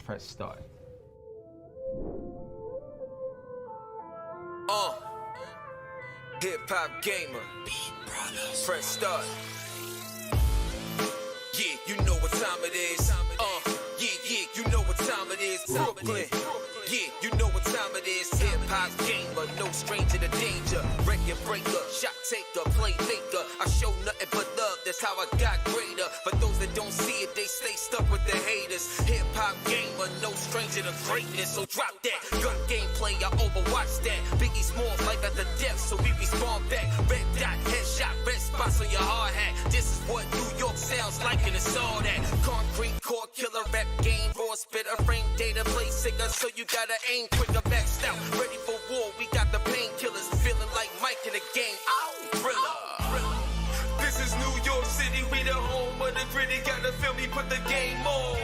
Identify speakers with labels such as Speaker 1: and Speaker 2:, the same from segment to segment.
Speaker 1: Press start.
Speaker 2: Hip Hop Gamer. Press start. Yeah, you know what time it is. Yeah, you know what time it is. Brooklyn. Yeah, you know what time it is. Hip Hop Gamer, no stranger to danger. Record breaker, shot taker, playmaker. I show nothing but love, that's how I got greater. For those that don't see it, they stay stuck with the haters. Hip Hop Gamer, no stranger to greatness. So drop that gun gameplay, I overwatch that. Biggie Smalls like at the death, so we respawn back. Red dot, headshot, red spots on your hard hat. This is what New York sounds like, and it's all that. Concrete core killer, rap game, raw spitter, frame data, play sicker, so you gotta aim quicker, maxed out, ready for war. We got the painkillers, feeling like Mike in the game. Thriller. This is New York City, we the home of the gritty. Gotta feel me, put the game on.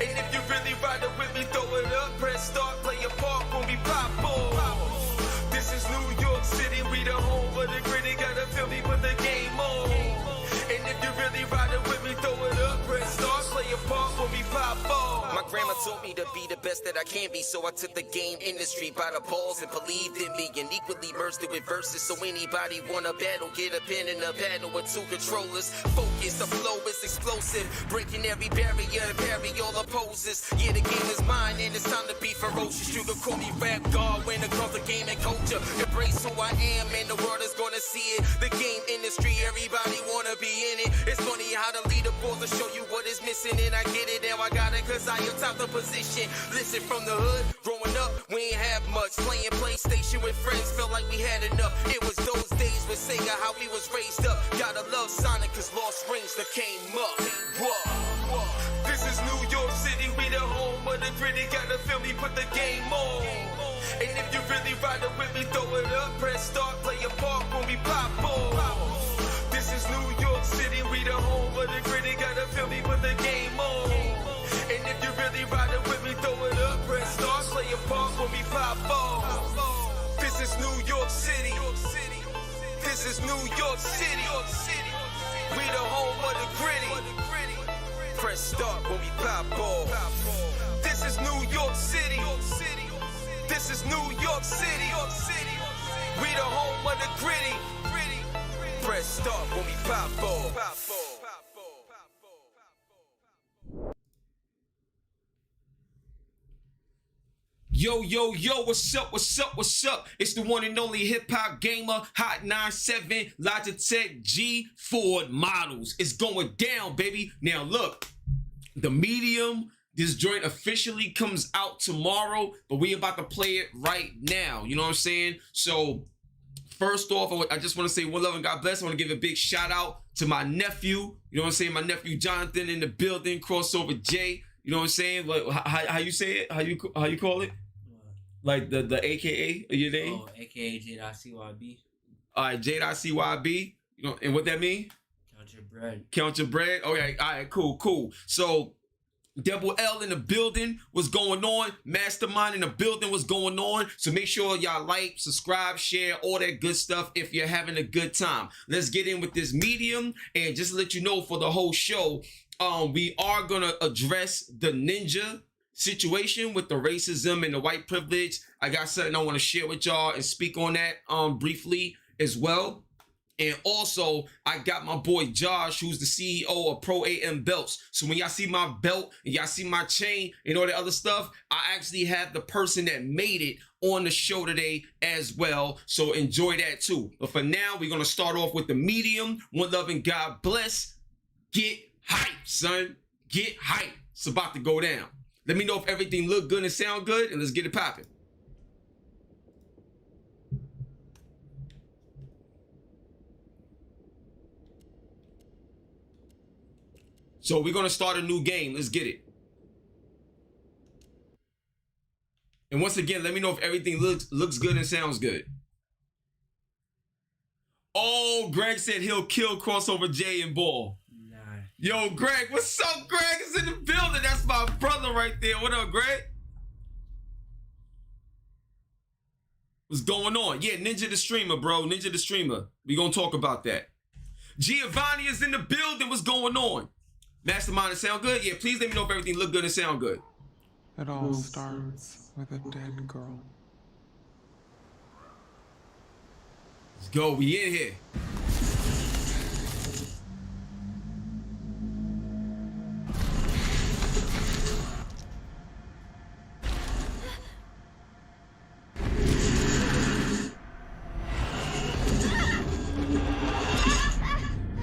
Speaker 2: And if you really ride it with me, throw it up, press start, play your part when we pop on. This is New York City, we the home of the gritty. Gotta feel me, put the game on. And if you really ride it with me, throw it up, press start, play your part when we pop on. My grandma told me to be the best that I can be, so I took the game industry by the balls and believed in me, and equally merged it with verses. So anybody wanna battle, get a pen in a battle with two controllers. Focus, the flow is explosive, breaking every barrier and parry all opposes. Yeah, the game is mine and it's time to be ferocious. You can call me rap god when it comes to game and culture. Embrace who I am and the world is gonna see it. The game industry, everybody wanna be in it. It's funny how the leaderboards will show you what is missing, and I get it, now I got it, cause I am top the position. Listen, from the hood, growing up, we ain't have much. Playing PlayStation with friends, felt like we had enough. It was those days with Sega, how we was raised up. Gotta love Sonic, cause Lost Rings that came up. Whoa. This is New York City, we the home of the gritty. Gotta feel me, put the game on. And if you really ride it with me, throw it up, press start, play your part when we pop on. This is New York City, we the home of the gritty. Gotta feel me, put the game on. And if you really ride it with me, throw it up, press start, play your part when we pop on. This is New York City. This is New York City. We the home of the gritty. Press start when we pop on. This is New York City. This is New York City. We the home of the gritty. Press start when we pop on.
Speaker 3: Yo, what's up? It's the one and only Hip Hop Gamer, Hot 97, Logitech G Ford models. It's going down, baby. Now look, the medium, this joint officially comes out tomorrow, but we about to play it right now. You know what I'm saying? So first off, I just want to say one love and God bless. I want to give a big shout out to my nephew. You know what I'm saying? My nephew Jonathan in the building, crossover J. You know what I'm saying? How you say it? How you call it? Like the AKA of your name?
Speaker 4: Oh, AKA J.CYB.
Speaker 3: All right, J.CYB. You know, and what that mean?
Speaker 4: Count your bread.
Speaker 3: Count your bread. All right, cool. So Double L in the building, what's going on? Mastermind in the building, what's going on? So make sure y'all like, subscribe, share, all that good stuff if you're having a good time. Let's get in with this medium, and just to let you know for the whole show, we are gonna address the ninja situation with the racism and the white privilege. I got something I want to share with y'all and speak on that briefly as well. And also, I got my boy Josh, who's the CEO of ProAmBelts. So when y'all see my belt and y'all see my chain and all that other stuff, I actually have the person that made it on the show today as well. So enjoy that too. But for now, we're going to start off with the medium. One love and God bless. Get hype, son. Get hype. It's about to go down. Let me know if everything look good and sound good, and let's get it popping. So we're going to start a new game. Let's get it. And once again, let me know if everything looks good and sounds good. Oh, Greg said he'll kill crossover J and Ball.
Speaker 4: Nah.
Speaker 3: Yo, Greg, what's up? Greg is in the building. That's my brother right there. What up, Greg? What's going on? Yeah, Ninja the streamer, bro. Ninja the streamer. We gonna talk about that. Giovanni is in the building. What's going on? Mastermind, it sound good? Yeah, please let me know if everything look good and sound good.
Speaker 1: It all starts with a dead girl.
Speaker 3: Let's go. We in here.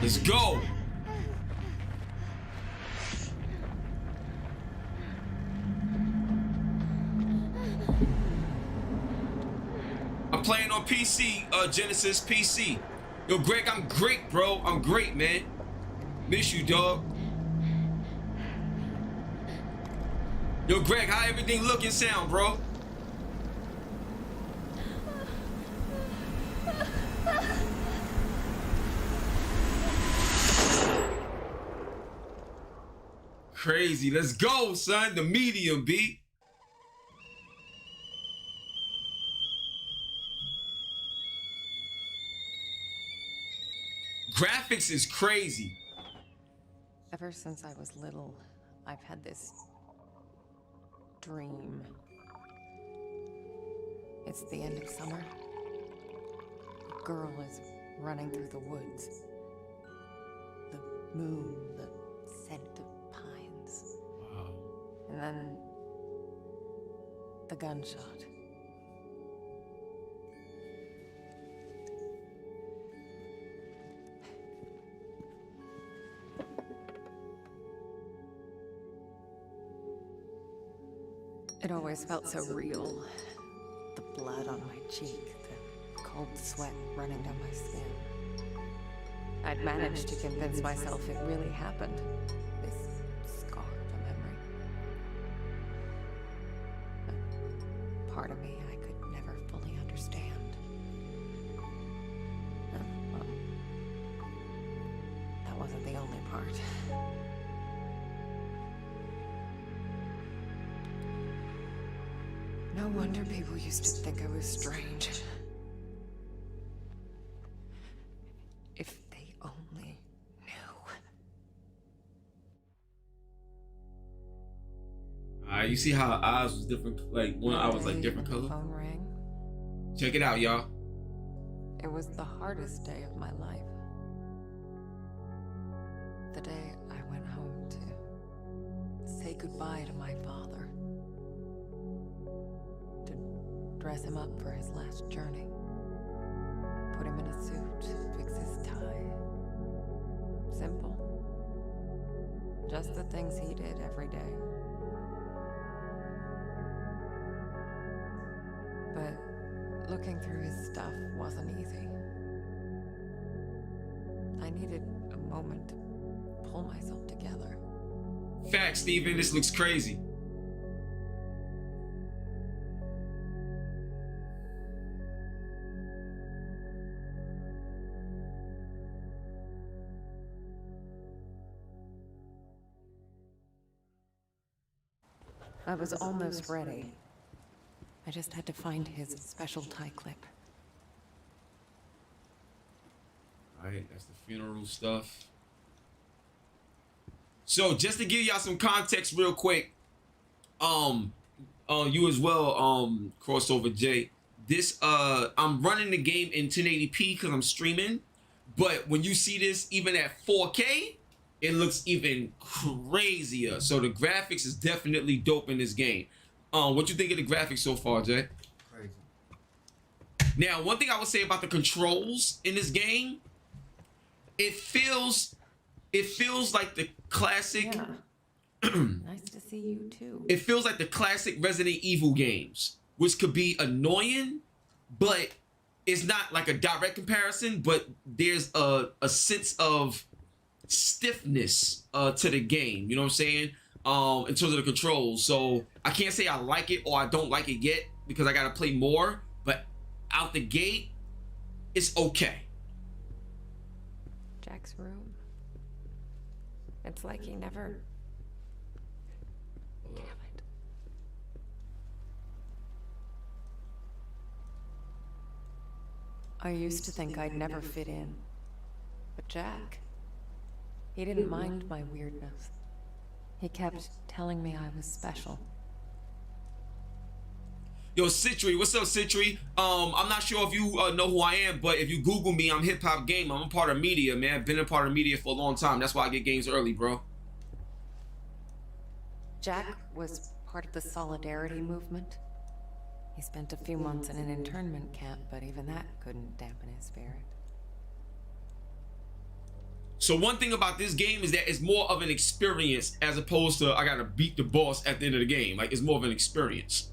Speaker 3: Let's go. I'm playing on PC, Genesis PC. Yo, Greg, I'm great, bro. I'm great, man. Miss you, dog. Yo, Greg, how everything look and sound, bro? Crazy. Let's go, son. The medium, B. Graphics is crazy.
Speaker 5: Ever since I was little, I've had this dream. It's the end of summer. A girl is running through the woods. The moon, the scent of pines.
Speaker 3: Wow.
Speaker 5: And then the gunshot. It always felt so real. The blood on my cheek, the cold sweat running down my skin. I'd managed to convince myself it really happened. This scar of a memory. But part of me I could never fully understand. Well, that wasn't the only part. No wonder people used to think I was strange. If they only knew.
Speaker 3: You see how her eyes was different, like one eye was like different color?
Speaker 5: Phone rang.
Speaker 3: Check it out, y'all.
Speaker 5: It was the hardest day of my life. The day I went home to say goodbye to my father. Dress him up for his last journey. Put him in a suit, fix his tie. Simple. Just the things he did every day. But looking through his stuff wasn't easy. I needed a moment to pull myself together.
Speaker 3: Facts, Steven. This looks crazy.
Speaker 5: I was almost ready. I just had to find his special tie clip.
Speaker 3: Alright, that's the funeral stuff. So just to give y'all some context real quick, you as well, crossover Jay. This I'm running the game in 1080p because I'm streaming, but when you see this even at 4K, it looks even crazier. So the graphics is definitely dope in this game. What you think of the graphics so far, Jay?
Speaker 4: Crazy.
Speaker 3: Now, one thing I would say about the controls in this game, it feels like the classic.
Speaker 5: Yeah. Nice to see you too.
Speaker 3: It feels like the classic Resident Evil games, which could be annoying, but it's not like a direct comparison. But there's a sense of stiffness to the game. You know what I'm saying? In terms of the controls. So I can't say I like it or I don't like it yet because I gotta play more. But out the gate, it's okay.
Speaker 5: Jack's room. It's like he never... Damn it. I used to think I'd never fit in. But Jack, he didn't mind my weirdness. He kept telling me I was special.
Speaker 3: Yo, Citry, what's up, Citry? I'm not sure if you know who I am, but if you Google me, I'm HipHopGamer. I'm a part of media, man. Been a part of media for a long time. That's why I get games early, bro.
Speaker 5: Jack was part of the Solidarity movement. He spent a few months in an internment camp, but even that couldn't dampen his spirit.
Speaker 3: So one thing about this game is that it's more of an experience as opposed to I gotta beat the boss at the end of the game. Like, it's more of an experience.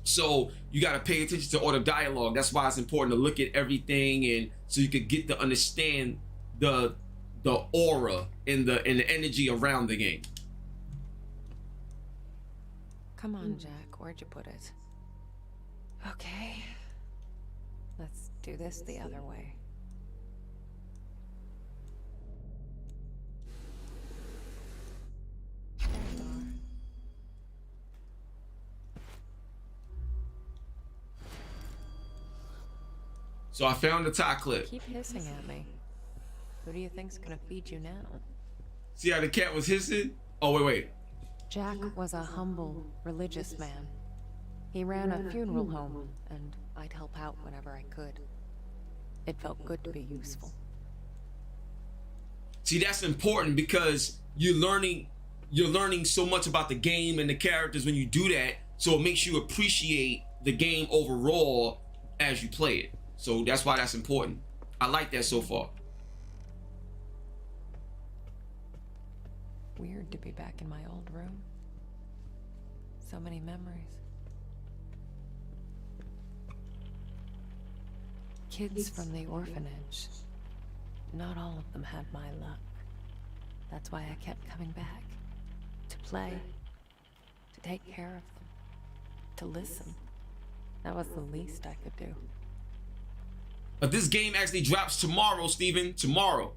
Speaker 3: So you gotta pay attention to all the dialogue. That's why it's important to look at everything, and so you could get to understand the aura and the energy around the game.
Speaker 5: Come on, Jack. Where'd you put it? Okay. Let's do this the other way. There you are.
Speaker 3: So I found the tie clip.
Speaker 5: Keep hissing at me. Who do you think's gonna feed you now?
Speaker 3: See how the cat was hissing? Oh, wait.
Speaker 5: Jack was a humble, religious man. He ran a funeral home, and I'd help out whenever I could. It felt good to be useful.
Speaker 3: See, that's important because you're learning so much about the game and the characters when you do that, so it makes you appreciate the game overall as you play it. So that's why that's important. I like that so far.
Speaker 5: Weird to be back in my old room. So many memories. Kids from the orphanage. Not all of them had my luck. That's why I kept coming back. To play. To take care of them. To listen. That was the least I could do.
Speaker 3: But this game actually drops tomorrow, Steven. Tomorrow.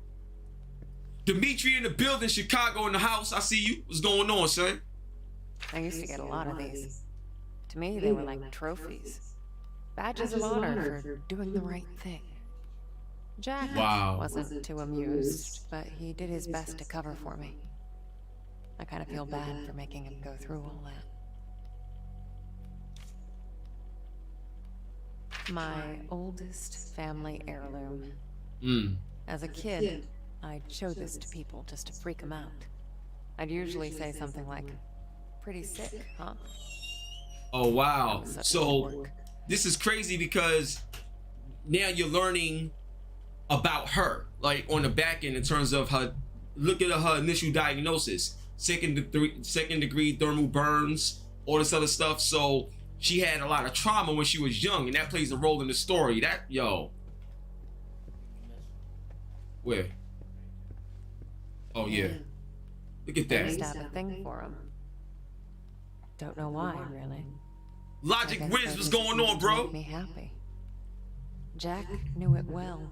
Speaker 3: Dimitri in the building, Chicago in the house. I see you. What's going on, son?
Speaker 5: I used to get a lot of these. To me, they were like trophies. Badges of honor for doing the right thing. Jack wasn't too amused, but he did his best to cover for me. I kind of feel bad for making him go through all that. My oldest family heirloom. As a kid, I'd show this to people just to freak them out. I'd usually say something like, "Pretty sick, huh?"
Speaker 3: Oh, wow. So this is crazy because now you're learning about her, like on the back end in terms of her. Look at her initial diagnosis, second degree thermal burns, all this other stuff. So she had a lot of trauma when she was young, and that plays a role in the story. That, yo. Where? Oh, yeah. Look at
Speaker 5: I used to
Speaker 3: that.
Speaker 5: have a thing for him. Don't know why, really.
Speaker 3: Logic
Speaker 5: I guess
Speaker 3: wins.
Speaker 5: that
Speaker 3: What's
Speaker 5: just
Speaker 3: going on, bro?
Speaker 5: made me happy. Jack knew it well.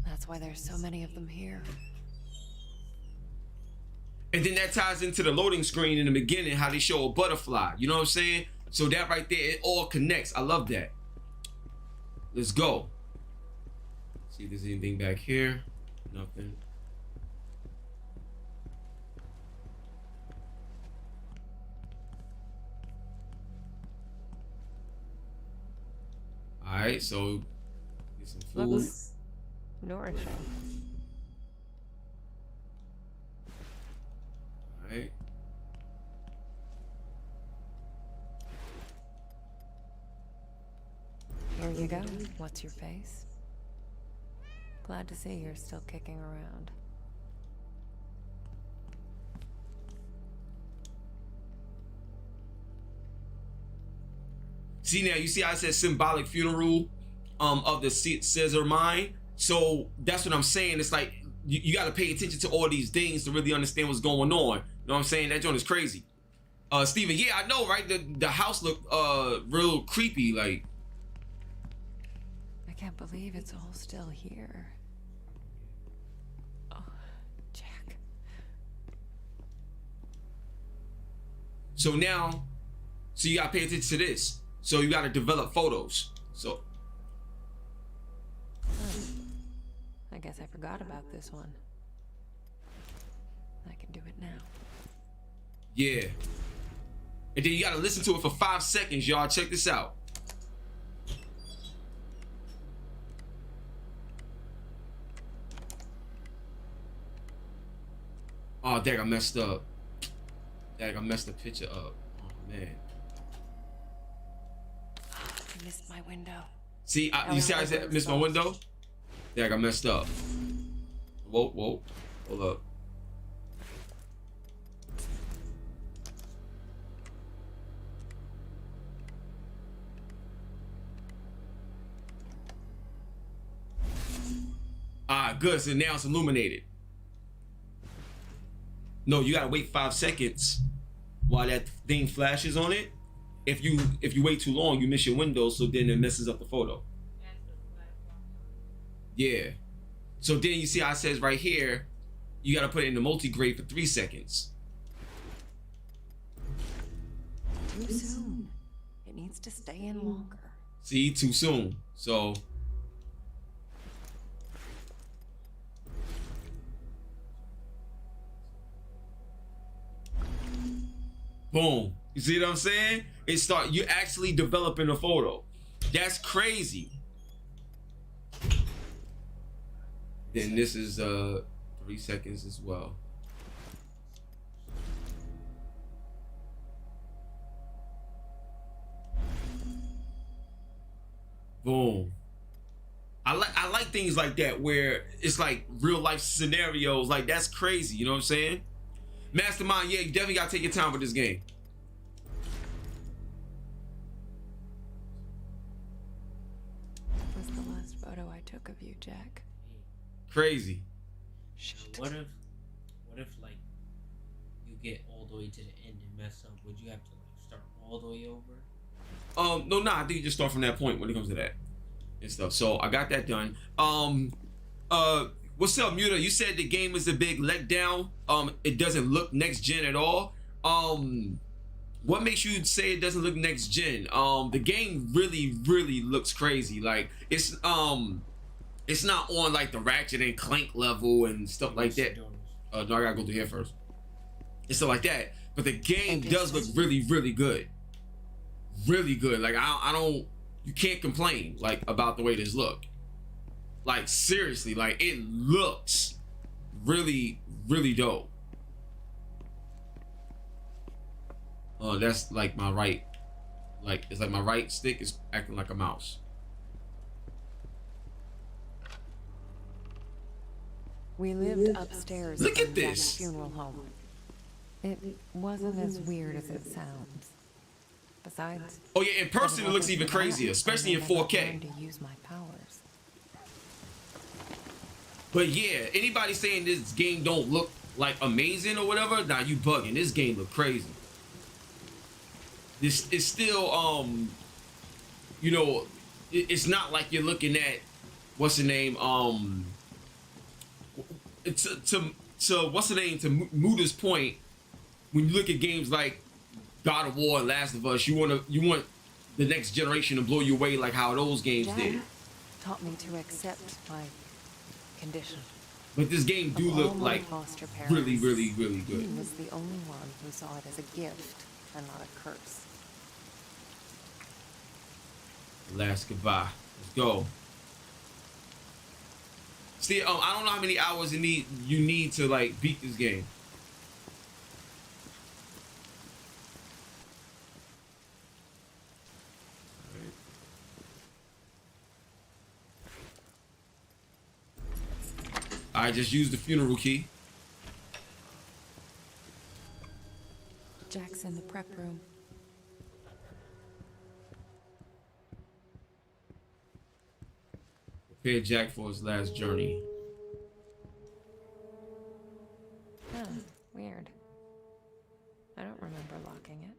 Speaker 5: That's why there's so many of them here.
Speaker 3: And then that ties into the loading screen in the beginning, how they show a butterfly. You know what I'm saying? So that right there, it all connects. I love that. Let's go. See if there's anything back here. Nothing. All right, so get some food.
Speaker 5: Looks nourishing.
Speaker 3: All right.
Speaker 5: Here you go. What's your face? Glad to see you're still kicking around.
Speaker 3: See now, you see how I said symbolic funeral of the Caesar mind? So that's what I'm saying. It's like you got to pay attention to all these things to really understand what's going on. You know what I'm saying? That joint is crazy. Steven, yeah, I know, right? The house looked real creepy, like.
Speaker 5: I can't believe it's all still here. Oh, Jack.
Speaker 3: So now, so you got to pay attention to this. So you got to develop photos. So.
Speaker 5: I guess I forgot about this one. I can do it now.
Speaker 3: Yeah. And then you got to listen to it for 5 seconds, y'all. Check this out. Oh, dang, I messed up. Dang, I messed the picture up. Oh, man.
Speaker 5: I missed my window.
Speaker 3: See, you see how I said missed my window? Dang, I messed up. Whoa, whoa. Hold up. Good. So now it's illuminated. No, you gotta wait 5 seconds while that thing flashes on it. If you wait too long, you miss your window, so then it messes up the photo. Yeah. So then you see how it says right here, you gotta put it in the multi-grade for 3 seconds.
Speaker 5: Too soon. It needs to stay in longer.
Speaker 3: See, too soon. So boom. You see what I'm saying? You actually developing a photo. That's crazy. Then this is 3 seconds as well. Boom. I like things like that where it's like real life scenarios. Like, that's crazy. You know what I'm saying? Mastermind, yeah, you definitely gotta take your time with this game.
Speaker 5: That was the last photo I took of you, Jack.
Speaker 3: Crazy.
Speaker 4: Shit. What if like you get all the way to the end and mess up? Would you have to like start all the way over?
Speaker 3: No, I think you just start from that point when it comes to that and stuff. So I got that done. What's up, Muta? You said the game is a big letdown. It doesn't look next gen at all. What makes you say it doesn't look next gen? The game really looks crazy. Like, it's not on like the Ratchet and Clank level and stuff like that. No, I gotta go through here first. And stuff like that. But the game does look really good. Really good. Like, I don't, you can't complain like about the way this look. Like, seriously, like, it looks really dope. Oh, that's like my right, like, it's like my right stick is acting like a mouse.
Speaker 5: We lived upstairs.
Speaker 3: Look at
Speaker 5: from Jack's
Speaker 3: this.
Speaker 5: funeral home. It wasn't as weird as it sounds. Besides,
Speaker 3: Oh yeah, in person it looks even crazier, especially in 4K.
Speaker 5: To use my powers.
Speaker 3: But yeah, anybody saying this game don't look like amazing or whatever, nah, you bugging. This game look crazy. This is still, you know, it's not like you're looking at, what's the name, to what's the name, to Muta's point, when you look at games like God of War and Last of Us, you want the next generation to blow you away like how those games
Speaker 5: Jack
Speaker 3: did.
Speaker 5: taught me to accept my condition.
Speaker 3: But this game do
Speaker 5: Of all
Speaker 3: look
Speaker 5: my
Speaker 3: like
Speaker 5: foster parents,
Speaker 3: really good.
Speaker 5: he was the only one who saw it as a gift and not a curse.
Speaker 3: Last goodbye. Let's go. See, I don't know how many hours you need to like beat this game. I just used the funeral key.
Speaker 5: Jack's in the prep room.
Speaker 3: Prepare Jack for his last journey.
Speaker 5: Oh, weird. I don't remember locking it.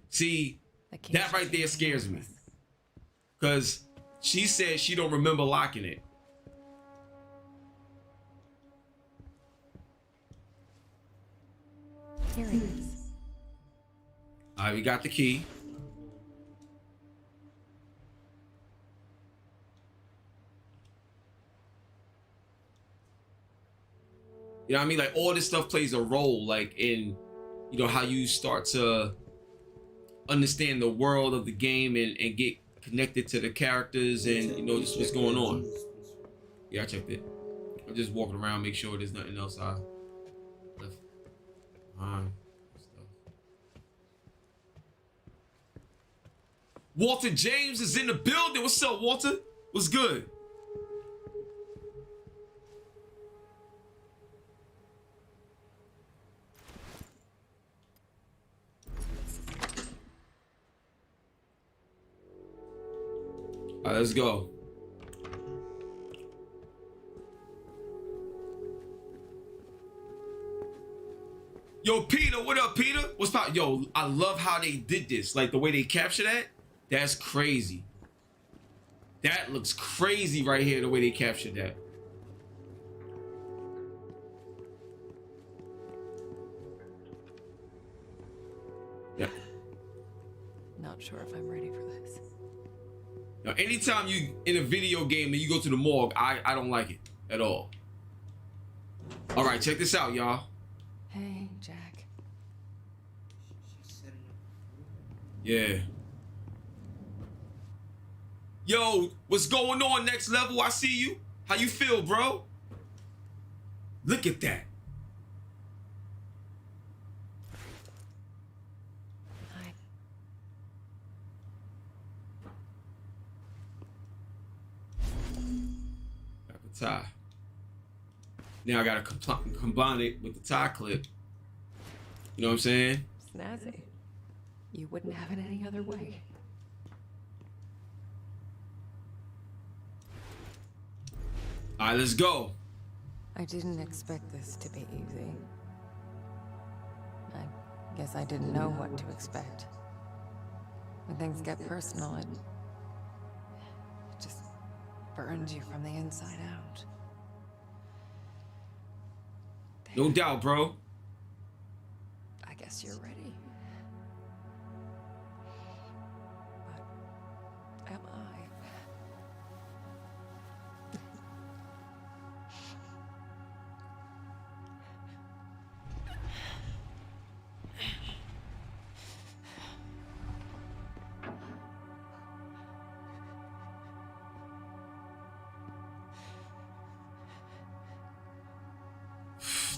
Speaker 3: See,
Speaker 5: The key
Speaker 3: that
Speaker 5: should
Speaker 3: right
Speaker 5: be
Speaker 3: there scares me.
Speaker 5: yours.
Speaker 3: Because she said she don't remember locking it.
Speaker 5: Here it is.
Speaker 3: All right, we got the key. You know what I mean? Like, all this stuff plays a role, like, in, you know, how you start to understand the world of the game and get connected to the characters and, you know, just what's going on. Yeah, I checked it. I'm just walking around, make sure there's nothing else Walter James is in the building. What's up, Walter? What's good? All right, let's go. Yo, Peter, what up, Peter? What's pop? Yo, I love how they did this. Like the way they capture that. That's crazy. That looks crazy right here, the way they captured that. Yeah.
Speaker 5: Not sure if I'm ready for this.
Speaker 3: Now, anytime you in a video game and you go to the morgue, I don't like it at all. All right, check this out, y'all.
Speaker 5: Hey, Jack.
Speaker 3: Yeah. Yo, what's going on, Next Level? I see you. How you feel, bro? Look at that.
Speaker 5: Hi.
Speaker 3: Got the tie. Now I gotta combine it with the tie clip. You know what I'm saying?
Speaker 5: Snazzy. You wouldn't have it any other way.
Speaker 3: All right, let's go.
Speaker 5: I didn't expect this to be easy. I guess I didn't know what to expect. When things get personal, it just burns you from the inside out.
Speaker 3: No doubt, bro.
Speaker 5: I guess you're ready. But am I?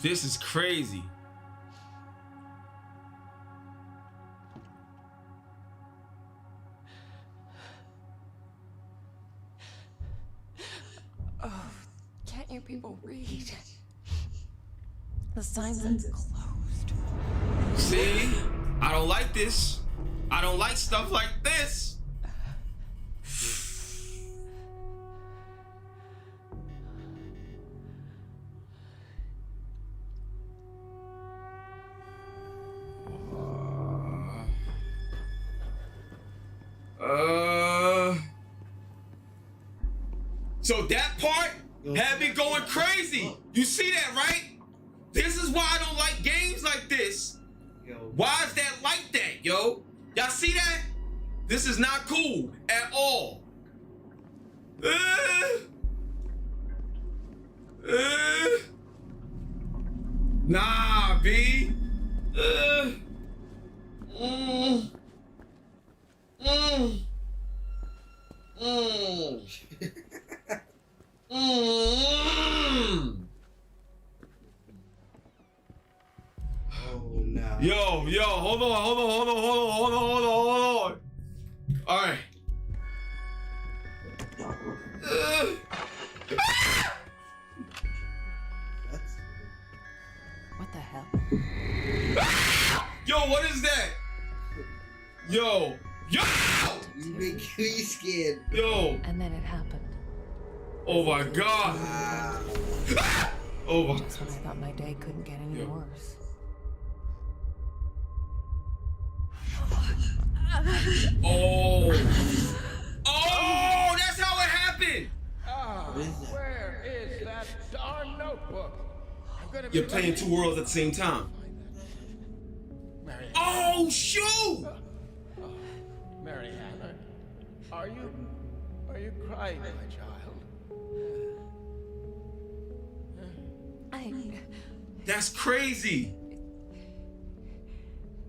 Speaker 3: This is crazy.
Speaker 5: Oh, can't you people read? The sign says closed.
Speaker 3: See? I don't like this. I don't like stuff like this. So that part had me going crazy. You see that, right? This is why I don't like games like this. Why is that like that, yo? Y'all see that? This is not cool at all. Nah, B.
Speaker 6: Oh no.
Speaker 3: Yo, hold on. All right.
Speaker 5: What the hell?
Speaker 3: Yo, what is that? Yo.
Speaker 6: You make me scared.
Speaker 3: Yo.
Speaker 5: And then it happened.
Speaker 3: Oh my God.
Speaker 6: Wow.
Speaker 3: Oh my.
Speaker 5: Just when I thought my day couldn't get any
Speaker 3: Yeah.
Speaker 5: worse.
Speaker 3: Oh. Oh, that's how it happened.
Speaker 6: What is that?
Speaker 7: Where is that darn notebook? I'm gonna be
Speaker 3: You're playing two worlds at the same time.
Speaker 7: Mary,
Speaker 3: Oh, shoot.
Speaker 7: Mary Hannah, are you crying, my child?
Speaker 3: That's crazy.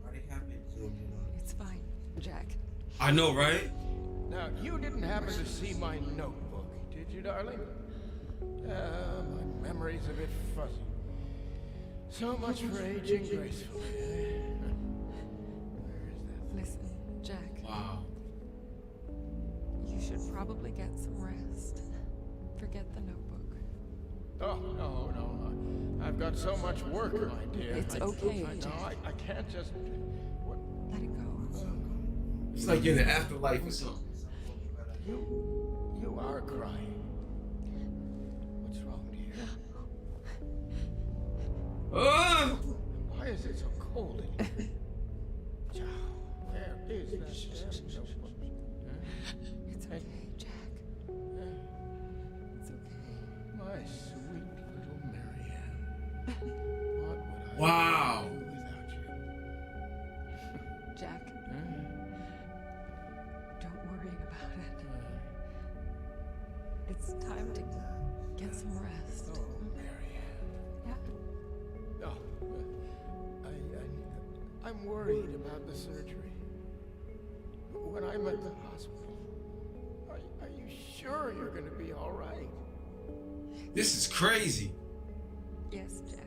Speaker 6: What happened to him?
Speaker 5: It's fine, Jack.
Speaker 3: I know, right?
Speaker 7: Now, you didn't happen to see my notebook, did you, darling? My memory's a bit fuzzy. So much for aging gracefully. Where is that?
Speaker 5: Listen, Jack,
Speaker 3: Wow.
Speaker 5: you should probably get some rest. Forget the notebook.
Speaker 7: Oh, no. I've got so much work, my dear.
Speaker 5: It's okay,
Speaker 7: I know.
Speaker 5: Jack.
Speaker 7: I can't just. What?
Speaker 5: Let it go.
Speaker 3: It's like you're in the afterlife or something.
Speaker 7: You are crying. What's wrong, dear? Why is it so cold in here? Child, where is that damn notebook?
Speaker 5: It's okay, Jack. It's okay.
Speaker 7: My sweet little Marianne. What would I
Speaker 3: Wow.
Speaker 7: do without you?
Speaker 5: Jack, don't worry about it. It's time to get some rest.
Speaker 7: Oh, Marianne.
Speaker 5: Yeah.
Speaker 7: Oh, I'm worried about the surgery. When I'm at the hospital, are you sure you're going to be all right?
Speaker 3: This is crazy.
Speaker 5: Yes, Jack.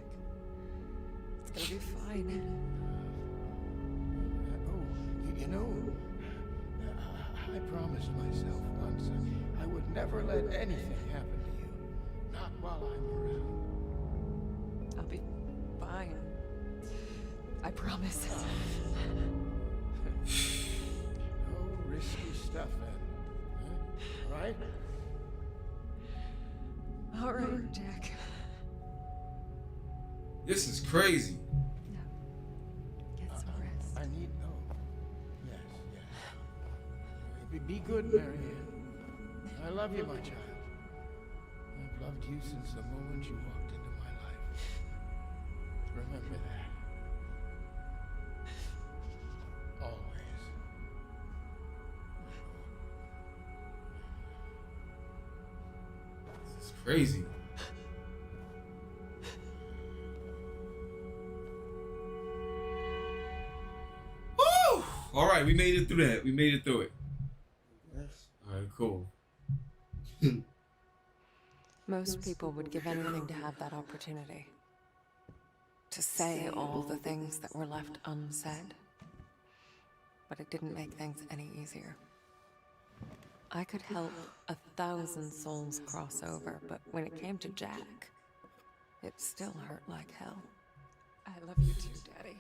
Speaker 5: It's gonna be fine.
Speaker 7: You know, I promised myself once I would never let anything happen to you. Not while I'm around.
Speaker 5: I'll be fine. I promise.
Speaker 7: No risky stuff, then. Huh? All right?
Speaker 5: All right, Jack.
Speaker 3: This is crazy.
Speaker 5: Now, get some rest.
Speaker 7: I need. Oh, yes. Be good, Marianne. I love you, my child. I've loved you since the moment you walked into my life. Remember that. Always.
Speaker 3: This is crazy. Woo! All right, we made it through that. We made it through it. All right, cool.
Speaker 5: Most people would give anything to have that opportunity. To say all the things that were left unsaid. But it didn't make things any easier. I could help 1,000 souls cross over, but when it came to Jack, it still hurt like hell. I love you too, Daddy.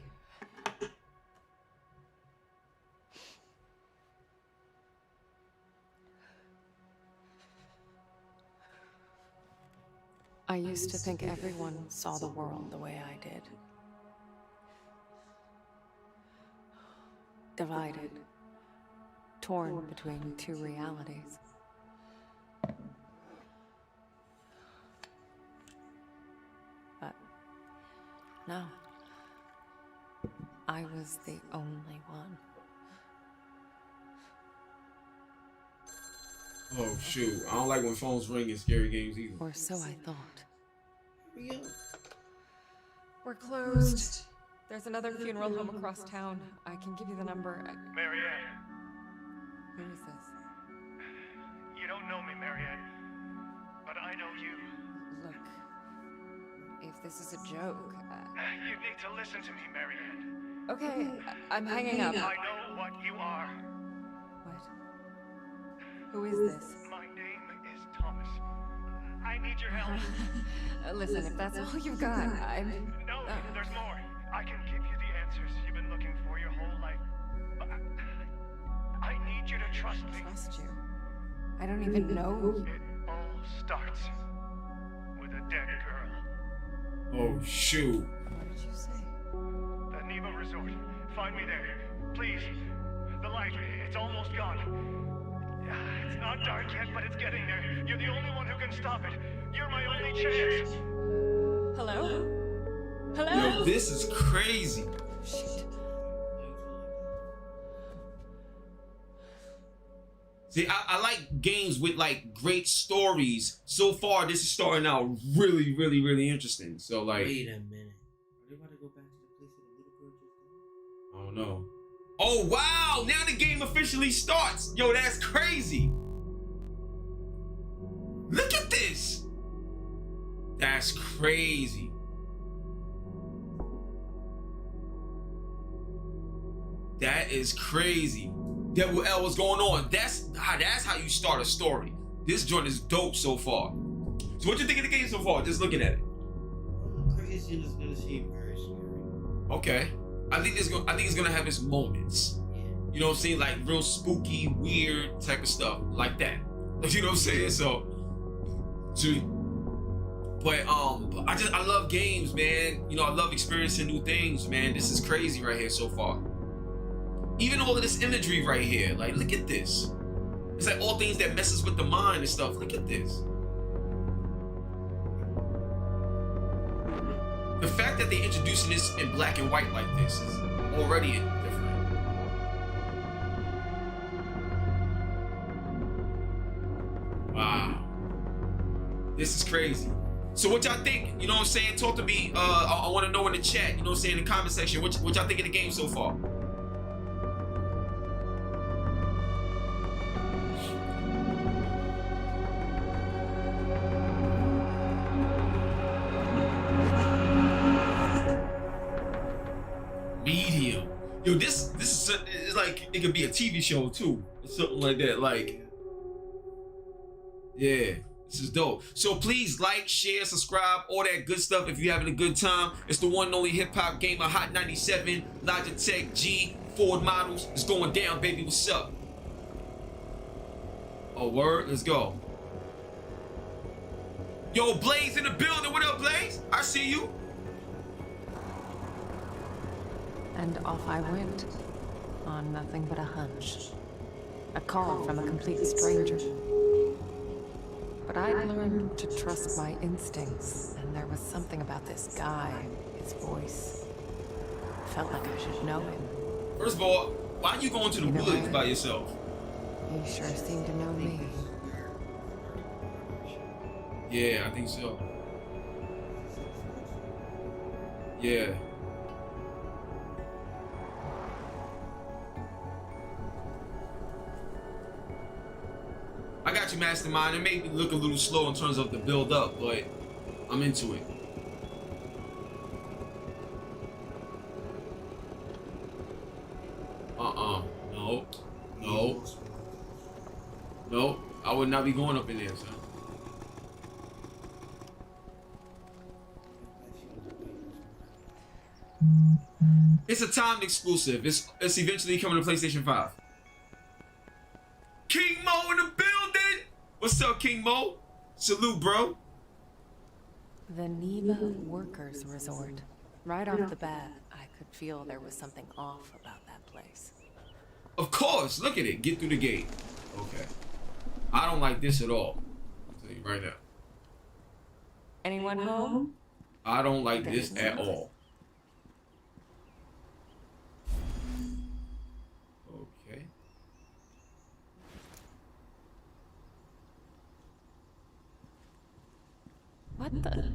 Speaker 5: I used to think everyone saw the world the way I did. Divided. Torn between two realities. But no. I was the only one.
Speaker 3: Oh shoot! I don't like when phones ring in scary games either.
Speaker 5: Or so I thought.
Speaker 6: Hurry up.
Speaker 5: We're closed. There's another funeral home across town. I can give you the number.
Speaker 8: Marianne,
Speaker 5: Who is this?
Speaker 8: you don't know me, Marianne, but I know you.
Speaker 5: Look, if this is a joke,
Speaker 8: You need to listen to me, Marianne.
Speaker 5: okay, I'm hanging up.
Speaker 8: I know what you are.
Speaker 5: What? Who is this?
Speaker 8: My name is Thomas. I need your help.
Speaker 5: Listen, if that's all you've got, I'm...
Speaker 8: No, there's more. I can give you the answers you've been looking for your whole life. But I need you to trust me.
Speaker 5: Trust you. I don't even know you.
Speaker 8: It all starts with a dead girl.
Speaker 3: Oh shoot!
Speaker 5: What did you say?
Speaker 8: The Neva Resort. Find me there. Please. The light, it's almost gone. It's not dark yet, but it's getting there. You're the only one who can stop it. You're my only chance.
Speaker 5: Hello? Hello?
Speaker 3: Yo, this is crazy.
Speaker 5: Shit.
Speaker 3: See, I like games with like great stories. So far, this is starting out really, really, really interesting. So like,
Speaker 4: Wait a minute. Are they about to go back to the place where the little girl just died?
Speaker 3: I don't know. Oh wow! Now the game officially starts. Yo, that's crazy. Look at this. That's crazy. That is crazy. Devil L, what's going on? That's how you start a story. This joint is dope so far. So what you think of the game so far? Just looking at it.
Speaker 6: Crazy and it's gonna seem very scary.
Speaker 3: Okay. I think it's gonna have its moments.
Speaker 6: Yeah.
Speaker 3: You know what I'm saying? Like real spooky, weird type of stuff. Like that. You know what I'm saying? So but I love games, man. You know, I love experiencing new things, man. This is crazy right here so far. Even all of this imagery right here, like look at this. It's like all things that messes with the mind and stuff. Look at this. The fact that they're introducing this in black and white like this is already different. Wow. This is crazy. So what y'all think? You know what I'm saying? Talk to me. I want to know in the chat. You know what I'm saying? In the comment section. What y'all think of the game so far? Medium. Yo, this is like it could be a TV show too, or something like that. Like, yeah. This is dope. So please like, share, subscribe, all that good stuff if you're having a good time. It's the one and only Hip Hop Gamer, Hot 97, Logitech G, Ford models. It's going down, baby. What's up? Oh, word? Let's go. Yo, Blaze in the building. What up, Blaze? I see you.
Speaker 5: And off I went, on nothing but a hunch. A call from a complete stranger. But I'd learned to trust my instincts, and there was something about this guy, his voice. Felt like I should know him.
Speaker 3: First of all, why are you going to the woods by yourself?
Speaker 5: He sure seemed to know me.
Speaker 3: Yeah, I think so. Yeah. I got you, Mastermind. It made me look a little slow in terms of the build up, but I'm into it. No. No. No. I would not be going up in there, son. It's a timed exclusive. It's eventually coming to PlayStation 5. King Mo in the building! What's up, King Mo? Salute, bro.
Speaker 5: The Neva Workers Resort. Right off the bat, I could feel there was something off about that place.
Speaker 3: Of course, look at it. Get through the gate. Okay. I don't like this at all. I'll tell you right now.
Speaker 5: Anyone home?
Speaker 3: I don't like this at all. Okay.
Speaker 5: What the?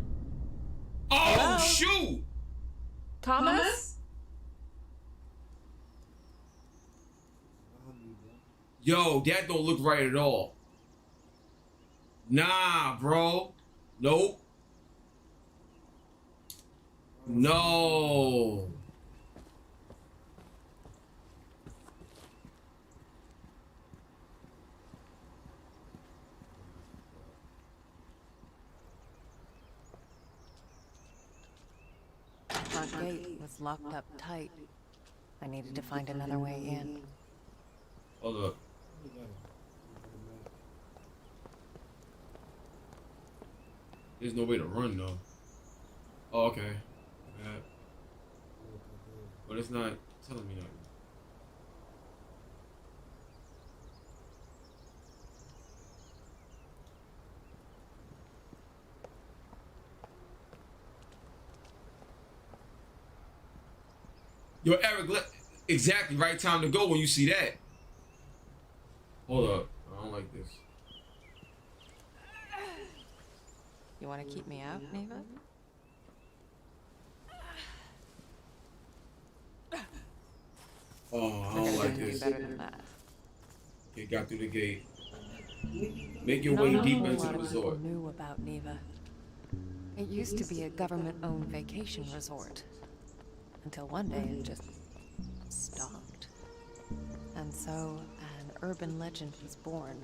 Speaker 3: Oh,
Speaker 5: Hello?
Speaker 3: shoot!
Speaker 5: Thomas?
Speaker 3: Yo, that don't look right at all. Nah, bro. Nope. No.
Speaker 5: Front gate was locked up tight. I needed to find another way in.
Speaker 3: Hold up. There's no way to run though. Oh, okay. Yeah. But it's not telling me nothing. Yo, Eric, exactly right time to go when you see that. Hold up. I don't like this.
Speaker 5: You want to keep me out, Neva?
Speaker 3: Oh, I don't like this.
Speaker 5: Better than that.
Speaker 3: You got through the gate. Make your way deeper into the resort.
Speaker 5: Knew about Neva. It used to be a government-owned vacation resort. Until one day it just stopped. And so, an urban legend was born.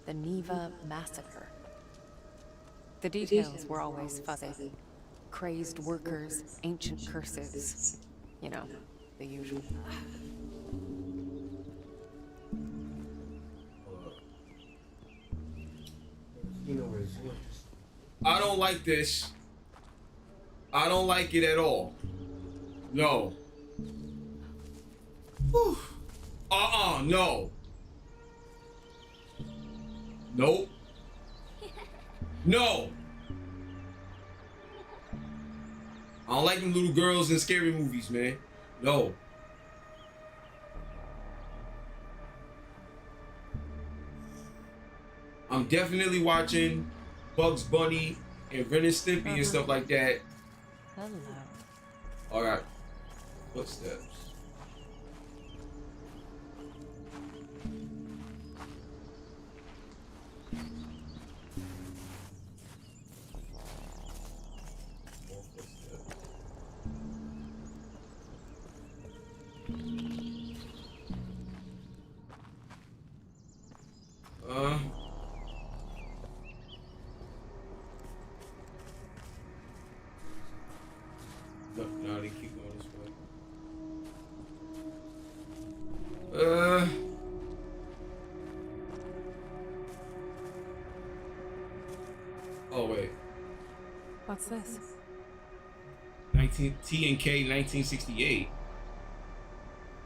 Speaker 5: The Neva Massacre. The details were always fuzzy. Crazed workers, ancient curses. You know, the usual.
Speaker 3: I don't like this. I don't like it at all. No. Whew. No. Nope. No. I don't like them little girls in scary movies, man. No. I'm definitely watching Bugs Bunny and Ren and Stimpy and stuff like that.
Speaker 5: Hello.
Speaker 3: All right. Footsteps. More footsteps. No, they keep going this way. Oh wait.
Speaker 5: What's this?
Speaker 3: 19 T&K 1968.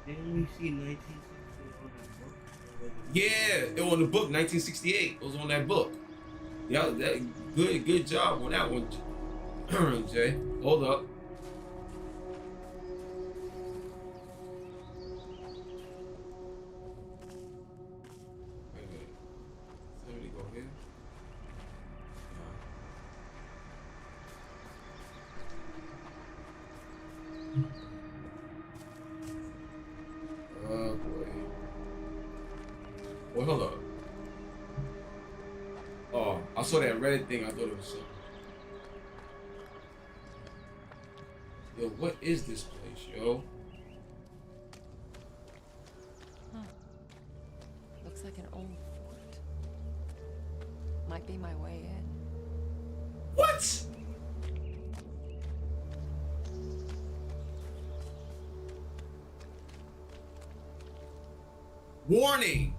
Speaker 6: Didn't we see 1960 on that book?
Speaker 3: Yeah, it was on the book 1968. It was on that book. Yeah, that good job on that one, Jay. Hold up. Wait a minute. Somebody go here. Oh boy. Well, hold up. Oh, I saw that red thing. I thought it was something. Yo, what is this place, yo?
Speaker 5: Huh. Looks like an old fort. Might be my way in.
Speaker 3: What? Warning!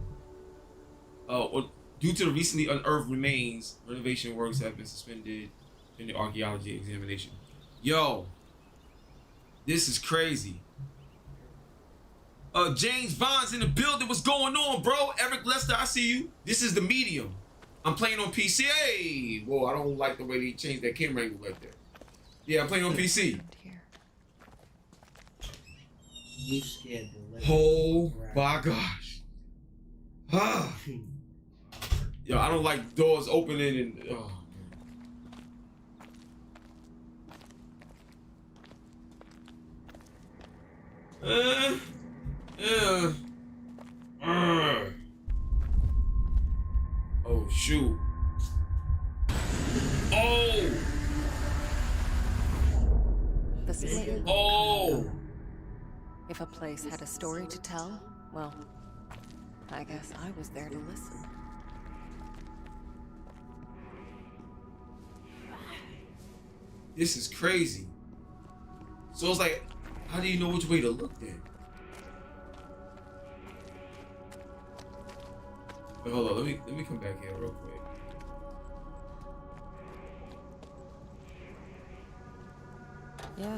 Speaker 3: Well, due to the recently unearthed remains, renovation works have been suspended in the archaeology examination. Yo, this is crazy. James Vaughn's in the building. What's going on, bro? Eric Lester, I see you. This is the medium. I'm playing on PC. Hey, whoa, I don't like the way they changed that camera angle like that. Yeah, I'm playing on PC.
Speaker 6: You scared the living
Speaker 3: Oh
Speaker 6: crap.
Speaker 3: my gosh. Ah. Yo, I don't like doors opening and Oh shoot. Oh.
Speaker 5: The split.
Speaker 3: Oh.
Speaker 5: If a place had a story to tell, well, I guess I was there to listen.
Speaker 3: This is crazy. So it's like, how do you know which way to look then? Wait, hold on, let me come back here real quick.
Speaker 5: Yeah,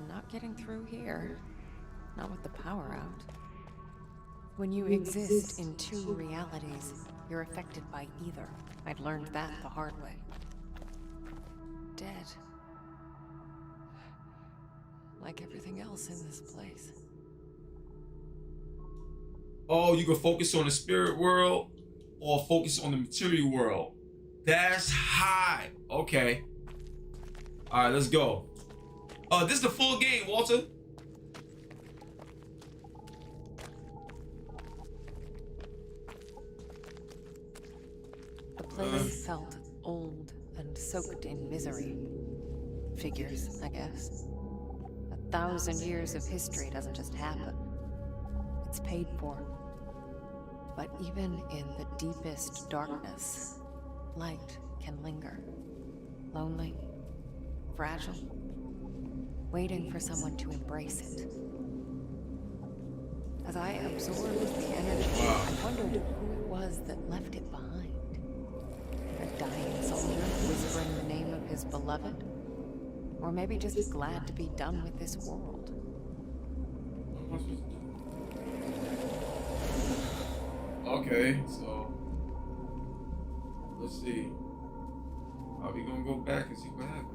Speaker 5: not getting through here. Not with the power out. When you exist in two realities, you're affected by either. I'd learned that the hard way. Dead. Like everything else in this place.
Speaker 3: Oh, you can focus on the spirit world or focus on the material world. That's high. Okay. All right, let's go. This is the full game, Walter.
Speaker 5: The place felt old and soaked in misery. Figures, I guess. 1,000 years of history doesn't just happen. it's paid for. But even in the deepest darkness, light can linger. Lonely, fragile, waiting for someone to embrace it. As I absorbed the energy, I wondered who it was that left it behind. A dying soldier whispering the name of his beloved? Or maybe just glad to be done with this world.
Speaker 3: Okay, so let's see. Are we gonna go back and see what happens?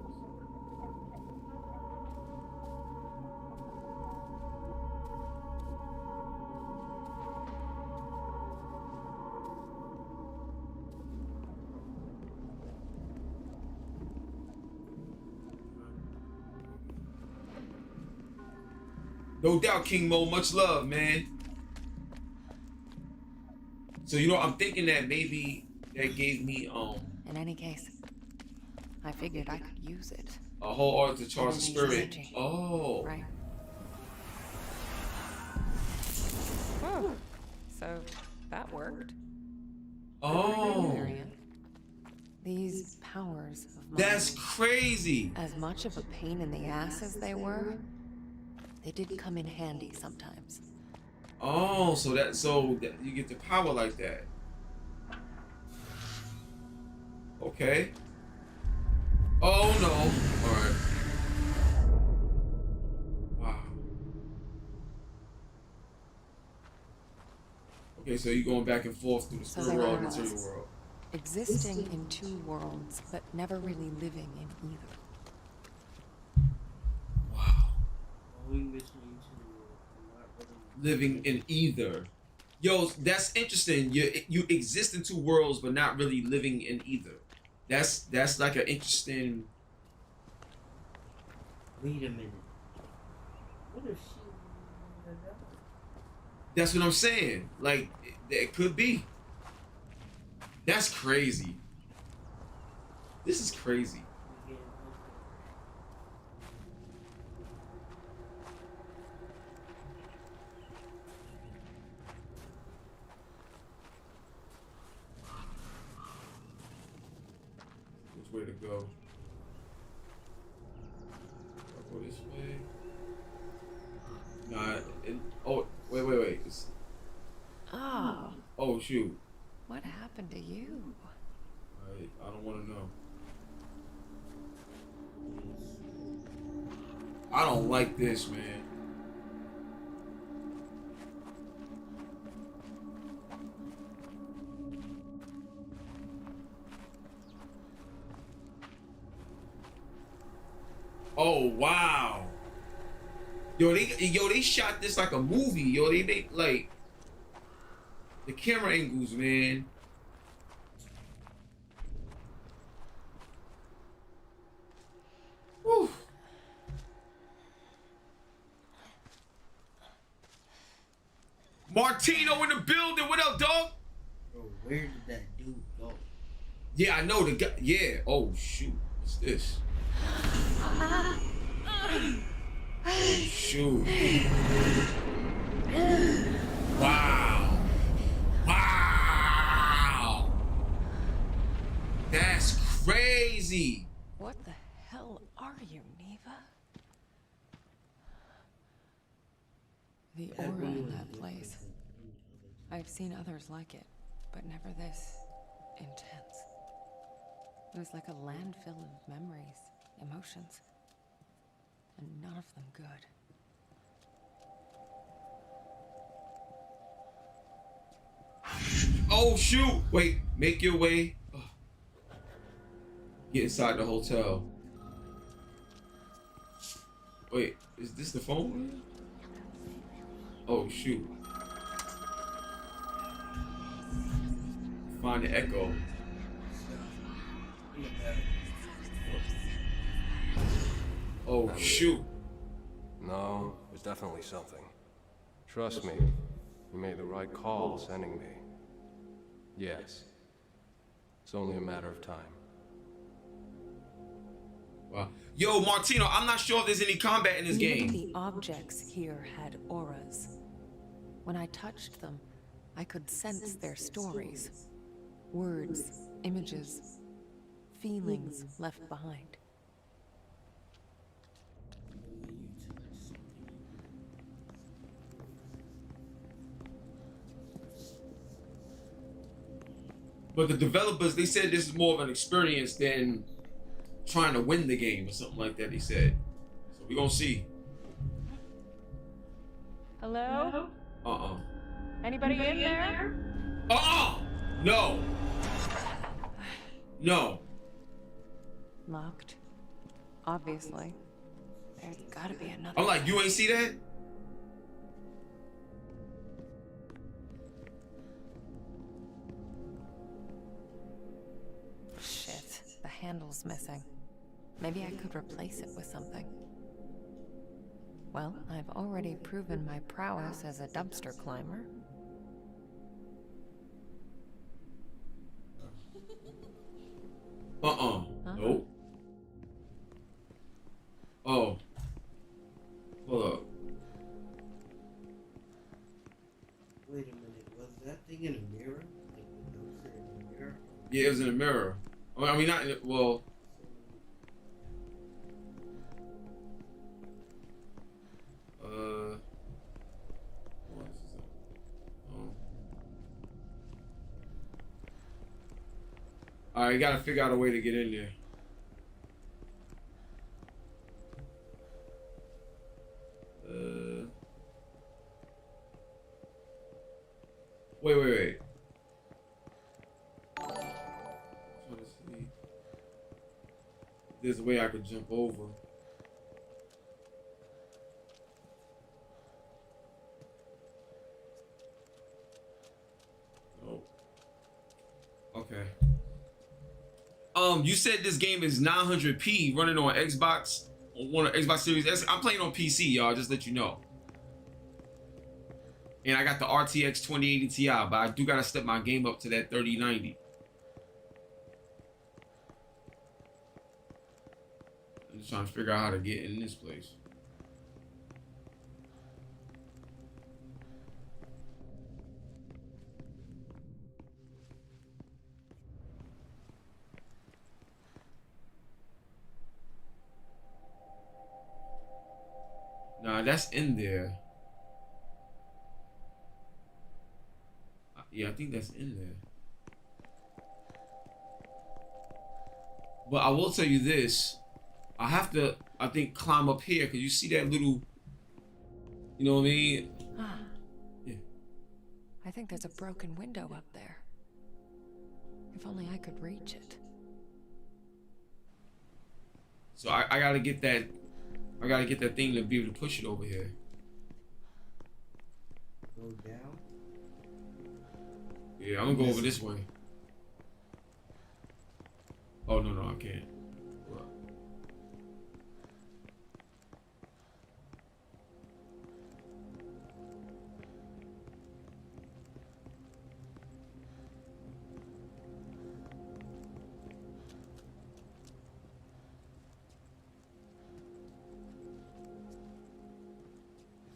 Speaker 3: No doubt, King Mo, much love, man. So, you know, I'm thinking that maybe that gave me,
Speaker 5: In any case, I figured I could use it.
Speaker 3: a whole art to charge the spirit.
Speaker 5: Energy.
Speaker 3: Oh.
Speaker 5: Right. Oh, so that worked.
Speaker 3: Oh.
Speaker 5: Marion. These powers of mine,
Speaker 3: That's crazy.
Speaker 5: as much of a pain in the ass as they were, they did come in handy sometimes.
Speaker 3: Oh, so that you get the power like that. Okay. Oh no. Alright. Wow. Okay, so you're going back and forth through the
Speaker 5: So
Speaker 3: spirit
Speaker 5: there
Speaker 3: world
Speaker 5: I
Speaker 3: and the material
Speaker 5: was,
Speaker 3: world.
Speaker 5: existing in two worlds, but never really living in either.
Speaker 3: Wow.
Speaker 6: Going between two worlds, not really.
Speaker 3: Living in either. Yo, that's interesting. You exist in two worlds, but not really living in either. That's like an interesting.
Speaker 6: Wait a minute. What if she was a dog?
Speaker 3: That's what I'm saying. Like it could be. That's crazy. This is crazy.
Speaker 6: Again,
Speaker 3: Which way to go? I'll go this way. Nah. Oh, wait.
Speaker 5: Oh,
Speaker 3: Oh shoot.
Speaker 5: what happened to you?
Speaker 3: I don't want to know. I don't like this, man. Oh wow. Yo, they shot this like a movie. Yo, they made like the camera angles, man. Whew. Martino in the building. What up, dog?
Speaker 6: bro, where did that dude go?
Speaker 3: Yeah, I know the guy. Yeah. Oh shoot. What's this? Oh shoot. Wow. Wow. That's crazy.
Speaker 5: What the hell are you, Neva? The aura in that place. I've seen others like it, but never this intense. It was like a landfill of memories, emotions, and none of them good.
Speaker 3: Oh shoot. Wait, make your way. Ugh. Get inside the hotel. Wait, is this the phone? Oh shoot. Find the echo. Oh shoot.
Speaker 9: No, there's definitely something. Trust me, you made the right call sending me. Yes. It's only a matter of time.
Speaker 3: Wow. Yo, Martino, I'm not sure if there's any combat in this
Speaker 5: Even
Speaker 3: game.
Speaker 5: the objects here had auras. When I touched them, I could sense their stories. Words, images, feelings left behind.
Speaker 3: But the developers, they said this is more of an experience than trying to win the game or something like that, they said. So we're gonna see.
Speaker 10: Hello?
Speaker 5: Anybody in there?
Speaker 3: No! No.
Speaker 5: Locked. Obviously. There's gotta be another.
Speaker 3: I'm like, you ain't see that?
Speaker 5: Shit, the handle's missing. Maybe I could replace it with something. Well, I've already proven my prowess as a dumpster climber. Huh?
Speaker 3: Nope. Oh. Hold up.
Speaker 6: Wait a minute, was that thing in a mirror? Like the dumpster in a mirror?
Speaker 3: Yeah, it was in a mirror. I mean, not in it, well. What is this? Alright, you gotta figure out a way to get in there. Wait. Trying to see. There's a way I could jump over. Oh. Okay. You said this game is 900p running on Xbox, on one of Xbox Series S. I'm playing on PC, y'all. Just let you know. And I got the RTX 2080 Ti, but I do gotta step my game up to that 3090. I'm just trying to figure out how to get in this place. Nah, that's in there. Yeah, I think that's in there. But I will tell you this. I have to, I think, climb up here because you see that little, you know what I mean? Yeah.
Speaker 5: I think there's a broken window up there. If only I could reach it.
Speaker 3: So I gotta get that, I gotta get that thing to be able to push it over here.
Speaker 6: Go down?
Speaker 3: Yeah, I'm gonna go over this way. Oh, no, I can't. What?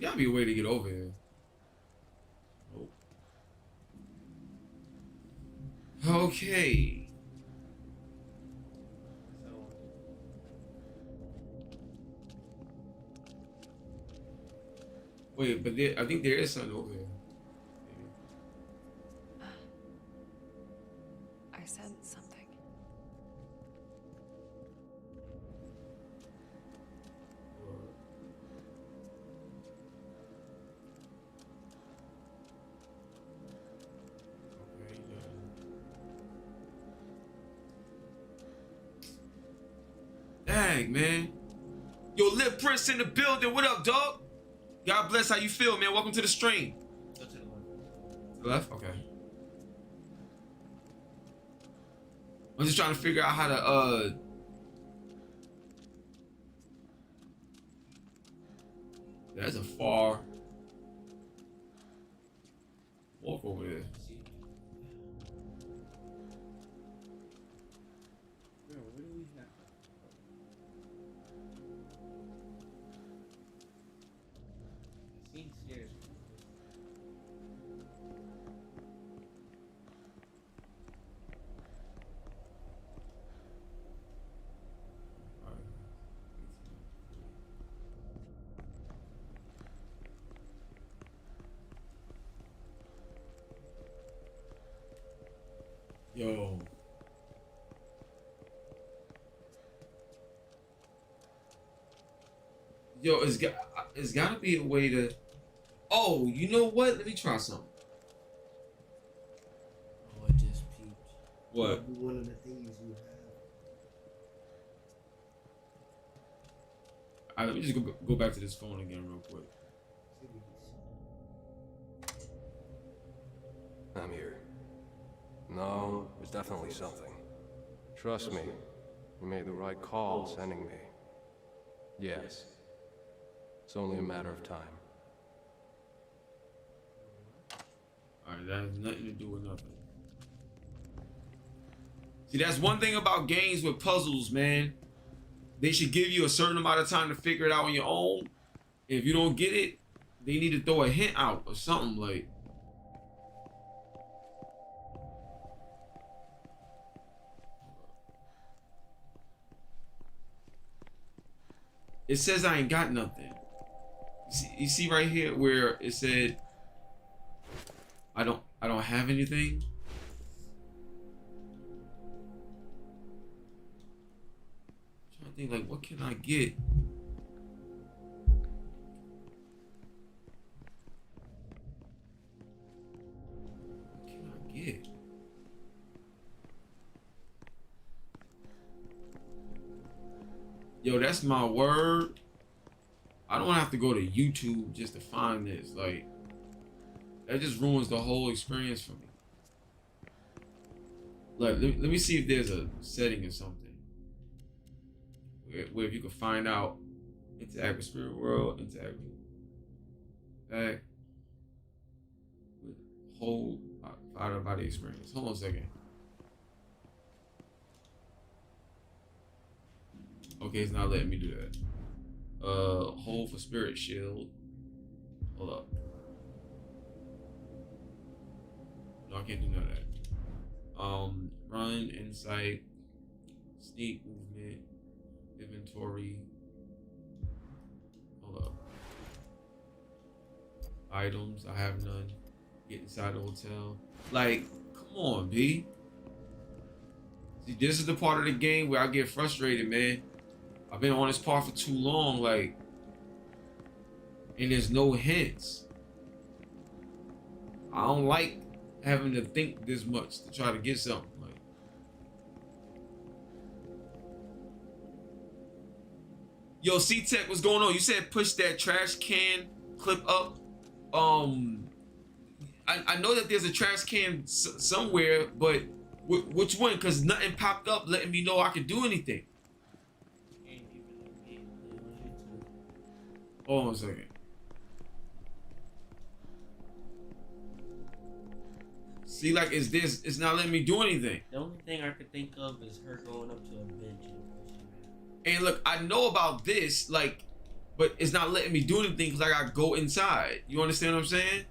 Speaker 3: Gotta be a way to get over here. Okay. Wait, but there, I think there is something over here.
Speaker 5: I sense something.
Speaker 3: Dang, man. Yo, Lip Prince in the building. What up, dog? God bless. How you feel, man? Welcome to the stream.
Speaker 4: Go to the left.
Speaker 3: The left? Okay. I'm just trying to figure out how to, That's a far walk over there.
Speaker 6: Bro, what do we have?
Speaker 4: Seen stairs.
Speaker 3: Yo. Yo, it's gotta be a way to. Oh, you know what? Let me try something.
Speaker 4: Oh, I just peeped.
Speaker 3: What?
Speaker 6: That'll be one of the things you have.
Speaker 3: All right, let me just go back to this phone again real quick.
Speaker 9: I'm here. No, there's definitely something. Trust me, you made the right call sending me. Yes. It's only a matter of time.
Speaker 3: Alright, that has nothing to do with nothing. See, that's one thing about games with puzzles, man. They should give you a certain amount of time to figure it out on your own. If you don't get it, they need to throw a hint out or something like. It says I ain't got nothing. You see right here where it said I don't have anything. I'm trying to think like what can I get? What can I get? Yo, that's my word. I don't have to go to YouTube just to find this. Like, that just ruins the whole experience for me. Like, let me see if there's a setting or something where if you can find out interact with spirit world, interact with back with whole out of body experience. Hold on a second. Okay, it's not letting me do that. Hold for spirit shield. Hold up. No, I can't do none of that. Run, insight, sneak movement, inventory. Hold up. Items, I have none. Get inside the hotel. Like, come on, B. See, this is the part of the game where I get frustrated, man. I've been on this part for too long, like, and there's no hints. I don't like having to think this much to try to get something. Like, yo, C-Tech, what's going on? You said push that trash can clip up. I know that there's a trash can somewhere, but which one? Because nothing popped up letting me know I could do anything. Hold on a second. See, like, it's not letting me do anything.
Speaker 4: The only thing I could think of is her going up to a bench and pushing it.
Speaker 3: And look, I know about this, like, but it's not letting me do anything because I gotta go inside. You understand what I'm saying?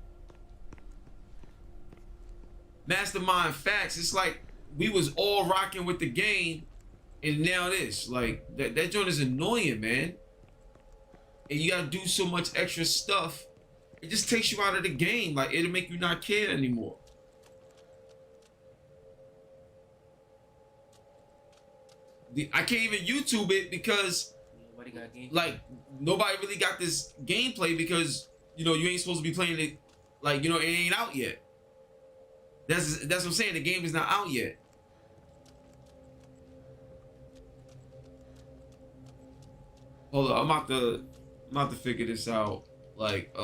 Speaker 3: Mastermind facts. It's like we was all rocking with the game, and now this. Like, that joint is annoying, man. And you gotta do so much extra stuff. It just takes you out of the game. Like, it'll make you not care anymore. I can't even YouTube it because
Speaker 4: Nobody got gameplay.
Speaker 3: like nobody really got this gameplay because you know you ain't supposed to be playing it, like, you know, it ain't out yet. That's what I'm saying. The game is not out yet. Hold on, I'm about to figure this out. Like,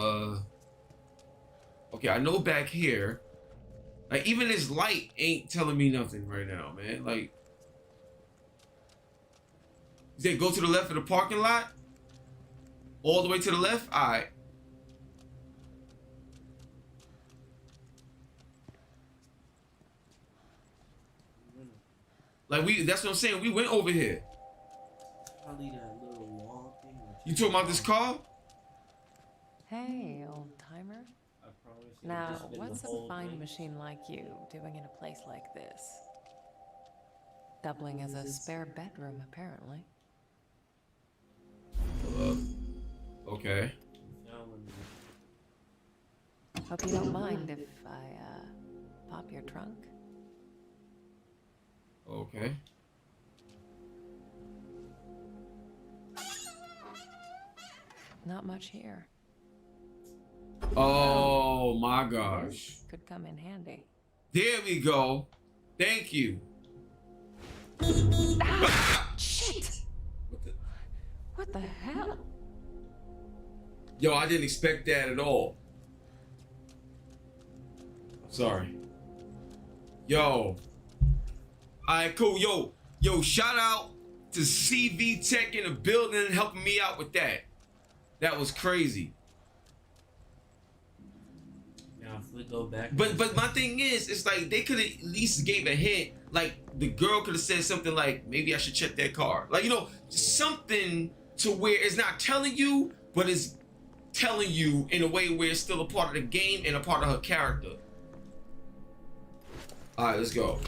Speaker 3: okay, I know back here, like, even this light ain't telling me nothing right now, man. Like, you say go to the left of the parking lot? All the way to the left? All right. Like, that's what I'm saying. We went over here.
Speaker 6: Probably that little wall thing.
Speaker 3: You talking about this car?
Speaker 5: Hey, old timer.
Speaker 4: I promise you,
Speaker 5: Now,
Speaker 4: this been
Speaker 5: what's
Speaker 4: the
Speaker 5: a
Speaker 4: whole
Speaker 5: fine
Speaker 4: thing.
Speaker 5: machine like you doing in a place like this? Doubling as a spare bedroom, apparently.
Speaker 3: Okay.
Speaker 5: Hope you don't mind if I, pop your trunk?
Speaker 3: Okay.
Speaker 5: Not much here.
Speaker 3: Oh my gosh.
Speaker 5: This could come in handy.
Speaker 3: There we go. Thank you.
Speaker 5: Ah, shit! What the hell?
Speaker 3: Yo, I didn't expect that at all. Sorry. Yo. Alright, cool. Yo, shout out to CV Tech in the building helping me out with that. That was crazy.
Speaker 4: Now if we go back.
Speaker 3: But my thing is, it's like they could have at least gave a hint. Like the girl could have said something like, maybe I should check that car. Like, you know, something to where it's not telling you, but it's telling you in a way where it's still a part of the game and a part of her character. All right, let's go.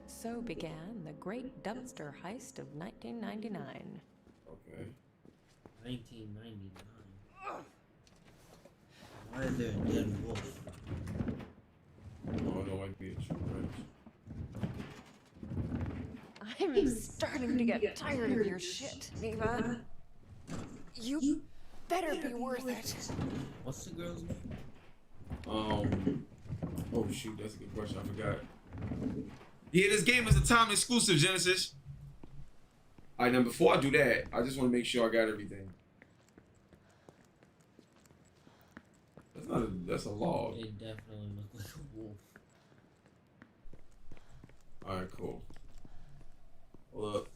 Speaker 5: So began the great dumpster heist of 1999.
Speaker 3: Okay.
Speaker 4: 1999. Why is there a dead wolf?
Speaker 3: Oh, no, might be a true
Speaker 5: I'm starting to get tired of your shit, Neva. You better be worth it.
Speaker 4: What's the girl's name?
Speaker 3: Oh shoot, that's a good question. I forgot. Yeah, this game is a time exclusive, Genesis. Alright, now before I do that, I just want to make sure I got everything. That's a log.
Speaker 4: It definitely looks like a wolf.
Speaker 3: Alright, cool. Hold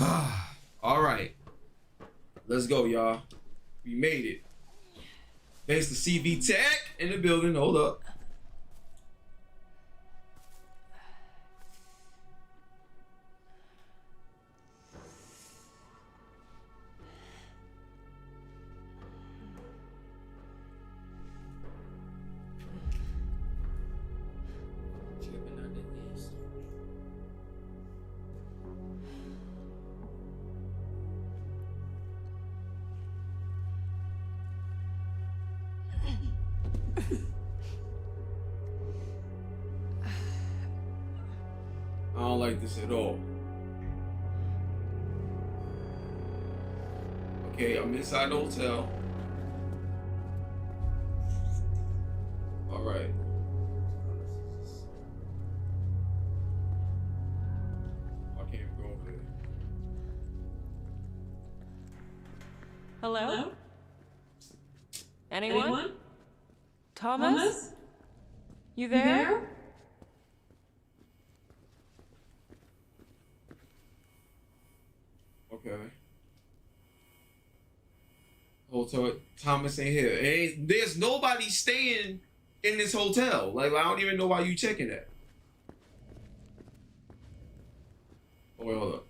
Speaker 3: up. Alright. Let's go, y'all. We made it. Thanks to CV Tech in the building. Hold up.
Speaker 4: Tripping under this.
Speaker 3: I don't like this at all. Okay, I'm inside the hotel. Alright. I can't even go over there.
Speaker 5: Hello? Anyone? Thomas? You there?
Speaker 3: Okay. Hotel Thomas ain't here. There's nobody staying in this hotel. Like, I don't even know why you checking that. Oh wait, hold up.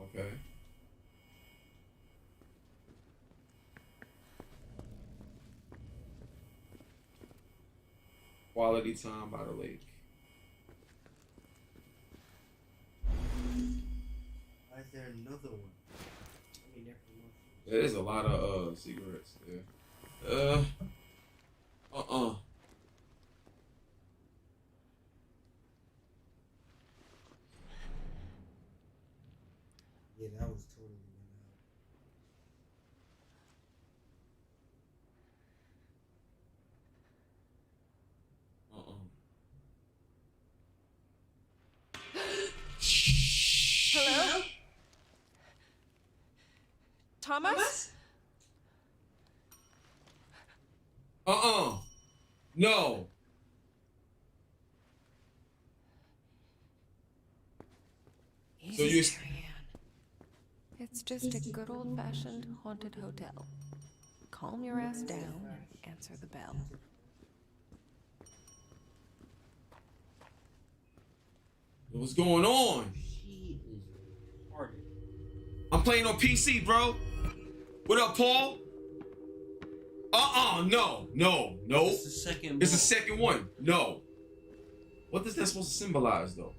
Speaker 3: Okay. Quality time by the lake.
Speaker 6: Why is there another one? I mean,
Speaker 3: There's a lot of cigarettes there.
Speaker 6: Yeah, that was totally
Speaker 5: Hello? Thomas?
Speaker 3: No. So you
Speaker 5: It's just a good old-fashioned haunted hotel. Calm your ass down and answer the bell.
Speaker 3: What's going on?
Speaker 4: She is retarded.
Speaker 3: I'm playing on PC, bro. What up, Paul? No.
Speaker 4: It's the second.
Speaker 3: It's the second one. No. What is that supposed to symbolize, though?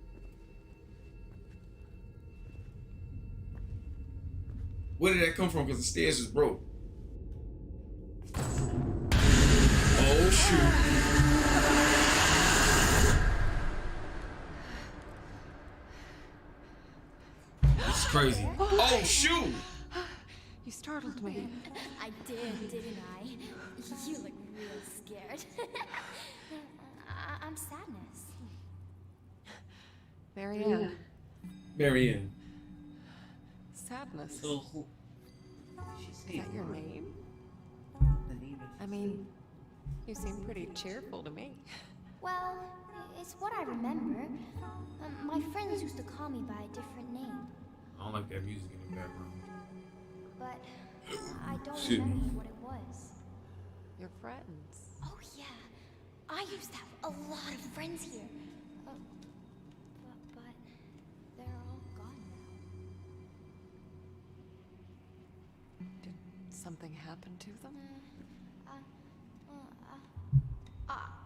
Speaker 3: Where did that come from? Because the stairs is broke. shoot. It's crazy. Oh, shoot.
Speaker 5: You startled me.
Speaker 10: I did, didn't I? You look real scared. I'm Sadness.
Speaker 5: Marianne.
Speaker 3: Marianne.
Speaker 5: Sadness.
Speaker 6: So who?
Speaker 5: Is that your name?
Speaker 6: The name is.
Speaker 5: I mean, you seem pretty cheerful to me.
Speaker 10: Well, it's what I remember. My friends used to call me by a different name,
Speaker 3: I don't like that music in the background.
Speaker 10: but I don't
Speaker 3: Excuse me.
Speaker 10: remember what it was.
Speaker 5: Your friends.
Speaker 10: Oh yeah, I used to have a lot of friends here. But they're all gone now.
Speaker 5: Did something happen to them?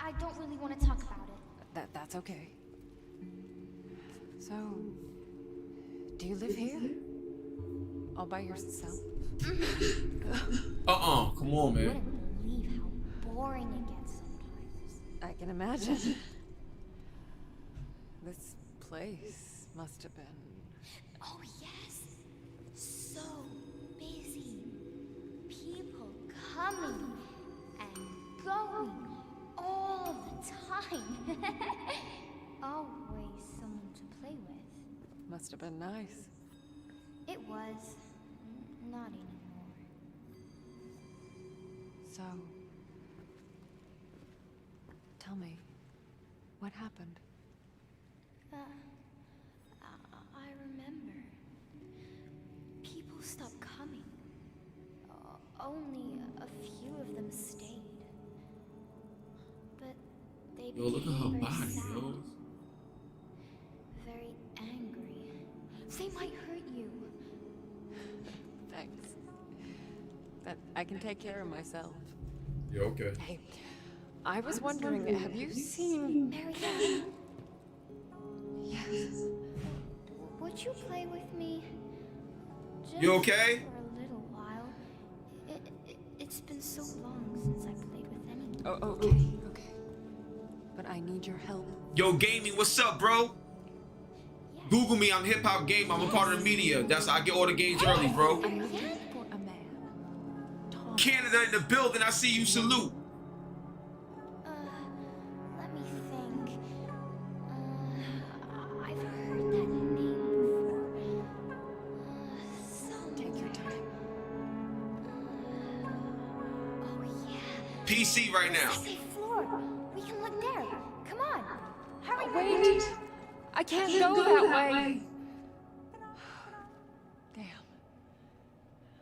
Speaker 10: I don't really want to talk about it.
Speaker 5: That's okay. So, do you live here? All by yourself?
Speaker 3: Come on, man.
Speaker 10: Wouldn't believe how boring it gets sometimes.
Speaker 5: I can imagine. This place must have been...
Speaker 10: Oh yes, so busy. People coming and going all the time. Always someone to play with.
Speaker 5: Must have been nice.
Speaker 10: It was. Not anymore.
Speaker 5: So... Tell me, what happened?
Speaker 10: I remember. People stopped coming. Only a few of them stayed. But they
Speaker 3: Yo, look at her
Speaker 10: became very
Speaker 3: body,
Speaker 10: sad,
Speaker 3: yo.
Speaker 10: very angry. They might hurt you.
Speaker 5: Thanks. But I can take care of myself.
Speaker 3: Yeah, okay.
Speaker 5: Hey, I was wondering, have you seen...
Speaker 10: Marianne,
Speaker 5: Yes.
Speaker 10: would you play with me? Just
Speaker 3: You okay?
Speaker 10: for a little while. It's been so long since I played with anyone.
Speaker 5: Oh, okay. But I need your help.
Speaker 3: Yo, gaming, what's up, bro? Google me, I'm HipHopGamer. I'm a part of the media. That's I get all the games early, bro.
Speaker 5: I'm looking for a man. Tom.
Speaker 3: Canada in the building. I see you. Salute.
Speaker 10: Let me think. I've heard that name before.
Speaker 5: Take your time.
Speaker 10: Oh yeah.
Speaker 3: PC right now.
Speaker 10: It's the safe floor. We can look there. Come on. Hurry.
Speaker 5: Wait! I can't go that way! Damn.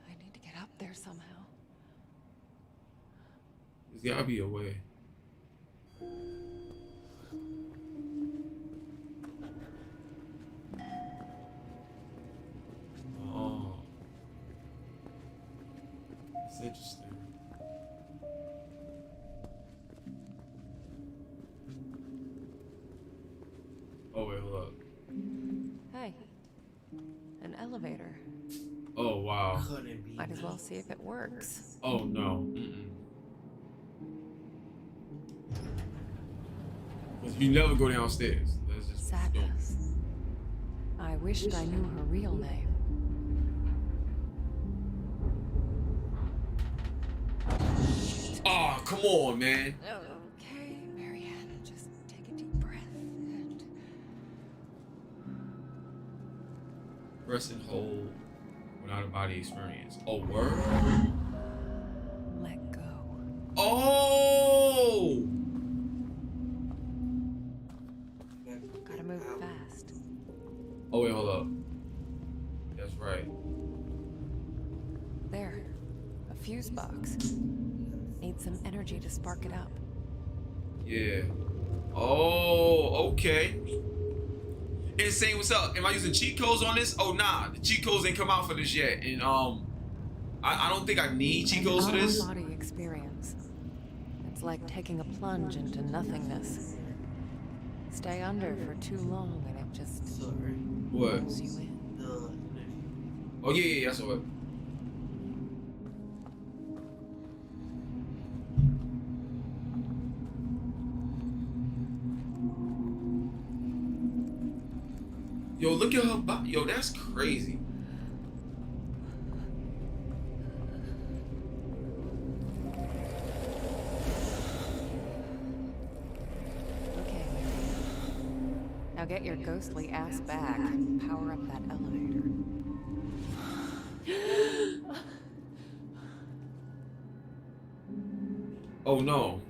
Speaker 5: I need to get up there somehow.
Speaker 3: There's gotta be a way. Oh. That's interesting. Oh, wait, hold up.
Speaker 5: Hey. An elevator.
Speaker 3: Oh, wow.
Speaker 6: Couldn't be.
Speaker 5: Might as well see if it works.
Speaker 3: Oh, no. Mm-mm. 'Cause you never go downstairs. That's just
Speaker 5: Sadness. I wished I knew her real name.
Speaker 3: Oh, come on, man.
Speaker 5: Okay, Marianne, just take a deep breath and...
Speaker 3: Press and hold without a body experience. Oh, word?
Speaker 5: let go.
Speaker 3: Oh!
Speaker 5: Gotta move fast.
Speaker 3: Oh, wait, hold up. That's right.
Speaker 5: There. A fuse box. Need some energy to spark it up.
Speaker 3: Yeah. Oh, okay. Insane, what's up? Am I using cheat codes on this? Oh, nah. The cheat codes ain't come out for this yet. And, I don't think I need cheat codes for this.
Speaker 5: Body experience. It's like taking a plunge into nothingness. Stay under for too long and it just
Speaker 6: Sorry.
Speaker 3: What?
Speaker 5: pulls you in.
Speaker 3: Oh, yeah, that's what. Yo, look at her body. Yo, that's crazy.
Speaker 5: Okay, now get your ghostly ass back and power up that elevator.
Speaker 3: Oh no.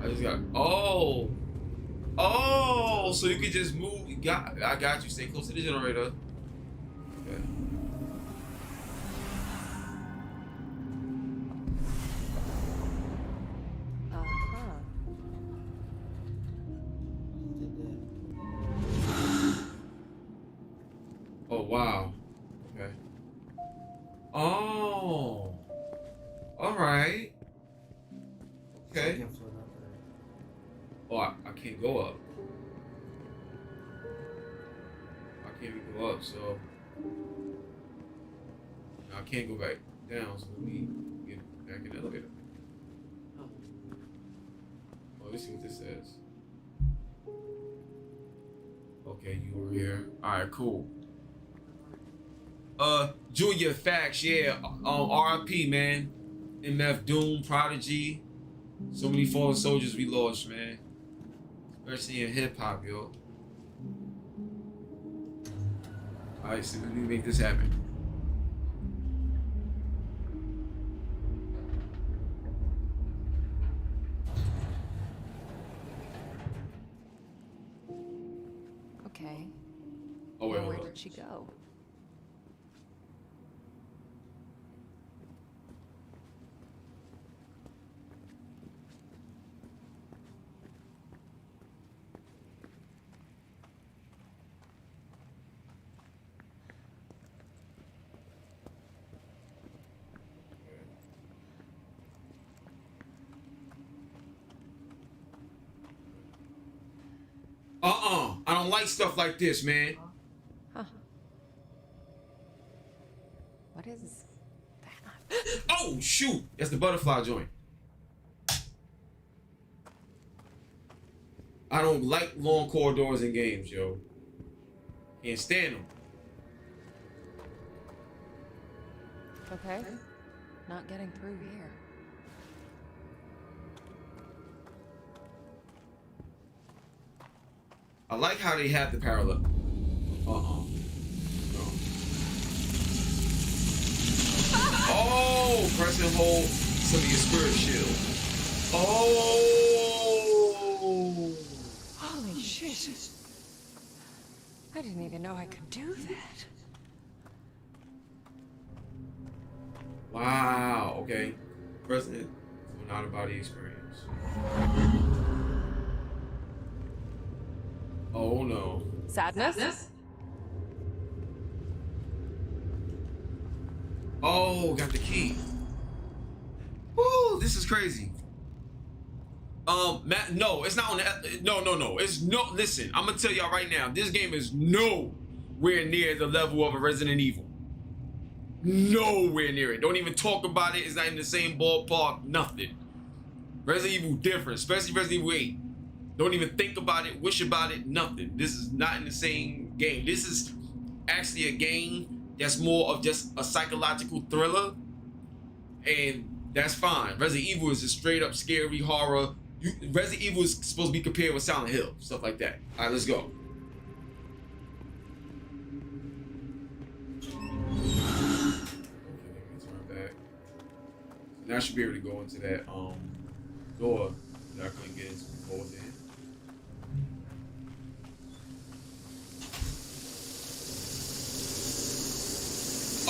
Speaker 3: I just got. Oh. Oh, so you can just move. I got you. Stay close to the generator. Okay.
Speaker 5: Uh-huh.
Speaker 3: Oh wow. Okay. Oh. All right. Okay.
Speaker 6: Second floor, not third.
Speaker 3: Oh, I can't go up. I can't even go up, so I can't go back down. So let me get back in the elevator. Oh, let's see what this says. Okay, you were here. All right, cool. Junior Facts, yeah. RIP, man. MF Doom, Prodigy. So many fallen soldiers we lost, man. Especially in hip hop, yo. Alright, so let me make this happen.
Speaker 5: Okay.
Speaker 3: Oh, wait,
Speaker 5: Well,
Speaker 3: hold
Speaker 5: where
Speaker 3: up.
Speaker 5: did she go?
Speaker 3: I don't like stuff like this, man.
Speaker 5: Huh. What is that?
Speaker 3: Oh, shoot. That's the butterfly joint. I don't like long corridors in games, yo. Can't stand them.
Speaker 5: Okay. Not getting through here.
Speaker 3: I like how they have the parallel. No. Oh, press and hold some of your spirit shield. Oh.
Speaker 5: Holy shit. I didn't even know I could do that.
Speaker 3: Wow. Okay. President, not a body experience. Oh no.
Speaker 5: Sadness?
Speaker 3: Oh, got the key. Woo, this is crazy. Matt, no, it's not on the, no. It's no, listen, I'm gonna tell y'all right now, this game is nowhere near the level of a Resident Evil. Nowhere near it. Don't even talk about it. It's not in the same ballpark, nothing. Resident Evil different, especially Resident Evil 8. Don't even think about it, wish about it, nothing. This is not in the same game. This is actually a game that's more of just a psychological thriller, and that's fine. Resident Evil is a straight up scary horror. Resident Evil is supposed to be compared with Silent Hill, stuff like that. All right, let's go. Okay, let me turn back. Now I should be able to go into that door that I couldn't get into before then.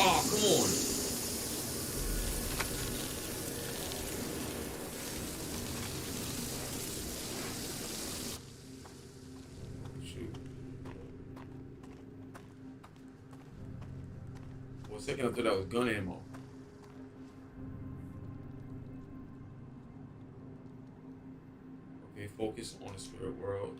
Speaker 3: Oh, come on. Shoot. For a second, I thought that was gun ammo. Okay, focus on the spirit world.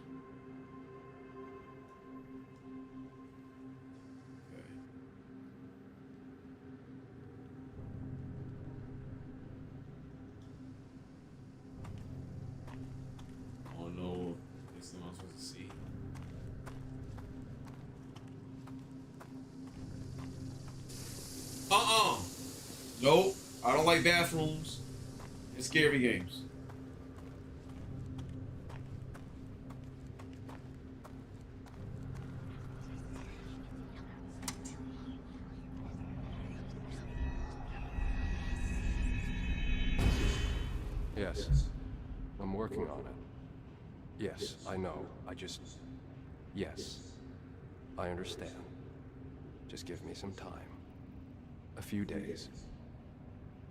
Speaker 3: Oh no, this is what I'm supposed to see. Nope. I don't like bathrooms and scary games.
Speaker 9: Yes. I'm working on it. Yes, I know. Yes. I understand. Just give me some time. A few days.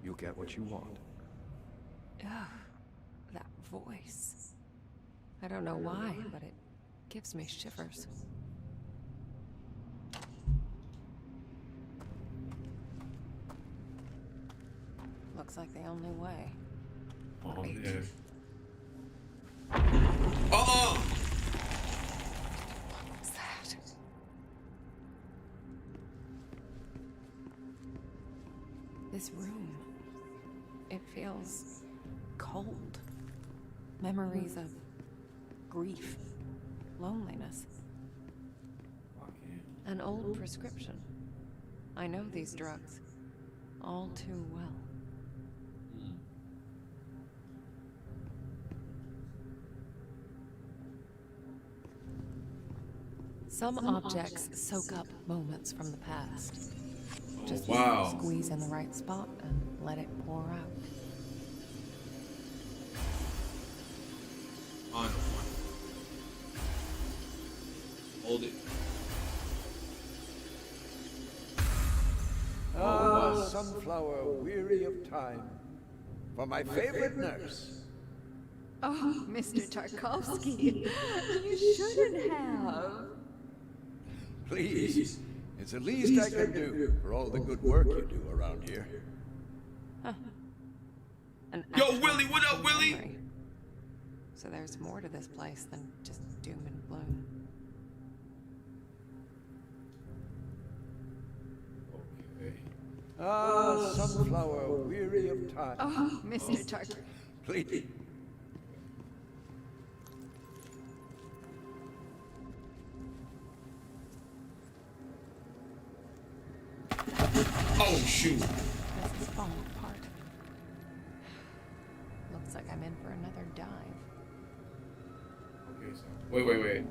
Speaker 9: You'll get what you want.
Speaker 5: Ugh, that voice. I don't know why, but it gives me shivers. Looks like the only way.
Speaker 3: Oh,
Speaker 5: Great.
Speaker 3: yeah.
Speaker 5: What's that? This room. It feels cold. Memories of grief, loneliness. An old prescription. I know these drugs all too well. Some objects soak up moments from the past. Just
Speaker 3: wow.
Speaker 5: squeeze in the right spot and let it pour out.
Speaker 3: On. Hold it.
Speaker 7: Ah, sunflower, weary of time. For my favorite nurse.
Speaker 11: Oh, Mr. Tarkovsky, you shouldn't have.
Speaker 7: Please, it's the least I can do for all the good work you do around here.
Speaker 5: Huh.
Speaker 3: Yo, Willie, what up, Willie?
Speaker 5: Memory. So there's more to this place than just doom and gloom.
Speaker 3: Okay.
Speaker 7: Ah, sunflower, weary of time.
Speaker 11: Oh, Mr. Tarkovsky.
Speaker 7: Please.
Speaker 3: Oh, shoot.
Speaker 5: This is falling apart. Looks like I'm in for another dive.
Speaker 3: Okay, so wait.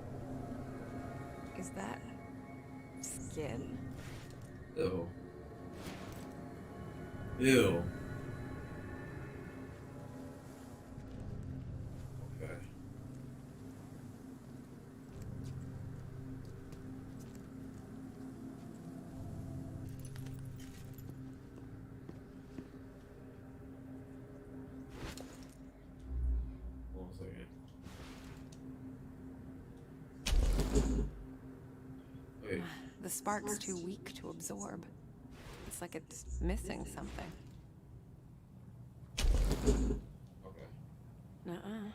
Speaker 5: Is that skin?
Speaker 3: Ew. Ew. Okay. Hold on a second. Wait.
Speaker 5: The spark's too weak to absorb. It's like it's missing something.
Speaker 3: Okay.
Speaker 5: Nuh-uh.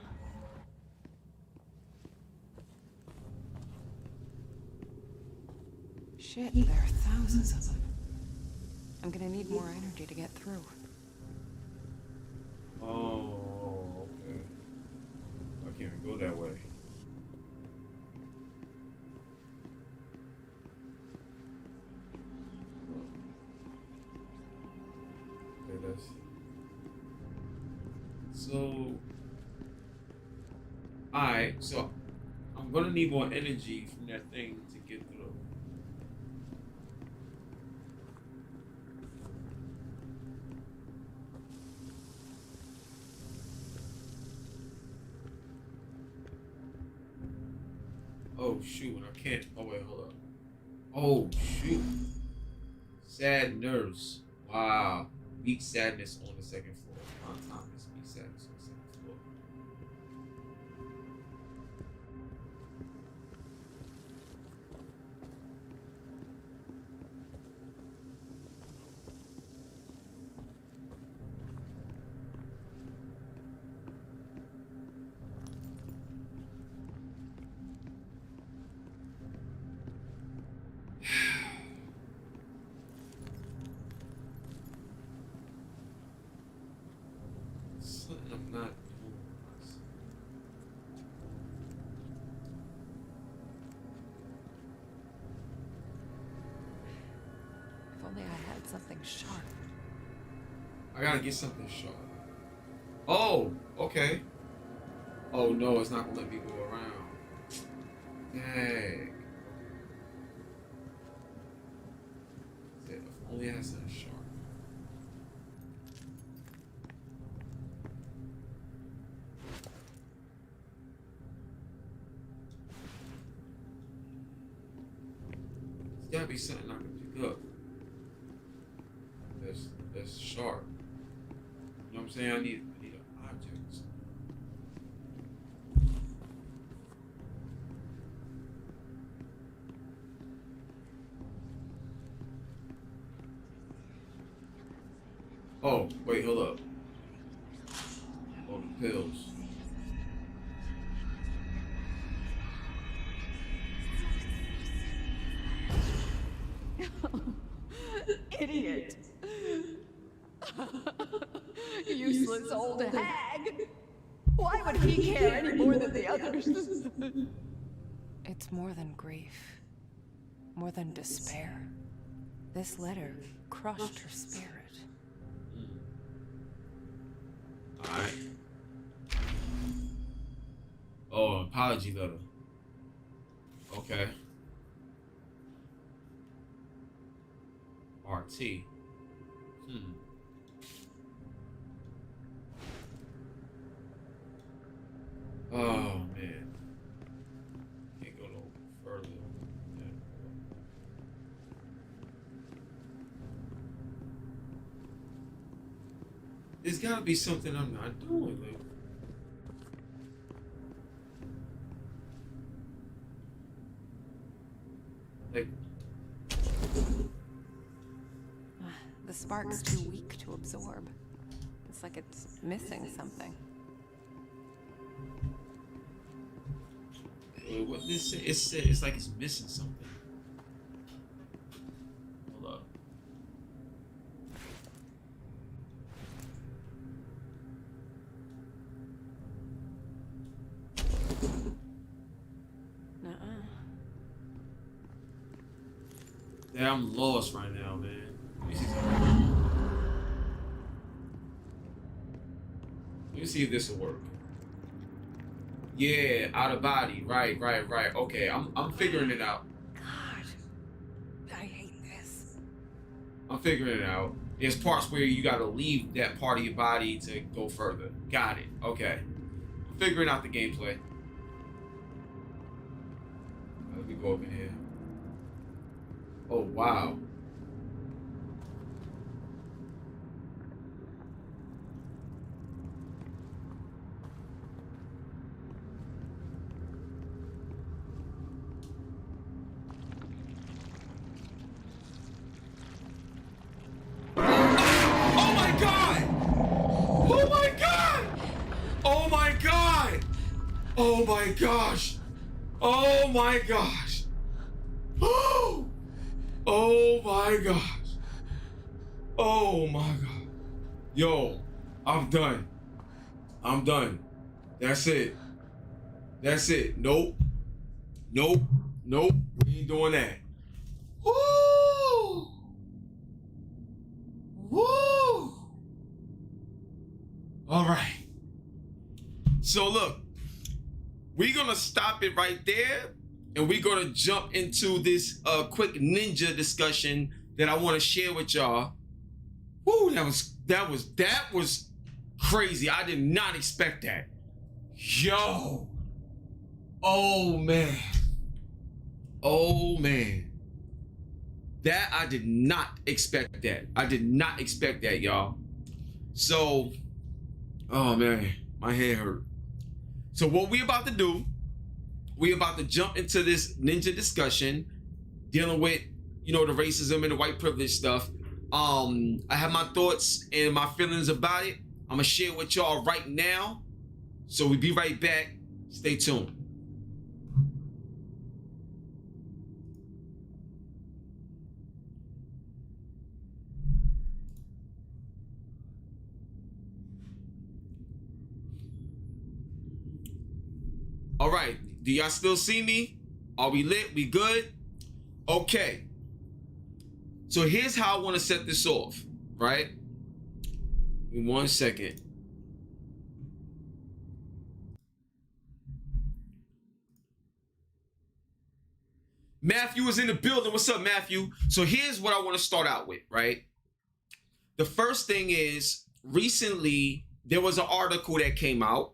Speaker 5: Shit, there are thousands of them. I'm gonna need more energy to get through.
Speaker 3: Oh, okay. I can't even go that way. Okay, that's... So... Alright, so I'm gonna need more energy from that thing to get through. Oh shoot, I can't. Oh wait, hold up. Oh shoot. Sad nerves. Wow. Weak sadness on the second floor. Autonomous weak sadness on the second floor.
Speaker 5: get something sharp.
Speaker 3: I gotta get something sharp. Oh, okay. Oh no, it's not gonna let me go around. Dang. If only I had something sharp. There's gotta be something I can pick up. That's sharp. You know what I'm saying? I need an object. Oh, wait, hold up. Oh, the pills.
Speaker 11: Idiot. Useless old hag. Why would he care any more than the others?
Speaker 5: It's more than grief. More than despair. This letter crushed her spirit.
Speaker 3: Alright. Oh, apology letter. Okay. RT. Oh man. Can't go no further. There's gotta be something I'm not doing. Like
Speaker 5: The spark's too weak to absorb. It's like it's missing something.
Speaker 3: what this it's like it's missing something. Hold up. Yeah, I'm lost right now, man. Let me see something. Let me see if this will work. Yeah, out of body. Right. Okay, I'm figuring it out.
Speaker 5: God, I hate this.
Speaker 3: I'm figuring it out. There's parts where you gotta leave that part of your body to go further. Got it. Okay. I'm figuring out the gameplay. Let me go up in here. Oh, wow. Oh my gosh! Oh my gosh! Oh! Oh my gosh! Oh my god! Yo, I'm done. I'm done. That's it. That's it. Nope. Nope. Nope. We ain't doing that. Woo! Woo! All right. So look. We're gonna stop it right there, and we're gonna jump into this quick ninja discussion that I want to share with y'all. Woo, that was crazy. I did not expect that. Yo. Oh man. Oh man. That I did not expect that. I did not expect that, y'all. So, oh man, my head hurt. So what we about to do, we about to jump into this ninja discussion dealing with, you know, the racism and the white privilege stuff. I have my thoughts and my feelings about it. I'm gonna share with y'all right now. So we'll be right back. Stay tuned. All right, do y'all still see me? Are we lit? We good? Okay. So here's how I want to set this off, right? In 1 second. Matthew is in the building. What's up, Matthew? So here's what I want to start out with, right? The first thing is, recently there was an article that came out,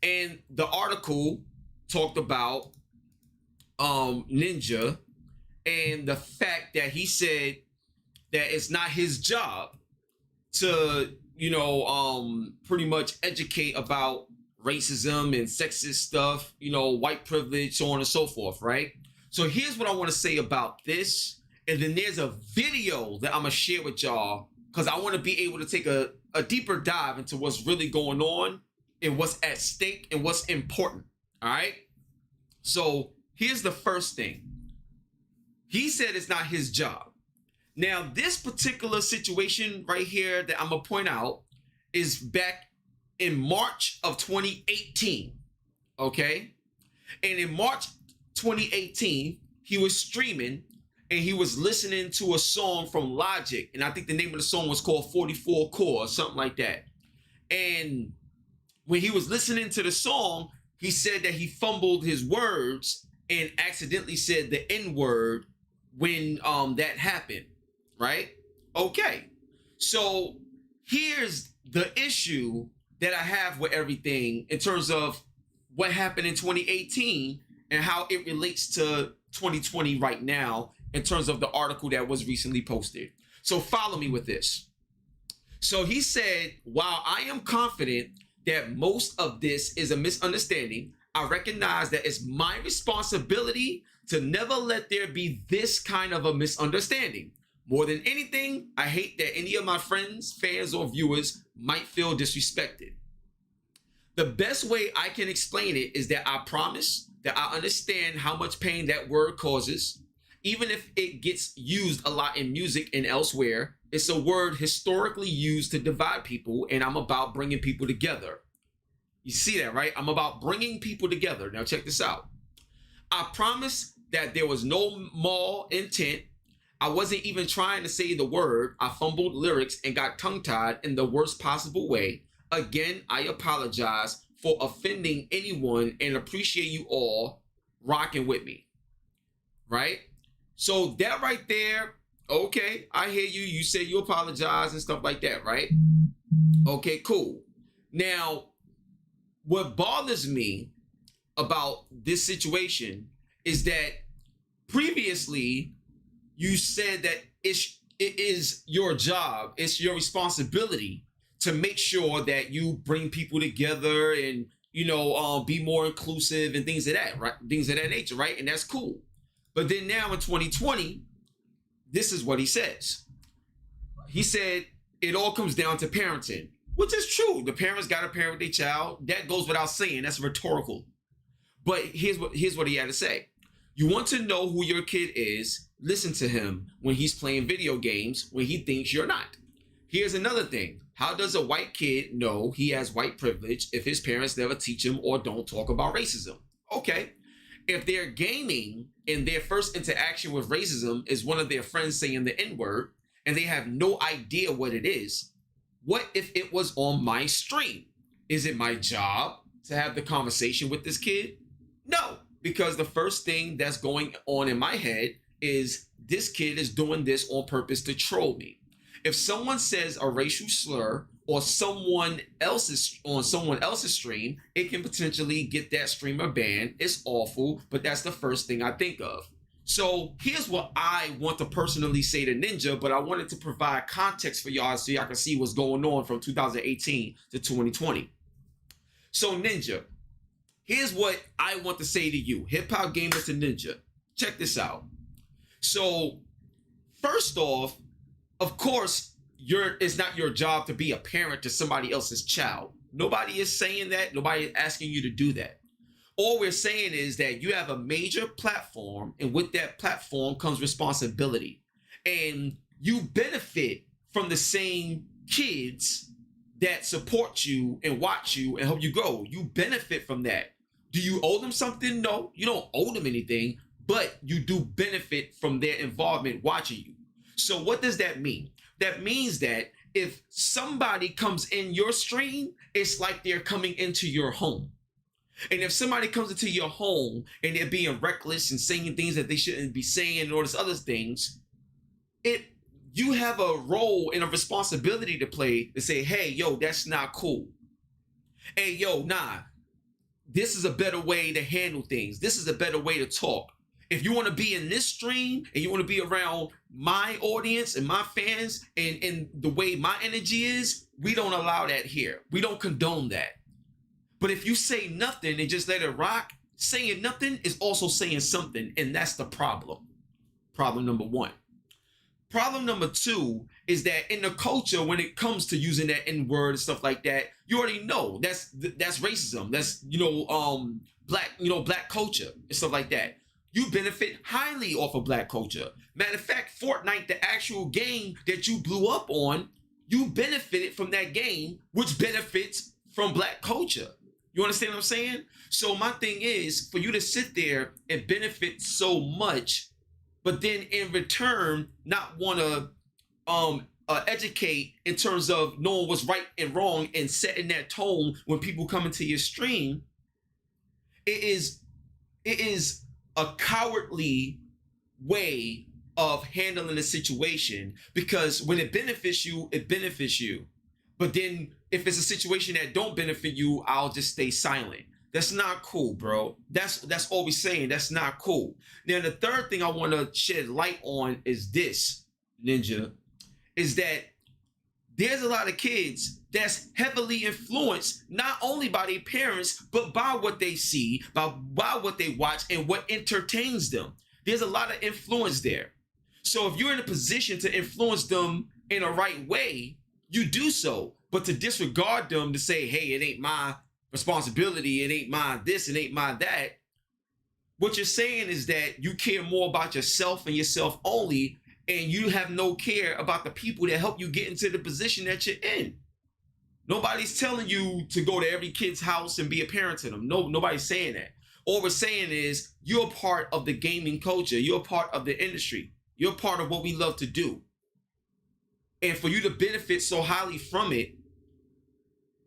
Speaker 3: and the article talked about Ninja and the fact that he said that it's not his job to, pretty much educate about racism and sexist stuff, white privilege, so on and so forth, right? So here's what I want to say about this. And then there's a video that I'm going to share with y'all because I want to be able to take a deeper dive into what's really going on and what's at stake and what's important. All right. So here's the first thing. He said it's not his job. Now, this particular situation right here that I'm going to point out is back in March of 2018. Okay. And in March 2018, he was streaming and he was listening to a song from Logic. And I think the name of the song was called 44 Core or something like that. And when he was listening to the song, he said that he fumbled his words and accidentally said the N-word when that happened, right? Okay. So here's the issue that I have with everything in terms of what happened in 2018 and how it relates to 2020 right now in terms of the article that was recently posted. So follow me with this. So he said, while I am confident that most of this is a misunderstanding, I recognize that it's my responsibility to never let there be this kind of a misunderstanding. More than anything, I hate that any of my friends, fans, or viewers might feel disrespected. The best way I can explain it is that I promise that I understand how much pain that word causes. Even if it gets used a lot in music and elsewhere, it's a word historically used to divide people, and I'm about bringing people together. You see that, right? I'm about bringing people together. Now check this out. I promise that there was no mal intent. I wasn't even trying to say the word. I fumbled lyrics and got tongue-tied in the worst possible way. Again, I apologize for offending anyone and appreciate you all rocking with me, right? So that right there, okay, I hear you. You say you apologize and stuff like that, right? Okay, cool. Now, what bothers me about this situation is that previously you said that it is your job, it's your responsibility to make sure that you bring people together and, be more inclusive and things of that, right? Things of that nature, right? And that's cool. But then now in 2020, this is what he says. He said, it all comes down to parenting, which is true. The parents got to parent their child. That goes without saying. That's rhetorical. But here's what he had to say. You want to know who your kid is, listen to him when he's playing video games when he thinks you're not. Here's another thing. How does a white kid know he has white privilege if his parents never teach him or don't talk about racism? Okay. If they're gaming and their first interaction with racism is one of their friends saying the N-word and they have no idea what it is, what if it was on my stream? Is it my job to have the conversation with this kid? No, because the first thing that's going on in my head is this kid is doing this on purpose to troll me. If someone says a racial slur or someone else's stream, it can potentially get that streamer banned. It's awful, but that's the first thing I think of. So here's what I want to personally say to Ninja, but I wanted to provide context for y'all so y'all can see what's going on from 2018 to 2020. So Ninja, here's what I want to say to you, HipHopGamer to Ninja. Check this out. So first off, of course, it's not your job to be a parent to somebody else's child. Nobody is saying that. Nobody is asking you to do that. All we're saying is that you have a major platform, and with that platform comes responsibility. And you benefit from the same kids that support you and watch you and help you grow. You benefit from that. Do you owe them something? No, you don't owe them anything, but you do benefit from their involvement watching you. So what does that mean? That means that if somebody comes in your stream, it's like they're coming into your home. And if somebody comes into your home and they're being reckless and saying things that they shouldn't be saying and all these other things, you have a role and a responsibility to play to say, hey, yo, that's not cool. Hey, yo, nah, this is a better way to handle things. This is a better way to talk. If you want to be in this stream and you want to be around my audience and my fans and the way my energy is, we don't allow that here. We don't condone that. But if you say nothing and just let it rock, saying nothing is also saying something, and that's the problem. Problem number one. Problem number two is that in the culture, when it comes to using that N-word and stuff like that, you already know that's racism. That's black culture and stuff like that. You benefit highly off of black culture. Matter of fact, Fortnite, the actual game that you blew up on, you benefited from that game, which benefits from black culture. You understand what I'm saying? So my thing is, for you to sit there and benefit so much, but then in return, not want to educate in terms of knowing what's right and wrong and setting that tone when people come into your stream, it is a cowardly way of handling the situation, because when it benefits you, it benefits you. But then if it's a situation that don't benefit you, I'll just stay silent. That's not cool, bro. That's all we're saying. That's not cool. Now, the third thing I want to shed light on is this, Ninja, is that there's a lot of kids that's heavily influenced not only by their parents, but by what they see, by what they watch, and what entertains them. There's a lot of influence there. So if you're in a position to influence them in a right way, you do so. But to disregard them, to say, hey, it ain't my responsibility, it ain't my this, it ain't my that, what you're saying is that you care more about yourself and yourself only, and you have no care about the people that help you get into the position that you're in. Nobody's telling you to go to every kid's house and be a parent to them. No, nobody's saying that. All we're saying is you're a part of the gaming culture. You're a part of the industry. You're a part of what we love to do. And for you to benefit so highly from it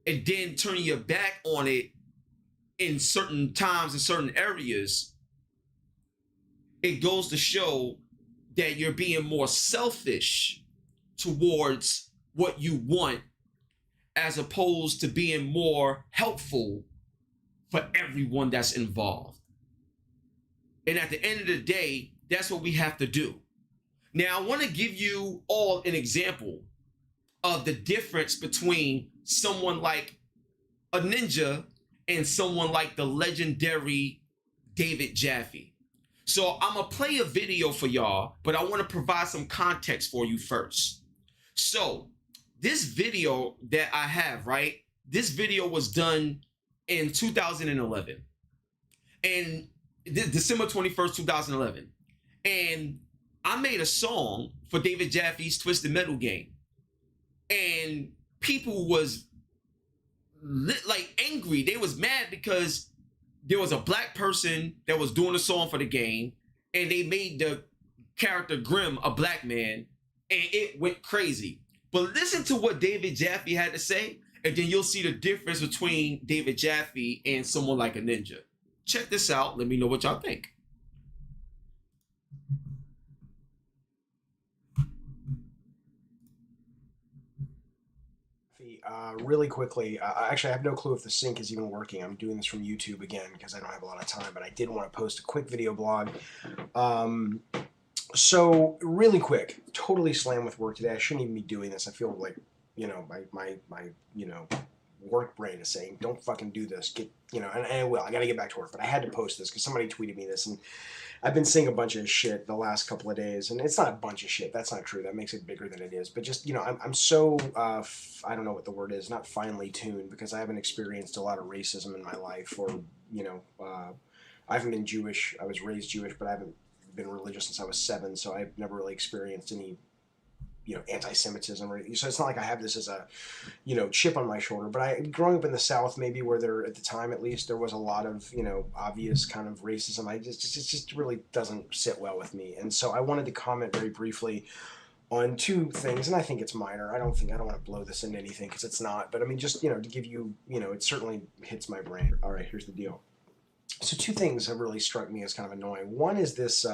Speaker 3: and then turning your back on it in certain times, in certain areas, it goes to show that you're being more selfish towards what you want, as opposed to being more helpful for everyone that's involved. And at the end of the day, that's what we have to do. Now, I want to give you all an example of the difference between someone like a Ninja and someone like the legendary David Jaffe. So I'm gonna play a video for y'all, but I want to provide some context for you first. So this video that I have, right? This video was done in 2011, and December 21st, 2011. And I made a song for David Jaffe's Twisted Metal game, and people was like angry. They was mad because there was a black person that was doing a song for the game, and they made the character Grim a black man, and it went crazy. But listen to what David Jaffe had to say, and then you'll see the difference between David Jaffe and someone like a Ninja. Check this out. Let me know what y'all think.
Speaker 12: Really quickly, actually, I have no clue if the sync is even working. I'm doing this from YouTube again because I don't have a lot of time, but I did want to post a quick video blog. So really quick, totally slammed with work today. I shouldn't even be doing this. I feel like, you know, my work brain is saying, don't fucking do this. Get, you know, and I will. I got to get back to work, but I had to post this because somebody tweeted me this, and I've been seeing a bunch of shit the last couple of days, and it's not a bunch of shit. That's not true. That makes it bigger than it is. But just, you know, I'm so, I don't know what the word is, not finely tuned, because I haven't experienced a lot of racism in my life, or, you know, I haven't been Jewish. I was raised Jewish, but I haven't been religious since I was 7, so I've never really experienced any, you know, anti-Semitism, or so it's not like I have this as a, you know, chip on my shoulder. But growing up in the South, maybe where there, at the time at least, there was a lot of, you know, obvious kind of racism. It just really doesn't sit well with me. And so I wanted to comment very briefly on two things, and I think it's minor. I don't want to blow this into anything because it's not. But I mean, just to give you, it certainly hits my brain. All right, here's the deal. So two things have really struck me as kind of annoying. One is this.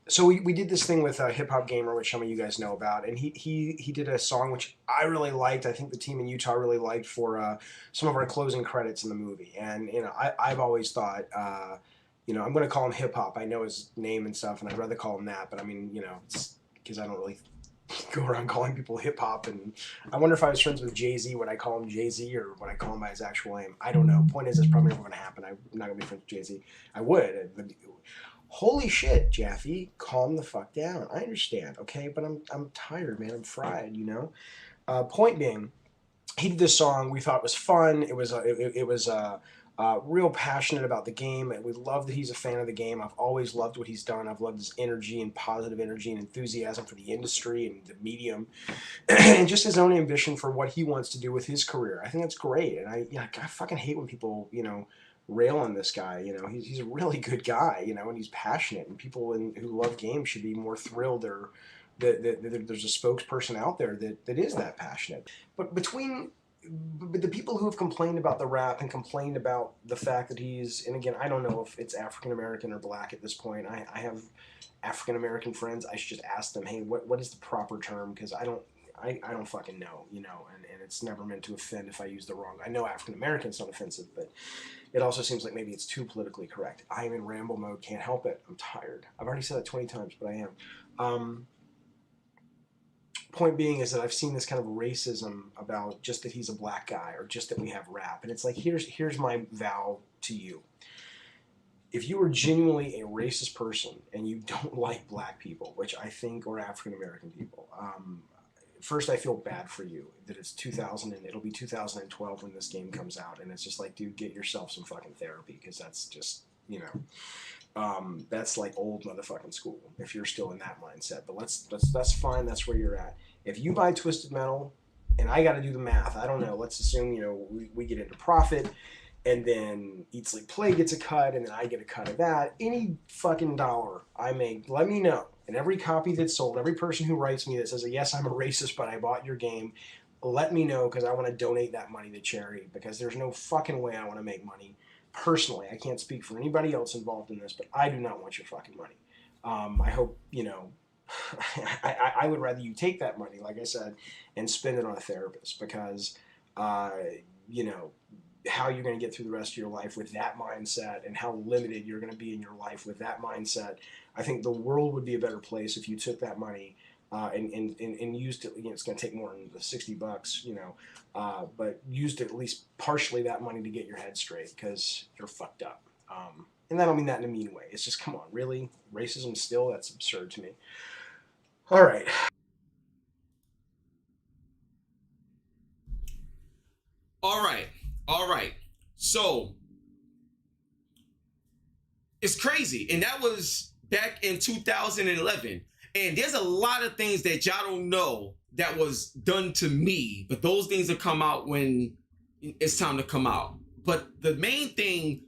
Speaker 12: So we did this thing with HipHopGamer, which some of you guys know about, and he did a song which I really liked. I think the team in Utah really liked for some of our closing credits in the movie. And I've always thought. I'm going to call him Hip Hop. I know his name and stuff, and I'd rather call him that. But I mean, it's because I don't really go around calling people hip hop. And I wonder if I was friends with Jay-Z, would I call him Jay-Z or would I call him by his actual name? I don't know. Point is, it's probably never going to happen. I'm not going to be friends with Jay-Z. I would. Holy shit, Jaffe, calm the fuck down. I understand, okay? But I'm tired, man. I'm fried, Point being, he did this song. We thought it was fun. It was real passionate about the game, and we love that he's a fan of the game. I've always loved what he's done. I've loved his energy and positive energy and enthusiasm for the industry and the medium, and just his own ambition for what he wants to do with his career. I think that's great, and I fucking hate when people rail on this guy. He's a really good guy, and he's passionate, and people who love games should be more thrilled that there's a spokesperson out there that is that passionate. But the people who have complained about the rap and complained about the fact that and again, I don't know if it's African American or black at this point. I have African American friends. I should just ask them, hey, what is the proper term? Because I don't fucking know, and it's never meant to offend if I use the wrong. I know African American is not offensive, but it also seems like maybe it's too politically correct. I am in ramble mode, can't help it. I'm tired. I've already said that 20 times, but I am. Point being is that I've seen this kind of racism about just that he's a black guy or just that we have rap. And it's like, here's my vow to you. If you are genuinely a racist person and you don't like black people, which I think, or African American people, first I feel bad for you that it's 2000 and it'll be 2012 when this game comes out. And it's just like, dude, get yourself some fucking therapy, because that's just, that's like old motherfucking school if you're still in that mindset. But that's fine. That's where you're at. If you buy Twisted Metal, and I got to do the math, I don't know. Let's assume we get into profit, and then Eat Sleep Play gets a cut, and then I get a cut of that. Any fucking dollar I make, let me know. And every copy that's sold, every person who writes me that says, yes, I'm a racist, but I bought your game, let me know, because I want to donate that money to charity, because there's no fucking way I want to make money. Personally, I can't speak for anybody else involved in this, but I do not want your fucking money. I hope, I would rather you take that money, like I said, and spend it on a therapist, because, how you're going to get through the rest of your life with that mindset, and how limited you're going to be in your life with that mindset. I think the world would be a better place if you took that money and used it. It's going to take more than the $60, but used at least partially that money to get your head straight, because you're fucked up. And I don't mean that in a mean way. It's just, come on, really? Racism still? That's absurd to me. All right.
Speaker 3: All right. So it's crazy. And that was back in 2011. And there's a lot of things that y'all don't know that was done to me, but those things will come out when it's time to come out. But the main thing,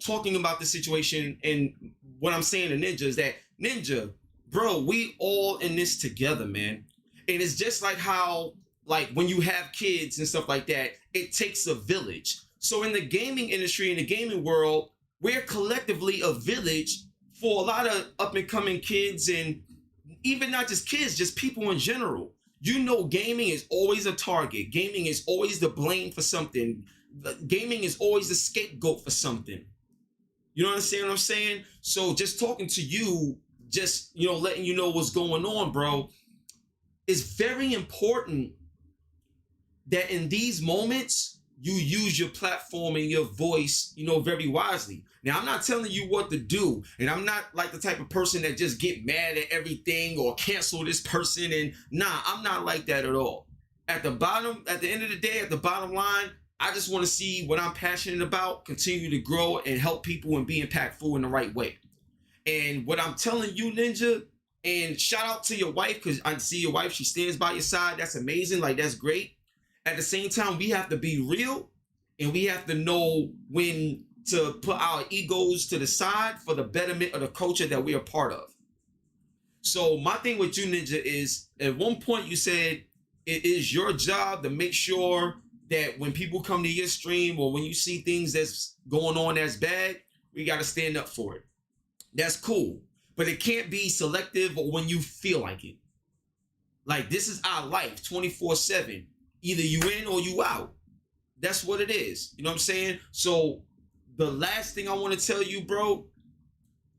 Speaker 3: talking about the situation and what I'm saying to Ninja is that, Ninja, bro, we all in this together, man. And it's just like how, like, when you have kids and stuff like that, it takes a village. So in the gaming industry, in the gaming world, we're collectively a village for a lot of up-and-coming kids, and even not just kids, just people in general. Gaming is always a target. Gaming is always the blame for something. Gaming is always the scapegoat for something. You understand what I'm saying? So just talking to you, just, letting you know what's going on, bro, it's very important that in these moments, you use your platform and your voice, very wisely. Now, I'm not telling you what to do, and I'm not like the type of person that just get mad at everything or cancel this person. And nah, I'm not like that at all. At the end of the day, at the bottom line, I just want to see what I'm passionate about, continue to grow and help people and be impactful in the right way. And what I'm telling you, Ninja, and shout out to your wife, because I see your wife, she stands by your side. That's amazing. Like, that's great. At the same time, we have to be real, and we have to know when to put our egos to the side for the betterment of the culture that we are part of. So my thing with you, Ninja, is at one point you said it is your job to make sure that when people come to your stream or when you see things that's going on that's bad, we got to stand up for it. That's cool. But it can't be selective or when you feel like it. Like, this is our life 24/7. Either you in or you out. That's what it is. You know what I'm saying? So the last thing I want to tell you, bro,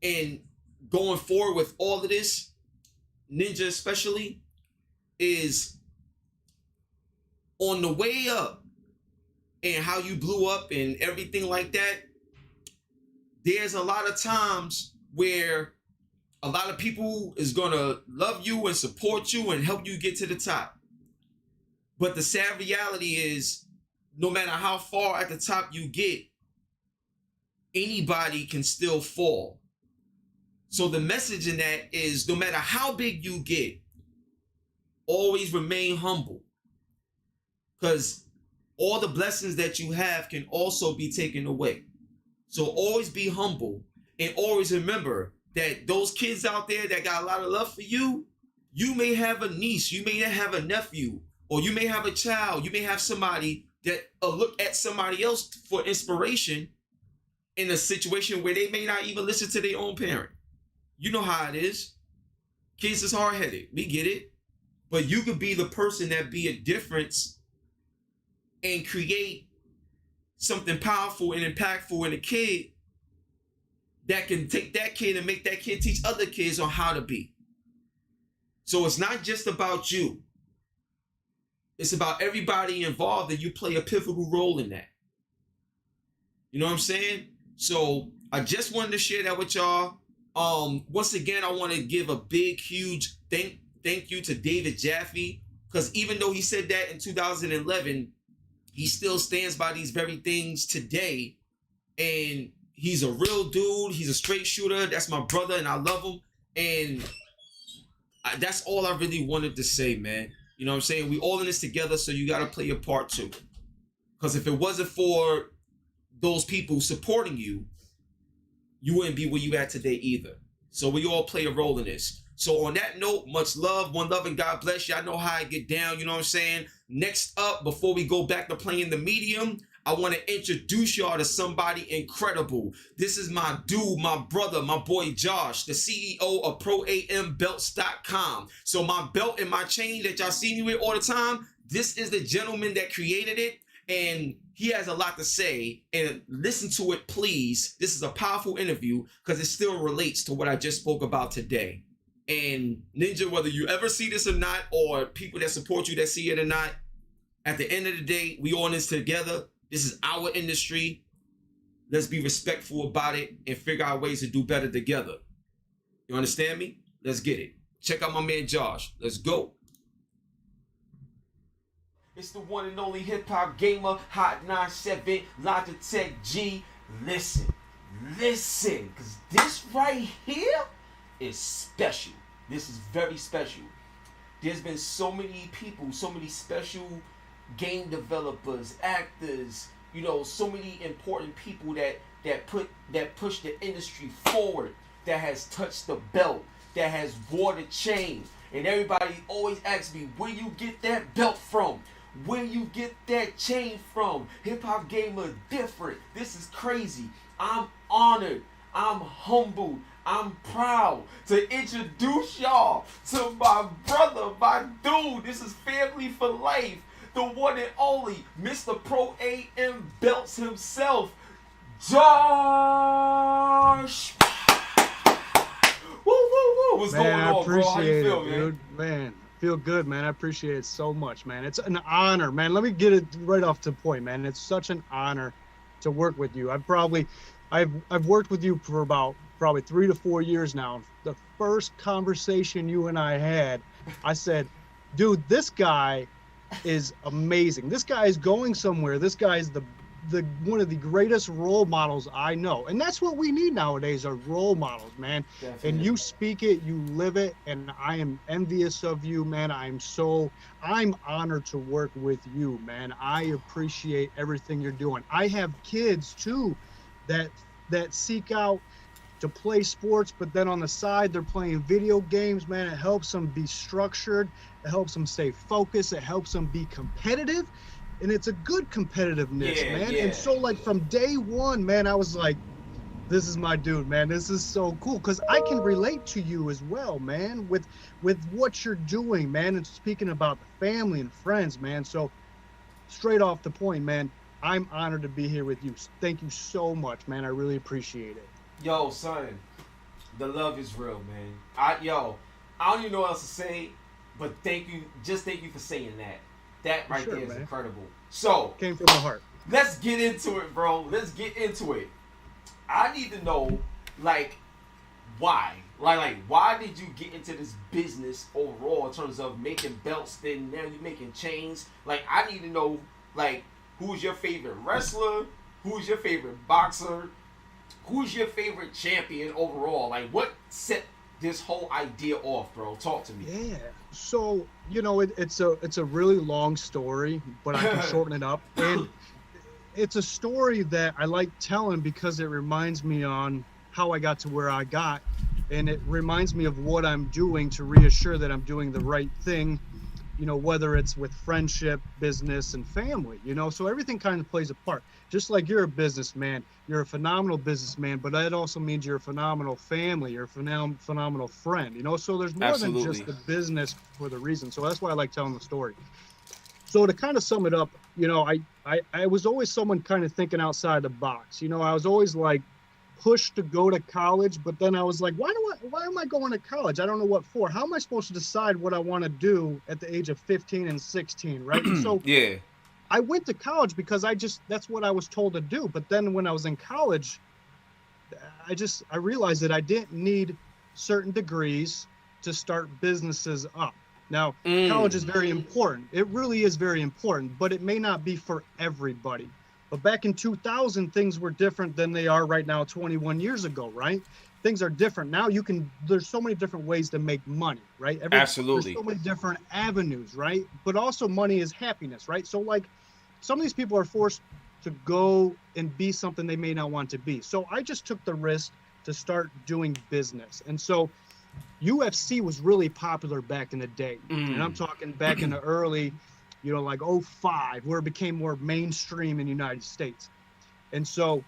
Speaker 3: and going forward with all of this, Ninja especially, is on the way up and how you blew up and everything like that. There's a lot of times where a lot of people is going to love you and support you and help you get to the top. But the sad reality is, no matter how far at the top you get, anybody can still fall. So the message in that is, no matter how big you get, always remain humble. Because all the blessings that you have can also be taken away. So always be humble and always remember that those kids out there that got a lot of love for you, you may have a niece, you may have a nephew, or you may have a child, you may have somebody that look at somebody else for inspiration in a situation where they may not even listen to their own parent. You know how it is. Kids is hard-headed. We get it. But you could be the person that be a difference and create something powerful and impactful in a kid that can take that kid and make that kid teach other kids on how to be. So it's not just about you. It's about everybody involved, and you play a pivotal role in that. You know what I'm saying? So I just wanted to share that with y'all. Once again, I want to give a big, huge thank you to David Jaffe, because even though he said that in 2011, he still stands by these very things today. And he's a real dude. He's a straight shooter. That's my brother, and I love him. And that's all I really wanted to say, man. You know what I'm saying? We all in this together, so you got to play your part too. Because if it wasn't for those people supporting you, you wouldn't be where you at today either. So we all play a role in this. So on that note, much love, one love, and God bless. Y'all know how I get down, you know what I'm saying? Next up, before we go back to playing the medium, I want to introduce y'all to somebody incredible. This is my dude, my brother, my boy Josh, the CEO of ProAmBelts.com. So my belt and my chain that y'all see me with all the time, this is the gentleman that created it. And he has a lot to say, and listen to it, please. This is a powerful interview because it still relates to what I just spoke about today. And Ninja, whether you ever see this or not, or people that support you that see it or not, at the end of the day, we all in this together. This is our industry. Let's be respectful about it and figure out ways to do better together. You understand me? Let's get it. Check out my man Josh. Let's go. It's the one and only hip hop gamer, Hot 97, Logitech G. Listen, because this right here is special. This is very special. There's been so many people, so many special game developers, actors, you know, so many important people that push the industry forward, that has touched the belt, that has wore the chain. And everybody always asks me, where you get that belt from? Where you get that chain from? Hip Hop Gamer different. This is crazy. I'm honored. I'm humbled. I'm proud to introduce y'all to my brother, my dude. This is family for life. The one and only Mr. ProAmBelts himself, Josh. Woo, woo, woo. What's going on, bro? How you feel, man?
Speaker 13: Dude. Man, feel good, man. I appreciate it so much, man. It's an honor, man. Let me get it right off the point, man. It's such an honor to work with you. I've worked with you for about probably 3 to 4 years now. The first conversation you and I had, I said, dude, this guy is amazing. This guy is going somewhere. This guy is the one of the greatest role models I know. And that's what we need nowadays, are role models, man. Definitely. And you speak it, you live it, and I am envious of you, man. I'm honored to work with you, man. I appreciate everything you're doing. I have kids too that seek out to play sports, but then on the side they're playing video games, man. It helps them be structured. It helps them stay focused. It helps them be competitive. And it's a good competitiveness, man. And so like from day one, man, I was like, this is my dude, man. This is so cool because I can relate to you as well, man, with what you're doing, man, and speaking about the family and friends, man. So straight off the point, man, I'm honored to be here with you. Thank you so much, man. I really appreciate it.
Speaker 3: Yo, son, the love is real, man. I don't even know what else to say, but thank you for saying that. That right there is incredible. So
Speaker 13: came from the heart.
Speaker 3: Let's get into it, bro. Let's get into it. I need to know, like, why? Like, why did you get into this business overall in terms of making belts? Then now you're making chains. Like, I need to know, like, who's your favorite wrestler? Who's your favorite boxer? Who's your favorite champion overall? Like, what set this whole idea off, bro? Talk to me.
Speaker 13: Yeah. So, you know, it's a really long story, but I can shorten it up. And it's a story that I like telling because it reminds me on how I got to where I got, and it reminds me of what I'm doing to reassure that I'm doing the right thing, you know, whether it's with friendship, business, and family, you know, so everything kind of plays a part. Just like you're a businessman, you're a phenomenal businessman, but that also means you're a phenomenal family, you're a phenomenal friend, you know, so there's more than just the business for the reason. So that's why I like telling the story. So to kind of sum it up, you know, I was always someone kind of thinking outside the box. You know, I was always like pushed to go to college, but then I was like, why am I going to college? I don't know what for. How am I supposed to decide what I want to do at the age of 15 and 16, right? And so
Speaker 3: yeah,
Speaker 13: I went to college because that's what I was told to do. But then when I was in college, I realized that I didn't need certain degrees to start businesses up. Now, college is very important. It really is very important, but it may not be for everybody. But back in 2000, things were different than they are right now 21 years ago, right? Things are different. Now there's so many different ways to make money, right?
Speaker 3: Absolutely.
Speaker 13: There's so many different avenues, right? But also money is happiness, right? So like some of these people are forced to go and be something they may not want to be. So I just took the risk to start doing business. And so UFC was really popular back in the day. And I'm talking back in the early, you know, like 05, where it became more mainstream in the United States. And so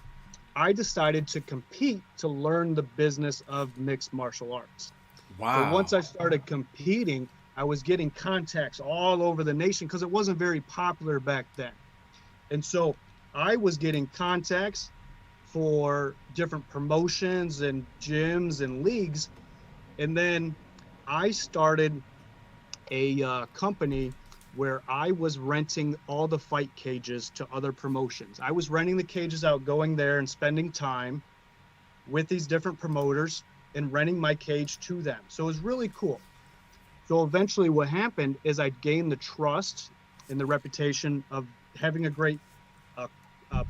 Speaker 13: I decided to compete to learn the business of mixed martial arts.
Speaker 3: Wow.
Speaker 13: So once I started competing, I was getting contacts all over the nation because it wasn't very popular back then. And so I was getting contacts for different promotions and gyms and leagues. And then I started a company where I was renting all the fight cages to other promotions. I was renting the cages out, going there and spending time with these different promoters and renting my cage to them. So it was really cool. So eventually what happened is I gained the trust and the reputation of having a great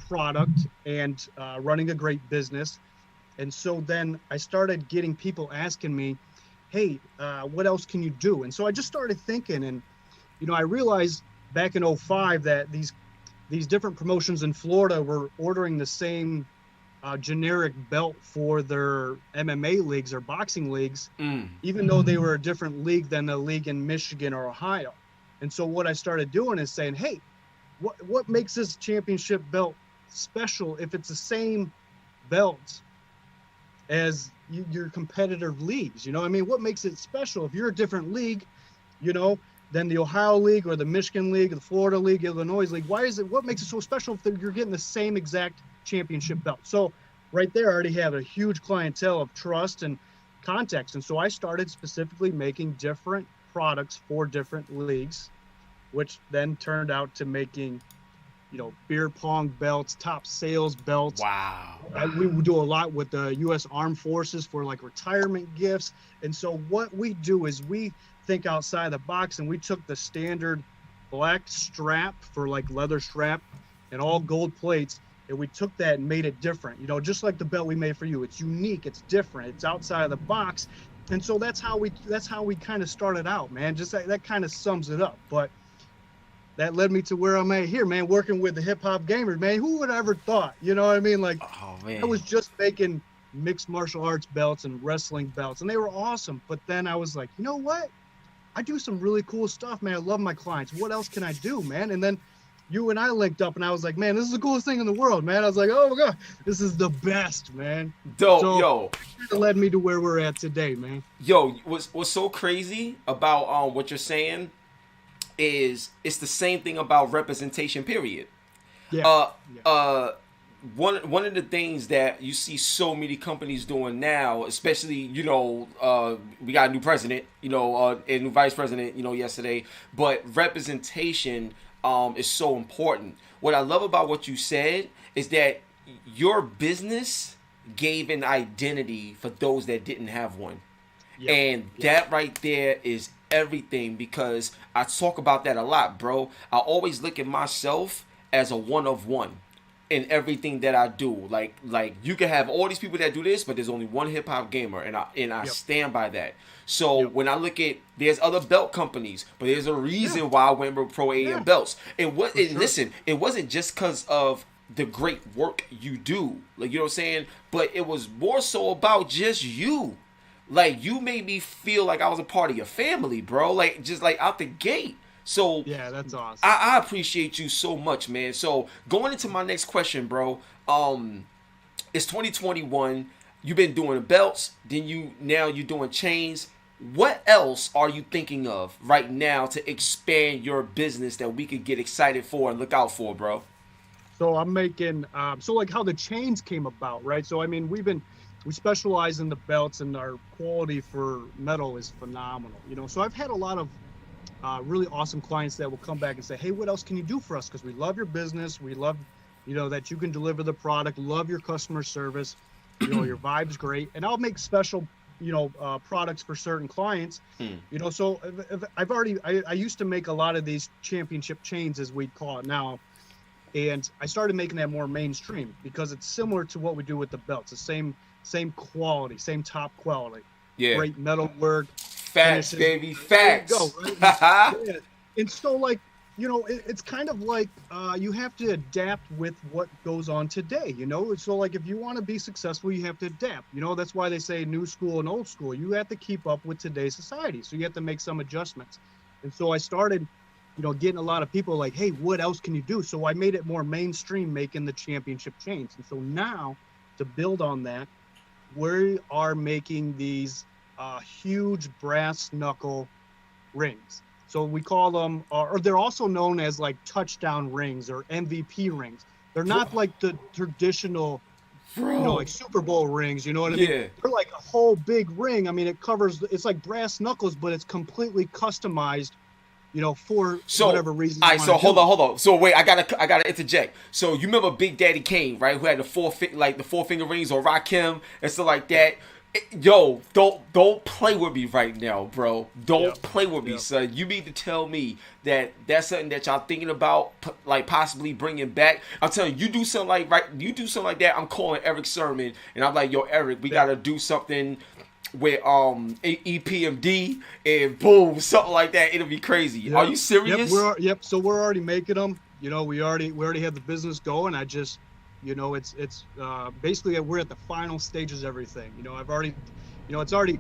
Speaker 13: product and running a great business. And so then I started getting people asking me, hey, what else can you do? And so I just started thinking, and you know, I realized back in 05 that these different promotions in Florida were ordering the same generic belt for their MMA leagues or boxing leagues, even though they were a different league than the league in Michigan or Ohio. And so what I started doing is saying, hey, what makes this championship belt special if it's the same belt as your competitor leagues? You know, I mean, what makes it special if you're a different league, you know, than the Ohio League or the Michigan League, the Florida League, Illinois League? What makes it so special if you're getting the same exact championship belt? So right there, I already have a huge clientele of trust and contacts. And so I started specifically making different products for different leagues, which then turned out to making, you know, beer pong belts, top sales belts.
Speaker 3: Wow.
Speaker 13: We do a lot with the U.S. Armed Forces for like retirement gifts. And so what we do is we think outside the box, and we took the standard black strap for like leather strap and all gold plates, and we took that and made it different. You know, just like the belt we made for you. It's unique, it's different, it's outside of the box. And so that's how we kind of started out, man. Just that kind of sums it up. But that led me to where I'm at here, man, working with the hip hop gamers, man. Who would have ever thought? You know what I mean? Like,
Speaker 3: oh, man.
Speaker 13: I was just making mixed martial arts belts and wrestling belts, and they were awesome. But then I was like, you know what? I do some really cool stuff, man. I love my clients. What else can I do, man? And then you and I linked up, and I was like, man, this is the coolest thing in the world, man. I was like, oh my God, this is the best, man.
Speaker 3: Dope,
Speaker 13: so,
Speaker 3: yo.
Speaker 13: It led me to where we're at today, man.
Speaker 3: Yo, what's so crazy about what you're saying is it's the same thing about representation, period.
Speaker 13: Yeah.
Speaker 3: One of the things that you see so many companies doing now, especially, you know, we got a new president, you know, a new vice president, you know, yesterday, but representation is so important. What I love about what you said is that your business gave an identity for those that didn't have one. Yep. And that right there is everything, because I talk about that a lot, bro. I always look at myself as a one of one in everything that I do. Like you can have all these people that do this, but there's only one hip hop gamer, and I stand by that. So when I look at, there's other belt companies, but there's a reason why I went with ProAmBelts. Listen, it wasn't just because of the great work you do, like, you know what I'm saying, but it was more so about just you. Like, you made me feel like I was a part of your family, bro. Like, just like out the gate. So
Speaker 13: yeah, that's awesome.
Speaker 3: I appreciate you so much, man. So going into my next question, bro. It's 2021. You've been doing belts, then now you're doing chains. What else are you thinking of right now to expand your business that we could get excited for and look out for, bro?
Speaker 13: So I'm making so like how the chains came about, right? So I mean, we specialize in the belts, and our quality for metal is phenomenal, you know. So I've had a lot of really awesome clients that will come back and say, hey, what else can you do for us? Because we love your business. We love, you know, that you can deliver the product, love your customer service, you know, your vibe's great. And I'll make special, you know, products for certain clients, you know. So I used to make a lot of these championship chains, as we'd call it now. And I started making that more mainstream because it's similar to what we do with the belts. The same quality, same top quality.
Speaker 3: Yeah.
Speaker 13: Great metal work.
Speaker 3: Facts, baby. Facts.
Speaker 13: Go, right? And so, like, you know, it's kind of like you have to adapt with what goes on today, you know? So, like, if you want to be successful, you have to adapt. You know, that's why they say new school and old school. You have to keep up with today's society. So you have to make some adjustments. And so I started, you know, getting a lot of people like, hey, what else can you do? So I made it more mainstream, making the championship chains. And so now, to build on that, we are making these huge brass knuckle rings. So we call them, or they're also known as like touchdown rings or MVP rings. They're not like the traditional, you know, like Super Bowl rings, you know what I mean? They're like a whole big ring. I mean, it's like brass knuckles, but it's completely customized, you know, for whatever reason.
Speaker 3: All right, so hold on. So wait, I gotta interject. So you remember Big Daddy Kane, right? Who had the four finger rings, or Rakim and stuff like that. Yo, don't play with me right now, bro. Don't play with me, son. You mean to tell me that that's something that y'all thinking about, like possibly bringing back? I'm telling you, you do something like that. I'm calling Eric Sermon, and I'm like, yo, Eric, we gotta do something with EPMD, and boom, something like that. It'll be crazy. Are you serious?
Speaker 13: So we're already making them. You know, we already have the business going. I just, you know, it's basically we're at the final stages of everything. You know, I've already, you know, it's already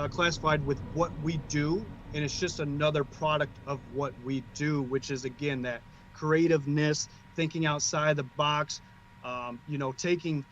Speaker 13: classified with what we do, and it's just another product of what we do, which is, again, that creativeness, thinking outside the box, you know, taking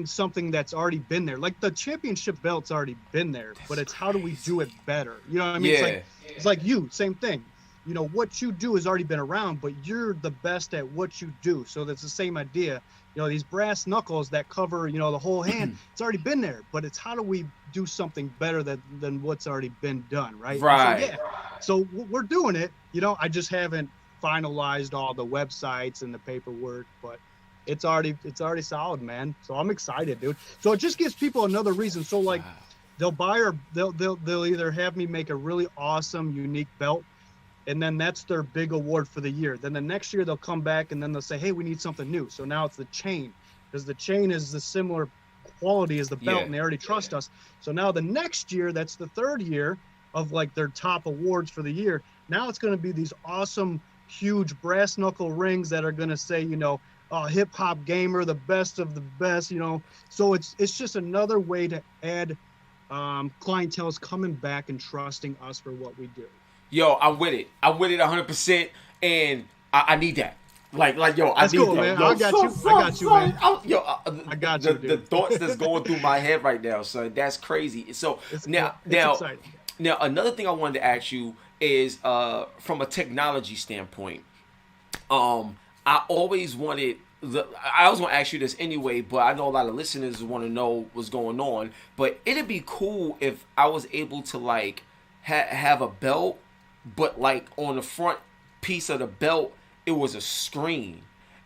Speaker 13: something that's already been there. Like the championship belt's already been there, but it's how do we do it better? You know what I mean? It's like you, same thing. You know, what you do has already been around, but you're the best at what you do. So that's the same idea. You know, these brass knuckles that cover, you know, the whole hand, it's already been there, but it's how do we do something better than what's already been done, right?
Speaker 3: Right.
Speaker 13: So we're doing it. You know, I just haven't finalized all the websites and the paperwork, but it's already solid, man. So I'm excited, dude. So it just gives people another reason. So like they'll buy, or they'll either have me make a really awesome, unique belt, and then that's their big award for the year. Then the next year they'll come back and then they'll say, hey, we need something new. So now it's the chain, because the chain is the similar quality as the belt, and they already trust us. So now the next year, that's the third year of like their top awards for the year. Now it's going to be these awesome, huge brass knuckle rings that are going to say, you know, hip hop gamer, the best of the best, you know. So it's just another way to add clientele's coming back and trusting us for what we do.
Speaker 3: Yo, I'm with it. I'm with it 100%, and I need that. Like, yo, I need
Speaker 13: cool,
Speaker 3: that.
Speaker 13: man.
Speaker 3: Yo,
Speaker 13: I got you, man.
Speaker 3: I got you. The thoughts that's going through my head right now, son, that's crazy. So now, another thing I wanted to ask you is, from a technology standpoint, I always want to ask you this anyway, but I know a lot of listeners want to know what's going on. But it'd be cool if I was able to like have a belt, but like on the front piece of the belt, it was a screen,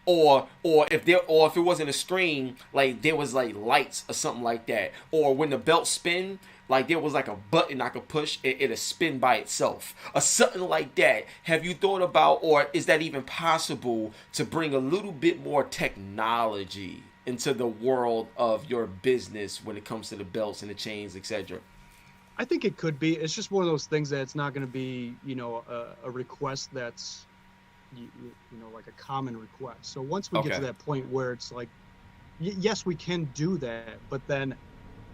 Speaker 3: or if it wasn't a screen, like there was like lights or something like that, or when the belt spin, like there was like a button I could push, it'll spin by itself, or something like that. Have you thought about, or is that even possible to bring a little bit more technology into the world of your business when it comes to the belts and the chains, etc.?
Speaker 13: I think it could be. It's just one of those things that it's not going to be, you know, a request that's, you know, like a common request. So once we get to that point where it's like, yes, we can do that, but then,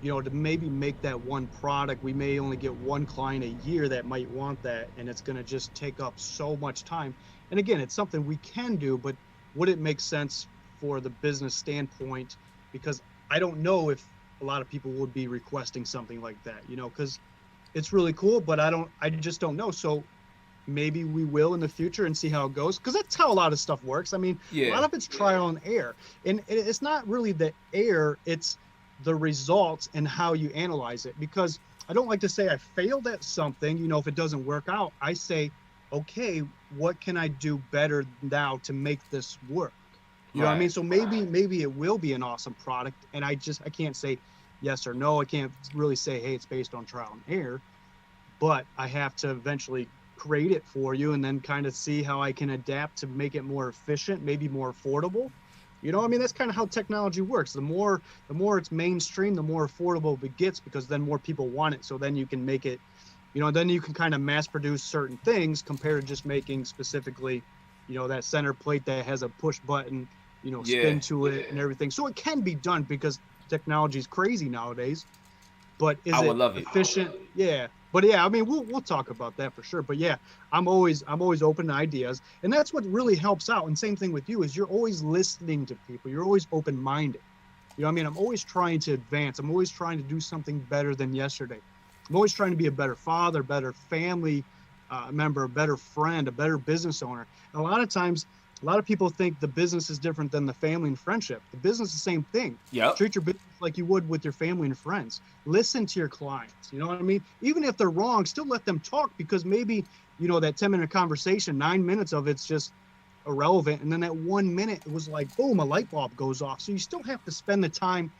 Speaker 13: you know, to maybe make that one product, we may only get one client a year that might want that, and it's going to just take up so much time. And again, it's something we can do, but would it make sense for the business standpoint? Because I don't know if a lot of people would be requesting something like that, you know, because it's really cool, but I just don't know. So maybe we will in the future and see how it goes, because that's how a lot of stuff works. I mean, a lot of it's trial and error, and it's not really the error, it's the results and how you analyze it. Because I don't like to say I failed at something, you know, if it doesn't work out. I say, okay, what can I do better now to make this work? You know what I mean? So maybe it will be an awesome product, and I can't say yes or no. I can't really say, hey, it's based on trial and error, but I have to eventually create it for you and then kind of see how I can adapt to make it more efficient, maybe more affordable. You know, I mean, that's kind of how technology works. The more it's mainstream, the more affordable it gets, because then more people want it. So then you can make it, you know, then you can kind of mass produce certain things compared to just making specifically, you know, that center plate that has a push button, you know, spin to it and everything. So it can be done because technology is crazy nowadays. But is it efficient? Yeah. But yeah, I mean, we'll talk about that for sure. But yeah, I'm always open to ideas, and that's what really helps out. And same thing with you, is you're always listening to people. You're always open-minded. You know what I mean? I'm always trying to advance. I'm always trying to do something better than yesterday. I'm always trying to be a better father, better family member, a better friend, a better business owner. And a lot of times, a lot of people think the business is different than the family and friendship. The business is the same thing.
Speaker 3: Yep.
Speaker 13: Treat your business like you would with your family and friends. Listen to your clients. You know what I mean? Even if they're wrong, still let them talk, because maybe, you know, that 10-minute conversation, 9 minutes of it's just irrelevant. And then that 1 minute, it was like, boom, a light bulb goes off. So you still have to spend the time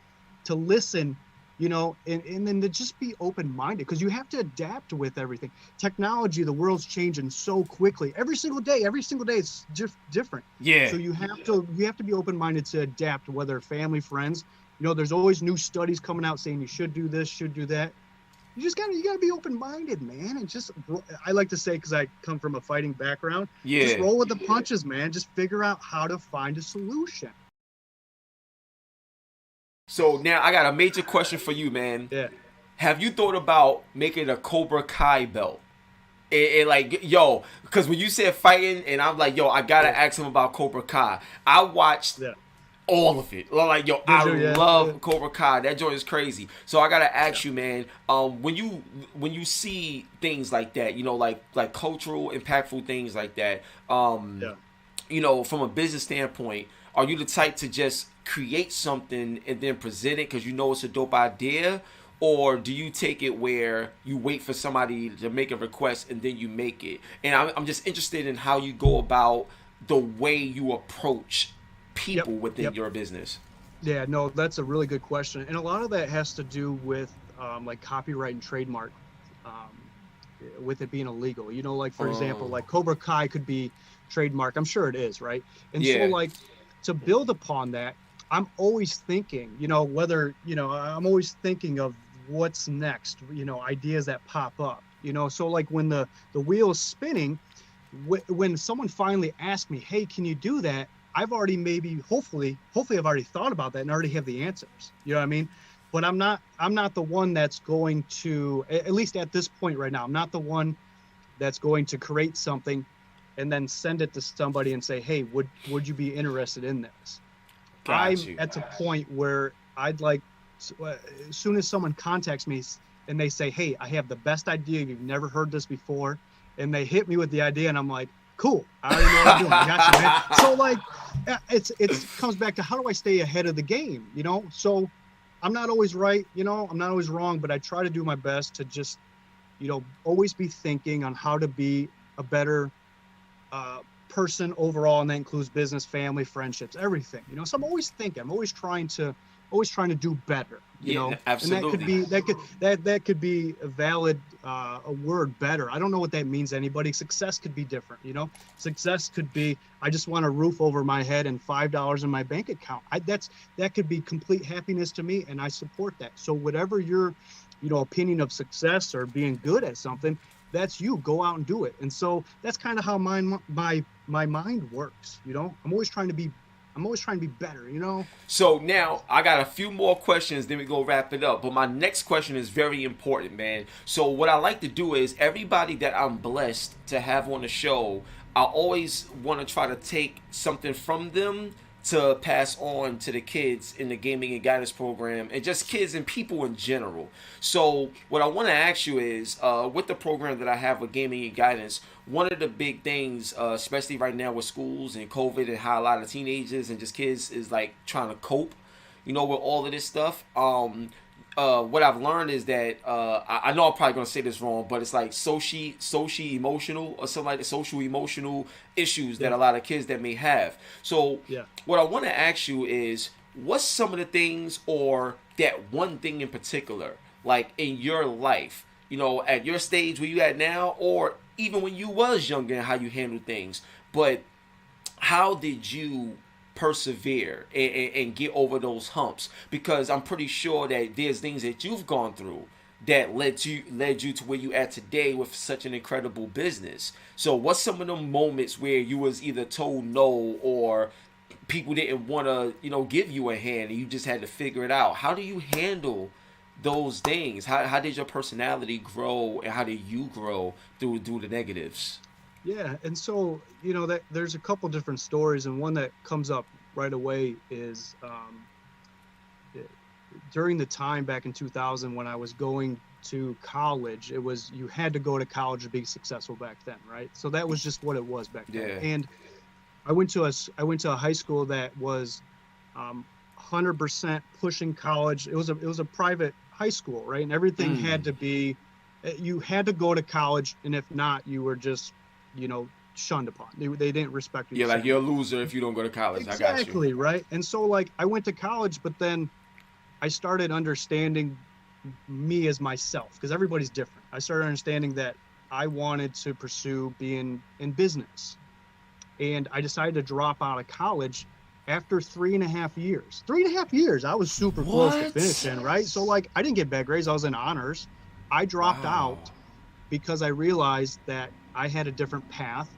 Speaker 13: to listen, you know, and then to just be open-minded, because you have to adapt with everything. Technology, the world's changing so quickly. Every single day it's just different.
Speaker 3: Yeah.
Speaker 13: So you have to be open-minded to adapt, whether family, friends. You know, there's always new studies coming out saying you should do this, should do that. You gotta be open-minded, man. And just, I like to say, because I come from a fighting background, just roll with the punches, man. Just figure out how to find a solution.
Speaker 3: So now I got a major question for you, man.
Speaker 13: Yeah.
Speaker 3: Have you thought about making a Cobra Kai belt? And like, yo, because when you said fighting, and I'm like, yo, I gotta ask him about Cobra Kai. I watched all of it. Like, yo, I love Cobra Kai. That joint is crazy. So I gotta ask you, man. When you see things like that, you know, like cultural, impactful things like that, you know, from a business standpoint, are you the type to just create something and then present it because you know it's a dope idea? Or do you take it where you wait for somebody to make a request and then you make it? And I'm just interested in how you go about the way you approach people within your business.
Speaker 13: Yeah, no, that's a really good question. And a lot of that has to do with like copyright and trademark, with it being illegal. You know, like, for example, like Cobra Kai could be trademark. I'm sure it is, right? And so, like, to build upon that, I'm always thinking, you know, whether, you know, I'm always thinking of what's next, you know, ideas that pop up, you know. So like when the wheel is spinning, when someone finally asked me, hey, can you do that? I've already hopefully I've already thought about that and already have the answers. You know what I mean? But I'm not the one that's going to, at least at this point right now, I'm not the one that's going to create something and then send it to somebody and say, hey, would you be interested in this? I'm at a point where I'd like, as soon as someone contacts me and they say, hey, I have the best idea, you've never heard this before, and they hit me with the idea, and I'm like, cool, I already know what I'm doing. I got you, man. So like, it comes back to how do I stay ahead of the game, you know? So I'm not always right, you know, I'm not always wrong, but I try to do my best to just, you know, always be thinking on how to be a better person overall, and that includes business, family, friendships, everything, you know. So I'm always thinking, I'm always trying to do better, you know.
Speaker 3: Absolutely.
Speaker 13: And that could be a valid a word, better. I don't know what that means to anybody. Success could be different, you know. Success could be, I just want a roof over my head and $5 in my bank account. That could be complete happiness to me, and I support that. So whatever your, you know, opinion of success or being good at something, that's you. Go out and do it. And so that's kind of how my mind works, you know. I'm always trying to be better, you know?
Speaker 3: So now I got a few more questions, then we go wrap it up. But my next question is very important, man. So what I like to do is everybody that I'm blessed to have on the show, I always want to try to take something from them to pass on to the kids in the gaming and guidance program, and just kids and people in general. So what I want to ask you is, with the program that I have with gaming and guidance, one of the big things, especially right now with schools and COVID and how a lot of teenagers and just kids is like trying to cope, you know, with all of this stuff. What I've learned is that I know I'm probably gonna say this wrong, but it's like social emotional or something like the social emotional issues that a lot of kids that may have. So what I want to ask you is, what's some of the things, or that one thing in particular, like in your life, you know, at your stage where you at now, or even when you was younger, and how you handled things, but how did you persevere and get over those humps? Because I'm pretty sure that there's things that you've gone through that led you to where you at today with such an incredible business. So what's some of them moments where you was either told no, or people didn't want to, you know, give you a hand, and you just had to figure it out? How do you handle those things? How did your personality grow, and how did you grow through the negatives?
Speaker 13: Yeah, and so, you know, that there's a couple different stories, and one that comes up right away is during the time back in 2000 when I was going to college. It was, you had to go to college to be successful back then, right? So that was just what it was back then.
Speaker 3: Yeah.
Speaker 13: And I went to a high school that was 100% pushing college. It was a private high school, right? And everything had to be, you had to go to college, and if not, you were just, you know, shunned upon. They didn't respect you.
Speaker 3: Yeah, like you're a loser if you don't go to college.
Speaker 13: Exactly,
Speaker 3: I got you.
Speaker 13: Right? And so like I went to college, but then I started understanding me as myself, because everybody's different. I started understanding that I wanted to pursue being in business. And I decided to drop out of college after 3.5 years. 3.5 years, I was super close to finishing, right? So like I didn't get bad grades, I was in honors. I dropped out because I realized that I had a different path,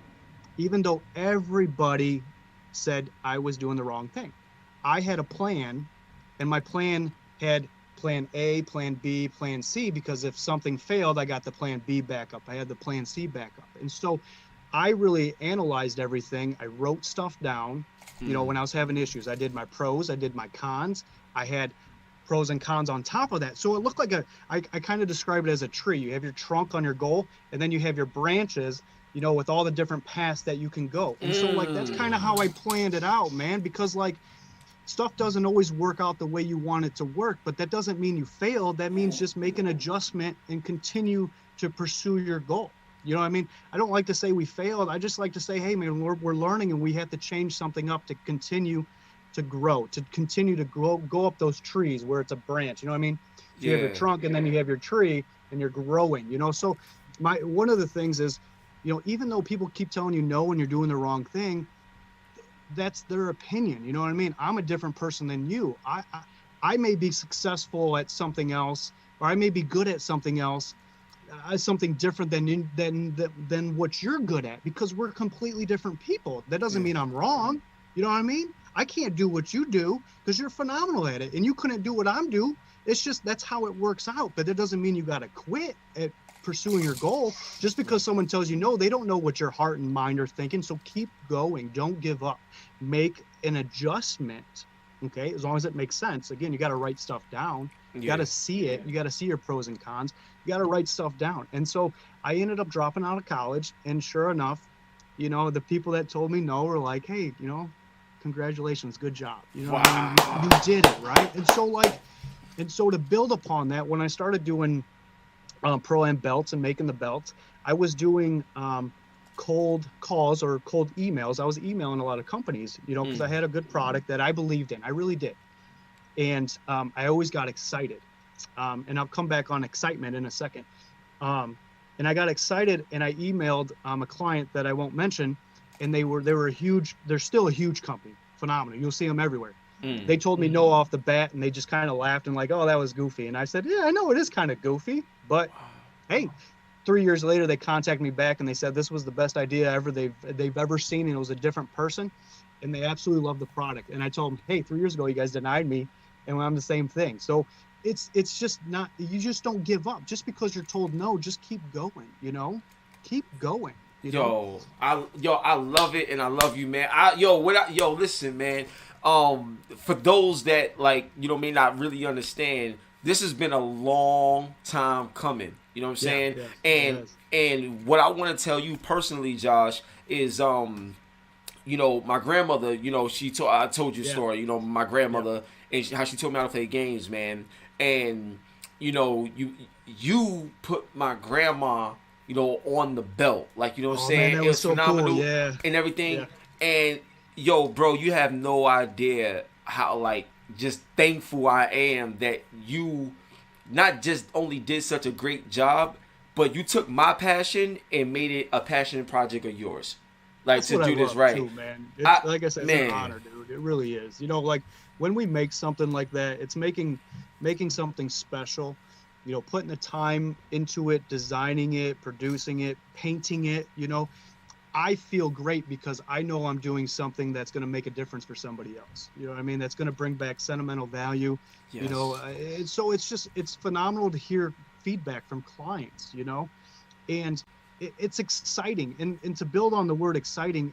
Speaker 13: even though everybody said I was doing the wrong thing. I had a plan, and my plan had plan A, plan B, plan C, because if something failed, I got the plan B backup. I had the plan C backup. And so I really analyzed everything. I wrote stuff down, you know, when I was having issues. I did my pros, I did my cons. I had pros and cons on top of that. So it looked like I kind of describe it as a tree. You have your trunk on your goal, and then you have your branches, you know, with all the different paths that you can go. And so like, that's kind of how I planned it out, man, because like stuff doesn't always work out the way you want it to work, but that doesn't mean you failed. That means just make an adjustment and continue to pursue your goal. You know what I mean? I don't like to say we failed. I just like to say, hey man, we're learning, and we have to change something up to continue to grow, to continue to go up those trees where it's a branch. You know what I mean? You have your trunk, and then you have your tree, and you're growing, you know? So one of the things is, you know, even though people keep telling you no when you're doing the wrong thing, that's their opinion. You know what I mean? I'm a different person than you. I may be successful at something else, or I may be good at something else, something different than what you're good at, because we're completely different people. That doesn't mean I'm wrong. You know what I mean? I can't do what you do because you're phenomenal at it, and you couldn't do what I'm doing. It's just that's how it works out. But that doesn't mean you got to quit at pursuing your goal. Just because someone tells you no, they don't know what your heart and mind are thinking. So keep going. Don't give up. Make an adjustment. Okay, as long as it makes sense. Again, you got to write stuff down. You got to see it. You got to see your pros and cons. You got to write stuff down. And so I ended up dropping out of college, and sure enough, you know, the people that told me no were like, hey, you know, congratulations, good job. You know,
Speaker 3: wow.
Speaker 13: you did it, right? And so to build upon that, when I started doing ProAmBelts and making the belts, I was doing cold calls or cold emails. I was emailing a lot of companies, you know, because I had a good product that I believed in. I really did. And I always got excited. And I'll come back on excitement in a second. And I got excited and I emailed a client that I won't mention, and they were a huge, they're still a huge company, phenomenal. You'll see them everywhere. They told me no off the bat, and they just kind of laughed and like, oh, that was goofy. And I said, yeah, I know it is kind of goofy, but hey, 3 years later, they contacted me back and they said this was the best idea ever they've ever seen, and it was a different person, and they absolutely loved the product. And I told them, hey, 3 years ago, you guys denied me, and I'm the same thing. So it's just not, you just don't give up just because you're told no. Just keep going, you know, keep going.
Speaker 3: Yo, I love it, and I love you, man. Listen, man. For those that like, you know, may not really understand, this has been a long time coming. You know what I'm saying? And what I want to tell you personally, Josh, is you know, my grandmother, you know, I told you a story, you know, my grandmother and how she told me how to play games, man. And you know, you put my grandma, you know, on the belt, like, you know what I'm saying?
Speaker 13: Man,
Speaker 3: it was so phenomenal,
Speaker 13: cool. Yeah.
Speaker 3: And everything.
Speaker 13: Yeah.
Speaker 3: And yo, bro, you have no idea how like just thankful I am that you not just only did such a great job, but you took my passion and made it a passion project of yours. Like,
Speaker 13: That's
Speaker 3: to
Speaker 13: what
Speaker 3: do
Speaker 13: I
Speaker 3: this
Speaker 13: love
Speaker 3: right.
Speaker 13: too, man. Like I said,
Speaker 3: man.
Speaker 13: it's an honor, dude. It really is. You know, like when we make something like that, it's making something special. You know, putting the time into it, designing it, producing it, painting it, you know, I feel great because I know I'm doing something that's going to make a difference for somebody else. You know what I mean? That's going to bring back sentimental value, you know, so it's phenomenal to hear feedback from clients, you know, and it's exciting. And to build on the word exciting,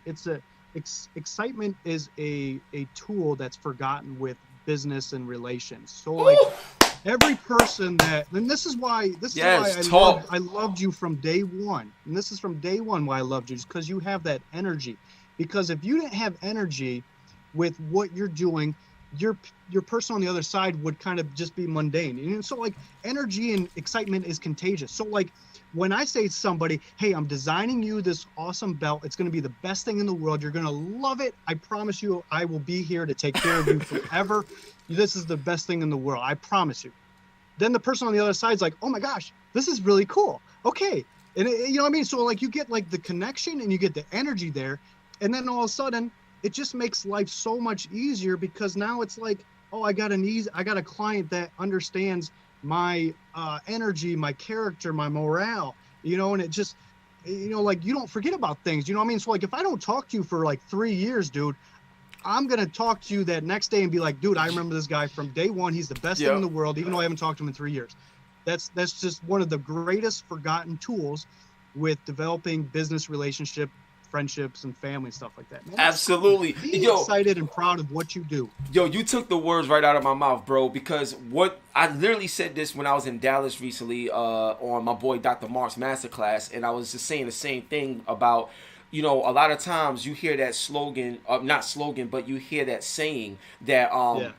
Speaker 13: excitement is a tool that's forgotten with business and relations. So like, every person that, and this is why I loved you from day one. And this is from day one why I loved you, is because you have that energy. Because if you didn't have energy with what you're doing, your person on the other side would kind of just be mundane. And so like energy and excitement is contagious. So like when I say to somebody, hey, I'm designing you this awesome belt, it's going to be the best thing in the world, you're going to love it, I promise you, I will be here to take care of you forever. This is the best thing in the world, I promise you. Then the person on the other side is like, oh my gosh, this is really cool. Okay. And you know what I mean? So like you get like the connection and you get the energy there. And then all of a sudden it just makes life so much easier, because now it's like, oh, I got a client that understands my energy, my character, my morale, you know, and it just, you know, like you don't forget about things, you know what I mean? So like if I don't talk to you for like 3 years, dude, I'm going to talk to you that next day and be like, dude, I remember this guy from day one. He's the best thing in the world, even though I haven't talked to him in 3 years. That's just one of the greatest forgotten tools with developing business relationship, friendships, and family, stuff like that. Man,
Speaker 3: absolutely.
Speaker 13: Be excited and proud of what you do.
Speaker 3: Yo, you took the words right out of my mouth, bro, because what I literally said this when I was in Dallas recently on my boy Dr. Mark's masterclass, and I was just saying the same thing about, you know, a lot of times you hear that slogan, not slogan, but you hear that saying that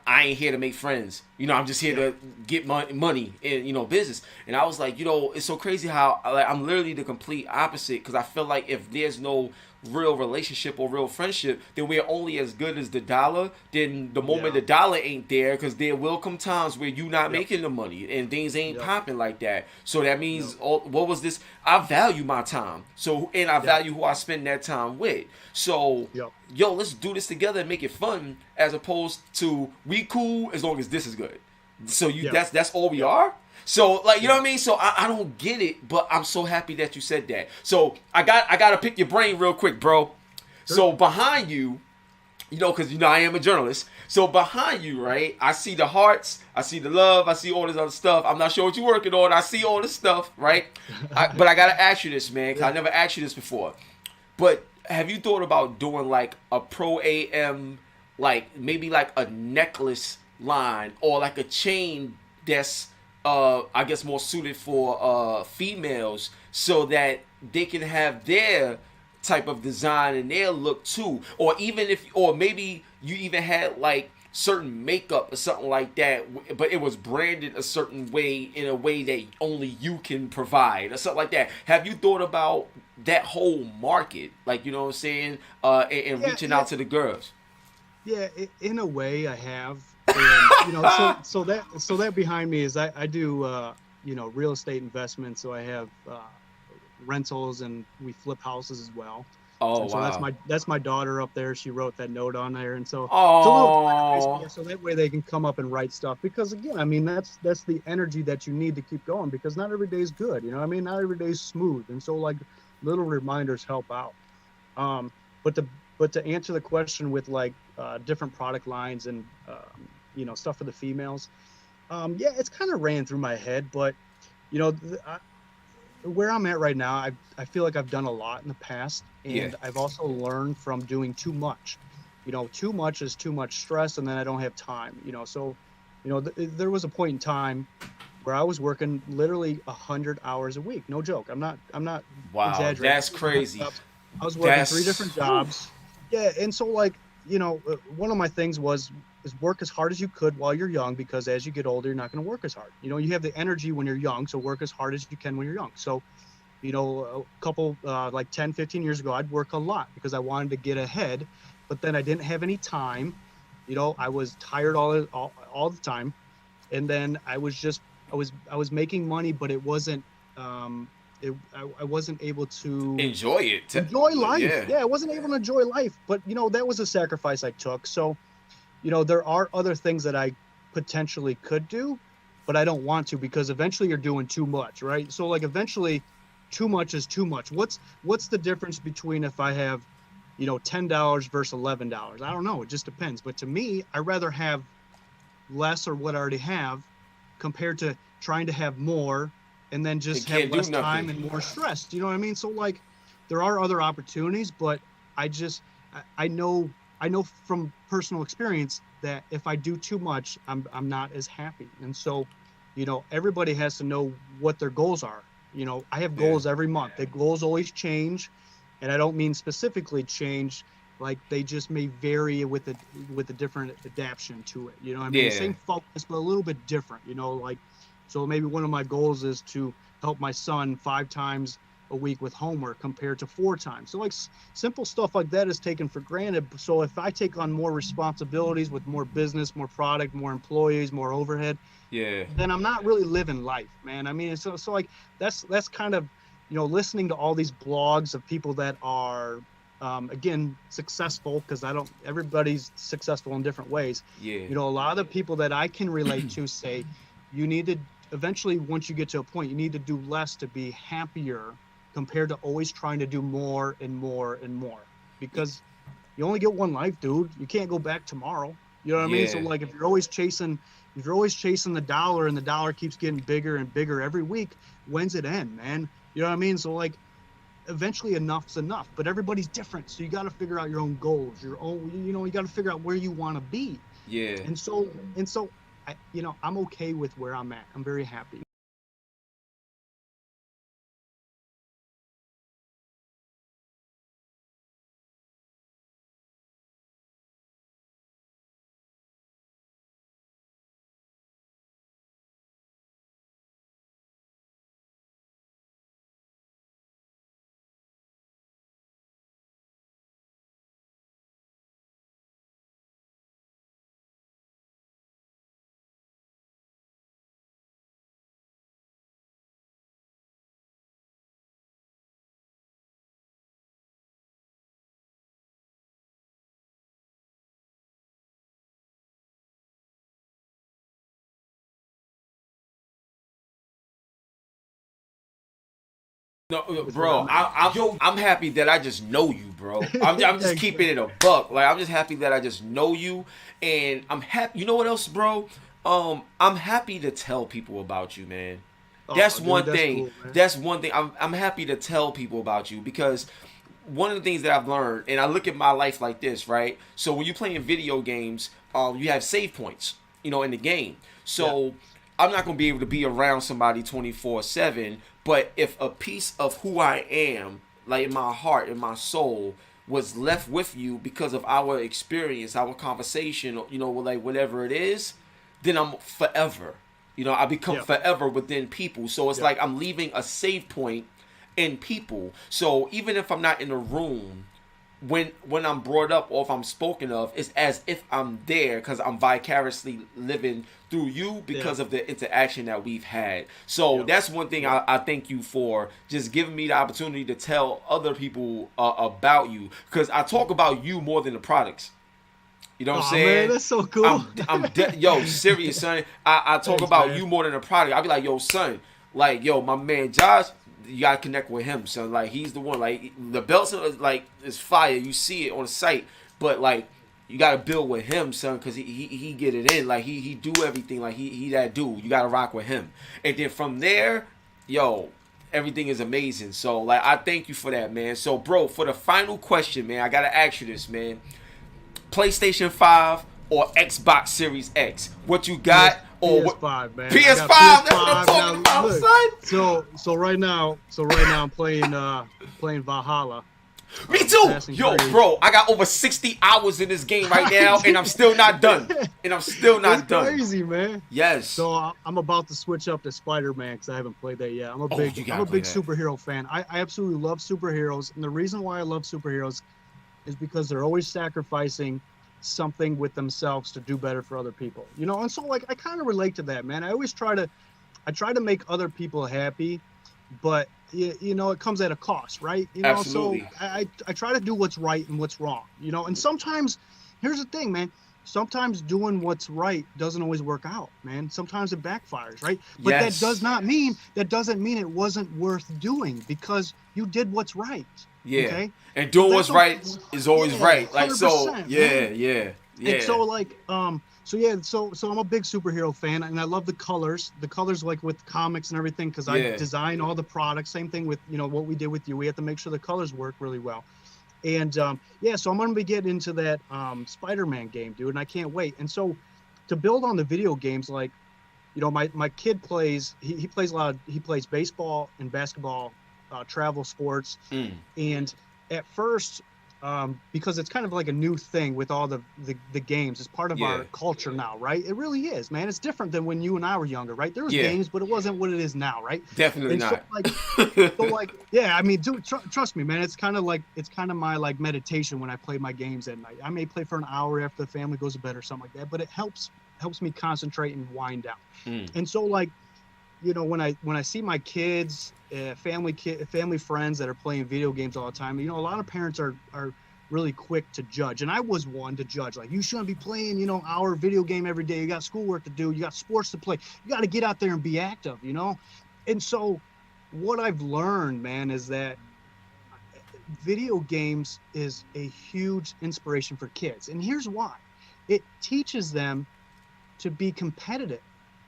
Speaker 3: I ain't here to make friends. You know, I'm just here to get money in, you know, business. And I was like, you know, it's so crazy how like, I'm literally the complete opposite, because I feel like if there's no real relationship or real friendship, then we're only as good as the dollar. Then the moment the dollar ain't there, because there will come times where you not making the money and things ain't popping like that. So that means what was this? I value my time. So, and I value who I spend that time with. So yo, let's do this together and make it fun, as opposed to we cool as long as this is good. So that's all we are. So like, you know what I mean? So I don't get it, but I'm so happy that you said that. So I gotta pick your brain real quick, bro. Sure. So behind you, You know, because you know I am a journalist. So behind you, right, I see the hearts, I see the love, I see all this other stuff. I'm not sure what you're working on. I see all this stuff, right? But I gotta ask you this, man, because I never asked you this before. But have you thought about doing like a pro am, like maybe like a necklace line or like a chain that's I guess more suited for females so that they can have their type of design and their look too, or even if, or maybe you even had like certain makeup or something like that, but it was branded a certain way, in a way that only you can provide or something like that. Have you thought about that whole market, like, you know what I'm saying, and reaching out to the girls?
Speaker 13: Yeah, in a way I have. And you know, so that behind me is I do you know, real estate investments. So I have rentals, and we flip houses as well.
Speaker 3: Oh,
Speaker 13: And so
Speaker 3: wow.
Speaker 13: that's my daughter up there. She wrote that note on there, and so it's a little
Speaker 3: Oh,
Speaker 13: yeah, so that way they can come up and write stuff. Because again, I mean, that's the energy that you need to keep going, because not every day is good. You know what I mean? Not every day is smooth, and so like little reminders help out. Um, but to answer the question with like different product lines and you know, stuff for the females, yeah, it's kind of ran through my head. But you know, where I'm at right now, I feel like I've done a lot in the past,
Speaker 3: yeah.
Speaker 13: and I've also learned from doing too much. You know, too much is too much stress, and then I don't have time. You know, so you know, there was a point in time where I was working literally 100 hours a week. No joke. I'm not
Speaker 3: Wow,
Speaker 13: exaggerating.
Speaker 3: that's crazy.
Speaker 13: I was working three
Speaker 3: That's
Speaker 13: different jobs. Yeah, and so like, you know, one of my things was is work as hard as you could while you're young, because as you get older, you're not going to work as hard. You know, you have the energy when you're young, so work as hard as you can when you're young. So, you know, a couple like 10, 15 years ago, I'd work a lot because I wanted to get ahead, but then I didn't have any time. You know, I was tired all the time, and then I was making money, but it wasn't I wasn't able to
Speaker 3: enjoy it.
Speaker 13: enjoy life.
Speaker 3: Yeah,
Speaker 13: Yeah, I wasn't able to enjoy life. But you know, that was a sacrifice I took. So, you know, there are other things that I potentially could do, but I don't want to, because eventually you're doing too much, right? So like eventually too much is too much. What's the difference between if I have, you know, $10 versus $11? I don't know. It just depends. But to me, I rather have less, or what I already have, compared to trying to have more and then
Speaker 3: they
Speaker 13: just have
Speaker 3: can't do
Speaker 13: less
Speaker 3: nothing.
Speaker 13: time and more stress. You know what I mean? So like there are other opportunities, but I just I know from personal experience that if I do too much, I'm not as happy. And so, you know, everybody has to know what their goals are. You know, I have
Speaker 3: Yeah,
Speaker 13: goals every month. The goals always change, and I don't mean specifically change, like they just may vary with a different adaptation to it. You know what I mean?
Speaker 3: yeah,
Speaker 13: Same focus, but a little bit different. You know, like so maybe one of my goals is to help my son 5 times a week with homework compared to 4 times. So like simple stuff like that is taken for granted. So if I take on more responsibilities with more business, more product, more employees, more overhead,
Speaker 3: yeah,
Speaker 13: then I'm not really living life, man. I mean, so like that's kind of, you know, listening to all these blogs of people that are again successful, because I don't everybody's successful in different ways.
Speaker 3: yeah,
Speaker 13: You know, a lot of the people that I can relate to say you need to eventually, once you get to a point, you need to do less to be happier, compared to always trying to do more and more and more, because you only get one life, dude. You can't go back tomorrow. You know what I mean? So
Speaker 3: yeah,
Speaker 13: like if you're always chasing the dollar, and the dollar keeps getting bigger and bigger every week, when's it end, man? You know what I mean? So like eventually enough's enough, but everybody's different. So you got to figure out your own goals, your own, you know, you got to figure out where you want to be.
Speaker 3: yeah.
Speaker 13: And so you know, I'm okay with where I'm at. I'm very happy.
Speaker 3: No, bro, I'm happy that I just know you, bro. I'm just keeping it a buck. Like, I'm just happy that I just know you, and I'm happy. You know what else, bro? I'm happy to tell people about you, man. That's one thing. Cool, that's one thing. I'm happy to tell people about you because one of the things that I've learned, and I look at my life like this, right? So when you're playing video games, you have save points, you know, in the game. So I'm not gonna be able to be around somebody 24/7. But if a piece of who I am, like in my heart, in my soul, was left with you because of our experience, our conversation, you know, like whatever it is, then I'm forever. You know, I become forever within people. So it's like I'm leaving a save point in people. So even if I'm not in a room, when I'm brought up or if I'm spoken of, it's as if I'm there because I'm vicariously living through you because of the interaction that we've had. So that's one thing I thank you for, just giving me the opportunity to tell other people about you, because I talk about you more than the products. You know what I'm saying?
Speaker 13: Man, that's so cool.
Speaker 3: Yo, serious, son. I talk about you more than the product. I'll be like, yo, son, like, yo, my man Josh, you gotta connect with him, son. Like, he's the one. Like, the belts is fire. You see it on the site, but like, you gotta build with him, son, because he get it in. Like, he do everything. Like, he that dude. You gotta rock with him, and then from there, yo, everything is amazing. So like, I thank you for that, man. So, bro, for the final question, man, I gotta ask you this, man. PlayStation 5 or Xbox Series X? What you got? Or
Speaker 13: PS5, man.
Speaker 3: PS5. That's what I'm talking about, son.
Speaker 13: So right now I'm playing Valhalla.
Speaker 3: Me too. Yo, bro, I got over 60 hours in this game right now, and I'm still not done. That's
Speaker 13: crazy, man.
Speaker 3: Yes.
Speaker 13: So I'm about to switch up to Spider-Man because I haven't played that yet. I'm a big superhero fan. I absolutely love superheroes, and the reason why I love superheroes is because they're always sacrificing something with themselves to do better for other people, you know. And so like, I kind of relate to that, man. I try to make other people happy, but you know, it comes at a cost, right? You know, absolutely. So I try to do what's right and what's wrong, you know. And sometimes, here's the thing, man, sometimes doing what's right doesn't always work out, man. Sometimes it backfires, right? But that doesn't mean it wasn't worth doing because you did what's right.
Speaker 3: Yeah.
Speaker 13: Okay?
Speaker 3: And doing what's right is always right. Like, so, yeah.
Speaker 13: And so like, so I'm a big superhero fan, and I love the colors like with comics and everything, because I design all the products. Same thing with, you know, what we did with you. We have to make sure the colors work really well. And so I'm gonna be getting into that Spider-Man game, dude, and I can't wait. And so to build on the video games, like, you know, my kid plays he plays baseball and basketball, travel sports, and at first, because it's kind of like a new thing with all the games, it's part of our culture now, right? It really is, man. It's different than when you and I were younger, right? There was games, but it wasn't what it is now, right?
Speaker 3: Definitely not.
Speaker 13: I mean, dude, trust me, man. It's kind of my like meditation when I play my games at night. I may play for an hour after the family goes to bed or something like that, but it helps me concentrate and wind down. And so, like, you know, when I see my kids, family friends that are playing video games all the time, you know, a lot of parents are really quick to judge, and I was one to judge. Like, you shouldn't be playing, you know, our video game every day. You got schoolwork to do. You got sports to play. You got to get out there and be active, you know. And so, what I've learned, man, is that video games is a huge inspiration for kids, and here's why: it teaches them to be competitive.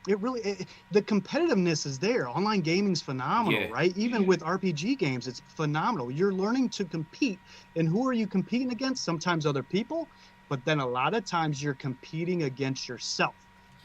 Speaker 13: The competitiveness is there. Online gaming's phenomenal, right? Even with RPG games, it's phenomenal. You're learning to compete. And who are you competing against? Sometimes other people, but then a lot of times you're competing against yourself.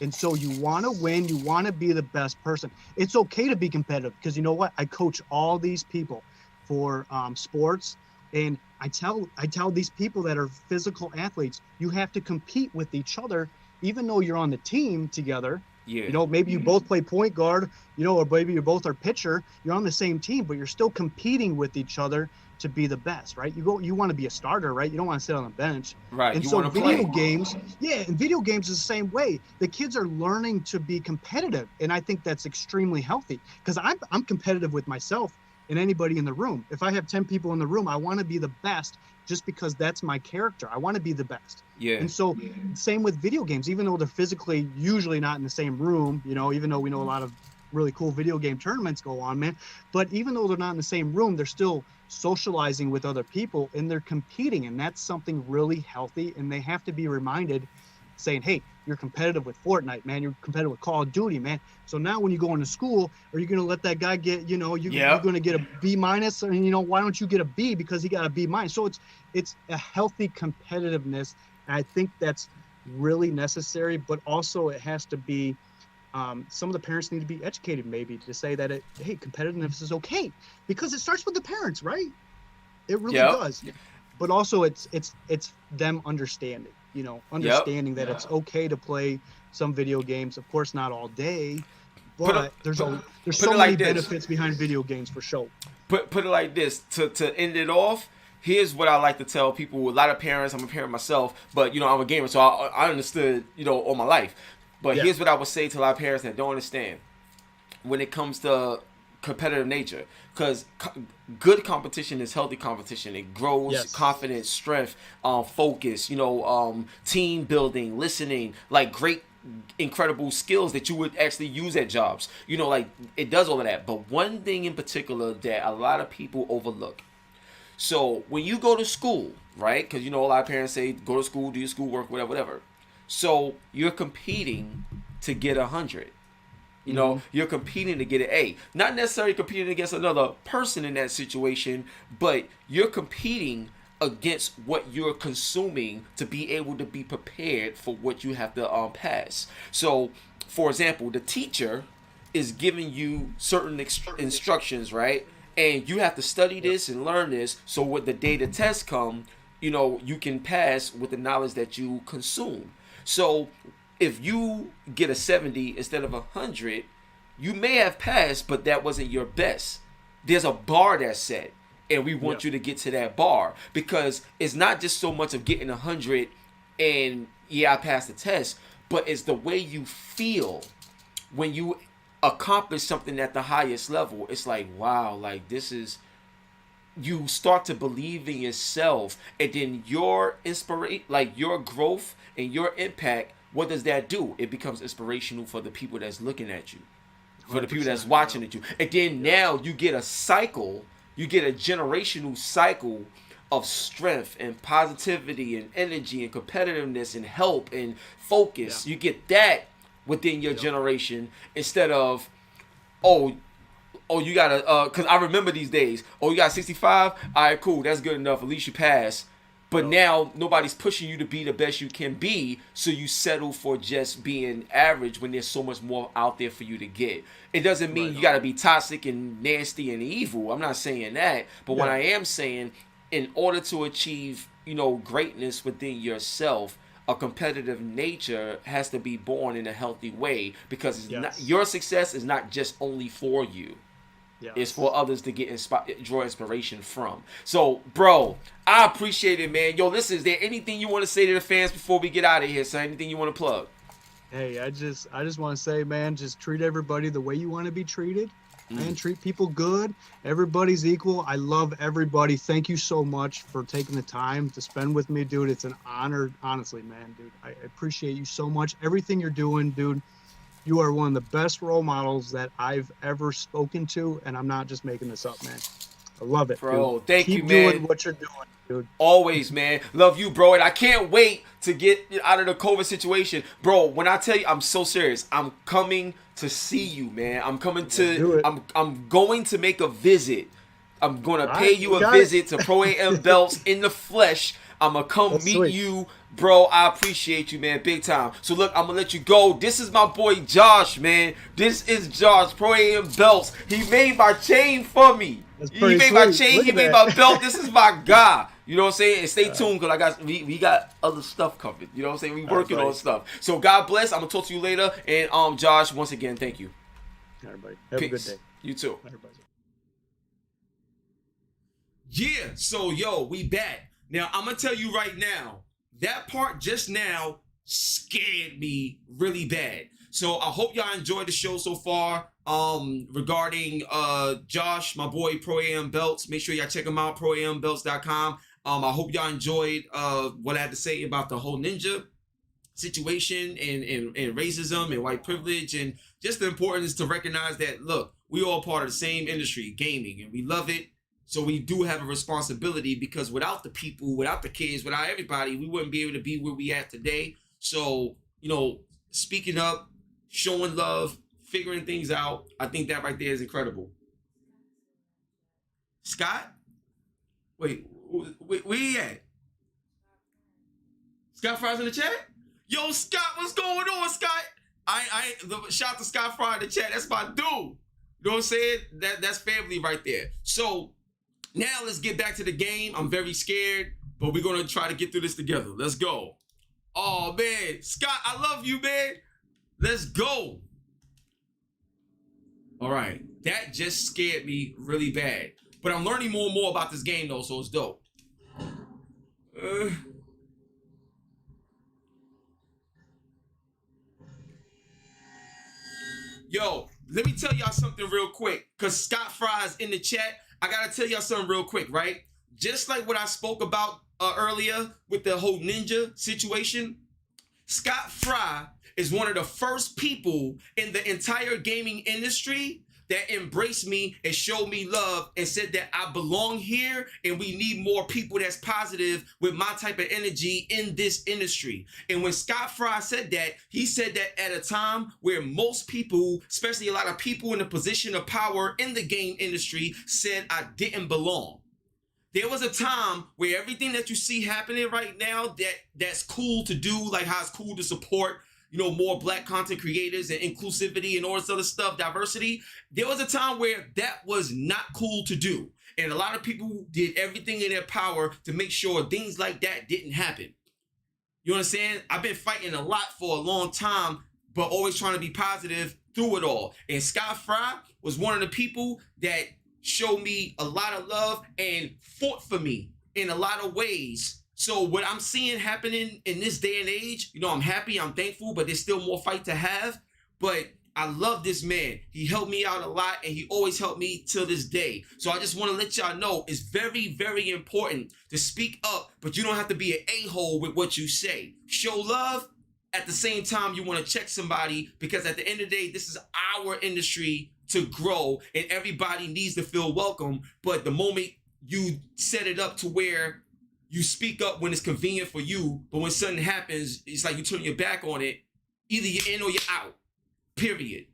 Speaker 13: And so you want to win, you want to be the best person. It's okay to be competitive, because you know what? I coach all these people for sports, and I tell these people that are physical athletes, you have to compete with each other, even though you're on the team together. Yeah. You know, maybe you both play point guard, you know, or maybe you both are pitcher. You're on the same team, but you're still competing with each other to be the best, right? You want to be a starter, right? You don't want to sit on the bench.
Speaker 3: Right.
Speaker 13: And so video games, and video games is the same way. The kids are learning to be competitive, and I think that's extremely healthy, because I'm competitive with myself and anybody in the room. If I have 10 people in the room, I want to be the best, just because that's my character. I want to be the best. Yeah. And so same with video games, even though they're physically usually not in the same room, you know, even though we know a lot of really cool video game tournaments go on, man. But even though they're not in the same room, they're still socializing with other people and they're competing, and that's something really healthy. And they have to be reminded, saying, hey, you're competitive with Fortnite, man. You're competitive with Call of Duty, man. So now when you go into school, are you going to let that guy get, you're going to get a B minus? And, why don't you get a B because he got a B minus? So it's a healthy competitiveness. And I think that's really necessary, but also it has to be, some of the parents need to be educated maybe to say that, hey, competitiveness is okay, because it starts with the parents, right? It really does. But also it's them understanding. Understanding that it's okay to play some video games. Of course, not all day, but there's so many benefits behind video games for sure.
Speaker 3: Put it like this, to end it off. Here's what I like to tell people. A lot of parents, I'm a parent myself, but I'm a gamer, so I understood all my life. But here's what I would say to a lot of parents that don't understand when it comes to competitive nature, because good competition is healthy competition. It grows confidence, strength, focus, team building, listening, like great, incredible skills that you would actually use at jobs. Like it does all of that. But one thing in particular that a lot of people overlook. So when you go to school, right? Because a lot of parents say go to school, do your schoolwork, whatever. So you're competing to get 100. You're competing to get an A. Not necessarily competing against another person in that situation, but you're competing against what you're consuming to be able to be prepared for what you have to pass. So, for example, the teacher is giving you certain instructions, right? And you have to study this and learn this, so when the day the tests come, you can pass with the knowledge that you consume. So if you get a 70 instead of 100, you may have passed, but that wasn't your best. There's a bar that's set, and we want you to get to that bar, because it's not just so much of getting 100 and I passed the test, but it's the way you feel when you accomplish something at the highest level. It's like, wow, like this is, you start to believe in yourself, and then your inspiration, like your growth and your impact, what does that do? It becomes inspirational for the people that's looking at you, for the people that's watching at you. And then now you get a cycle, you get a generational cycle of strength and positivity and energy and competitiveness and help and focus. You get that within your generation, instead of, oh, you gotta, because I remember these days, you got 65? All right, cool, that's good enough, at least you pass. But now nobody's pushing you to be the best you can be, so you settle for just being average when there's so much more out there for you to get. It doesn't mean you gotta be toxic and nasty and evil. I'm not saying that. But what I am saying, in order to achieve, greatness within yourself, a competitive nature has to be born in a healthy way, because it's not, your success is not just only for you. It's for others to get draw inspiration from. So, bro, I appreciate it, man. Yo, listen, is there anything you want to say to the fans before we get out of here? So, anything you want to plug?
Speaker 13: Hey, I just want to say, man, just treat everybody the way you want to be treated. Man, treat people good. Everybody's equal. I love everybody. Thank you so much for taking the time to spend with me, dude. It's an honor, honestly, man, dude. I appreciate you so much. Everything you're doing, dude. You are one of the best role models that I've ever spoken to, and I'm not just making this up, man. I love it,
Speaker 3: bro.
Speaker 13: Dude.
Speaker 3: Thank you,
Speaker 13: Keep
Speaker 3: man.
Speaker 13: doing what you're doing, dude.
Speaker 3: Always, man. Love you, bro. And I can't wait to get out of the COVID situation. Bro, when I tell you, I'm so serious. I'm coming to see you, man. I'm coming to, I'm going to make a visit. I'm going to pay you a visit to ProAmBelts in the flesh. I'm going to come meet you. Bro, I appreciate you, man, big time. So look, I'm gonna let you go. This is my boy Josh, man. This is Josh, ProAmBelts. He made my chain for me. He made my chain, he made my belt. This is my guy. You know what I'm saying? And stay tuned, because we got other stuff covered. You know what I'm saying? We working on stuff. So God bless. I'm gonna talk to you later. And Josh, once again, thank you.
Speaker 13: Everybody, have a good day.
Speaker 3: You too.
Speaker 13: Everybody.
Speaker 3: Yeah, so yo, we back. Now I'm gonna tell you right now, that part just now scared me really bad. So I hope y'all enjoyed the show so far. Regarding Josh, my boy ProAmBelts. Make sure y'all check him out, ProAmBelts.com. I hope y'all enjoyed what I had to say about the whole ninja situation and racism and white privilege, and just the importance to recognize that, look, we all part of the same industry, gaming, and we love it. So we do have a responsibility, because without the people, without the kids, without everybody, we wouldn't be able to be where we at today. So, you know, speaking up, showing love, figuring things out, I think that right there is incredible. Scott? Wait, where he at? Scott Fry's in the chat? Yo, Scott, what's going on, Scott? Shout out to Scott Fry in the chat. That's my dude. You know what I'm saying? That's family right there. So now let's get back to the game. I'm very scared, but we're gonna try to get through this together. Let's go. Oh man, Scott, I love you, man. Let's go. All right, that just scared me really bad. But I'm learning more and more about this game though, so it's dope. Yo, let me tell y'all something real quick, because Scott Fry's in the chat. I gotta tell y'all something real quick, right? Just like what I spoke about earlier with the whole ninja situation, Scott Fry is one of the first people in the entire gaming industry that embraced me and showed me love and said that I belong here and we need more people that's positive with my type of energy in this industry. And when Scott Fry said that, he said that at a time where most people, especially a lot of people in a position of power in the game industry, said I didn't belong. There was a time where everything that you see happening right now that's cool to do, like how it's cool to support, you know, more black content creators and inclusivity and all this other stuff, diversity. There was a time where that was not cool to do. And a lot of people did everything in their power to make sure things like that didn't happen. You understand? I've been fighting a lot for a long time, but always trying to be positive through it all. And Scott Fry was one of the people that showed me a lot of love and fought for me in a lot of ways. So what I'm seeing happening in this day and age, you know, I'm happy, I'm thankful, but there's still more fight to have. But I love this man. He helped me out a lot, and he always helped me till this day. So I just want to let y'all know it's very, very important to speak up, but you don't have to be an a-hole with what you say. Show love. At the same time, you want to check somebody, because at the end of the day, this is our industry to grow, and everybody needs to feel welcome. But the moment you set it up to where you speak up when it's convenient for you, but when something happens, it's like you turn your back on it. Either you're in or you're out, period.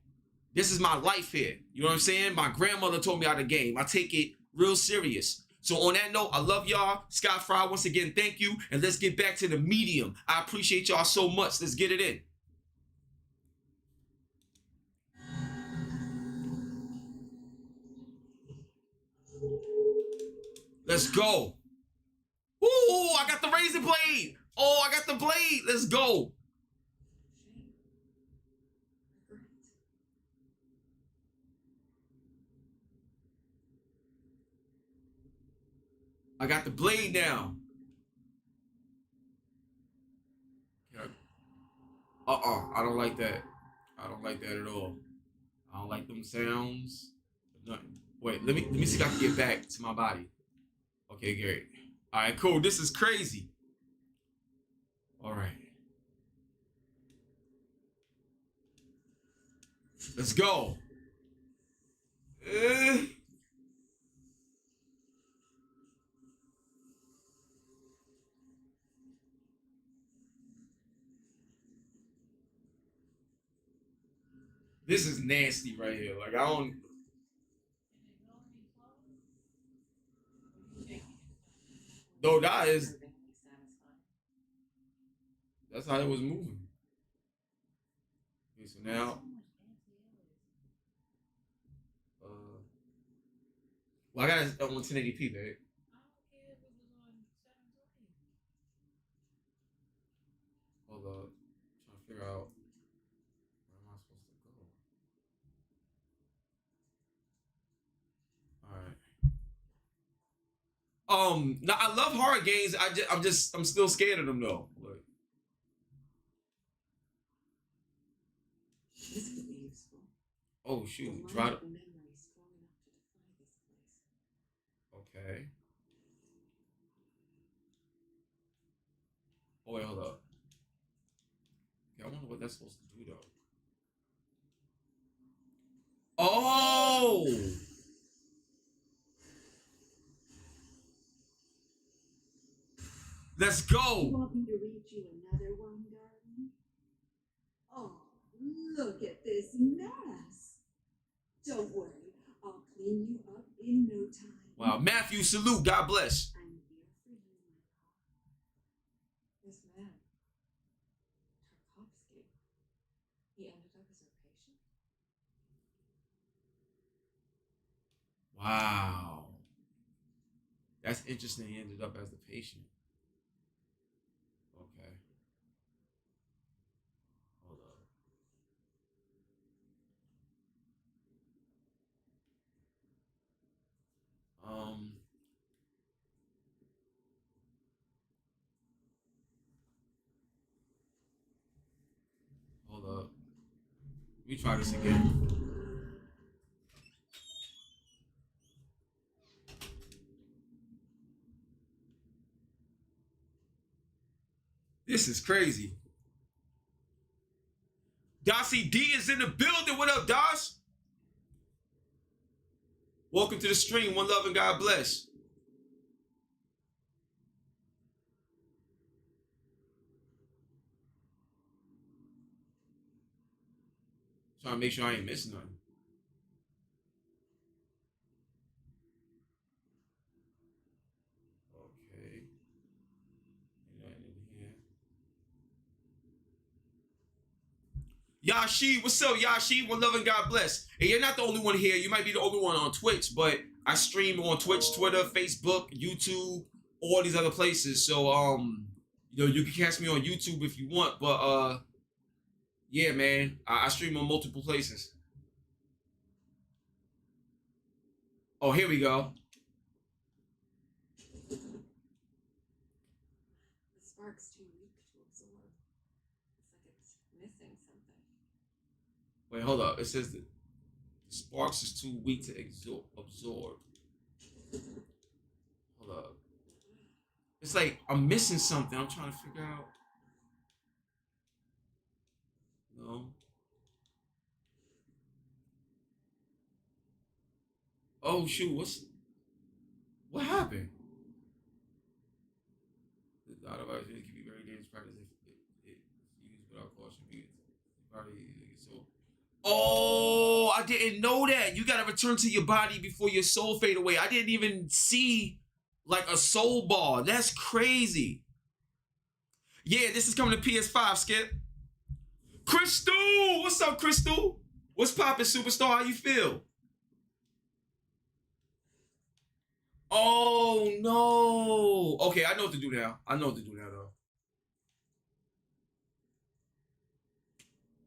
Speaker 3: This is my life here. You know what I'm saying? My grandmother told me how to game. I take it real serious. So on that note, I love y'all. Scott Fry, once again, thank you. And let's get back to the medium. I appreciate y'all so much. Let's get it in. Let's go. Ooh, I got the razor blade. Oh, I got the blade. Let's go. I got the blade now. I don't like that. I don't like that at all. I don't like them sounds. Nothing. Wait, let me see if I can get back to my body. Okay, great. All right, cool. This is crazy. All right. Let's go. This is nasty right here. Like, I don't... No, that is... That's how it was moving. Okay, so now... Well, I got it on 1080p, babe. Hold up. Trying to figure out where am I supposed to go. All right. Now I love horror games. I'm still scared of them though. Look.
Speaker 14: This could be useful.
Speaker 3: Oh shoot! Try to... Okay. Oh wait, hold up. that's supposed to do though. Oh. Let's go.
Speaker 11: You want me to read you another one, darling? Oh, look at this mess. Don't worry, I'll clean you up in no time.
Speaker 3: Wow, Matthew, salute. God bless.
Speaker 11: I'm here for you, my cop. This man, Tarkovsky, he ended up as our patient.
Speaker 3: Wow. That's interesting. He ended up as the patient. Okay. Hold up. Hold up. Let me try this again. This is crazy. Dossie D is in the building. What up, Dos? Welcome to the stream. One love and God bless. Trying to make sure I ain't missing nothing. Okay. Nothing in here. Yashi, what's up, Yashi? One love and God bless. And you're not the only one here. You might be the only one on Twitch, but I stream on Twitch, Twitter, Facebook, YouTube, all these other places. So, you know, you can catch me on YouTube if you want, but yeah, man, I stream on multiple places. Oh, here we go.
Speaker 11: The spark's too weak to absorb. It's like it's missing something.
Speaker 3: Wait, hold up. It says that the sparks is too weak to absorb. Hold up. It's like I'm missing something. I'm trying to figure out. No. Oh shoot! What happened? The otherwise it can be very dangerous practice if it's used without caution. So. Oh, I didn't know that. You gotta return to your body before your soul fade away. I didn't even see like a soul bar. That's crazy. Yeah, this is coming to PS5, Skip. Crystal! What's up, Crystal? What's poppin', superstar? How you feel? Oh, no. Okay, I know what to do now. Though.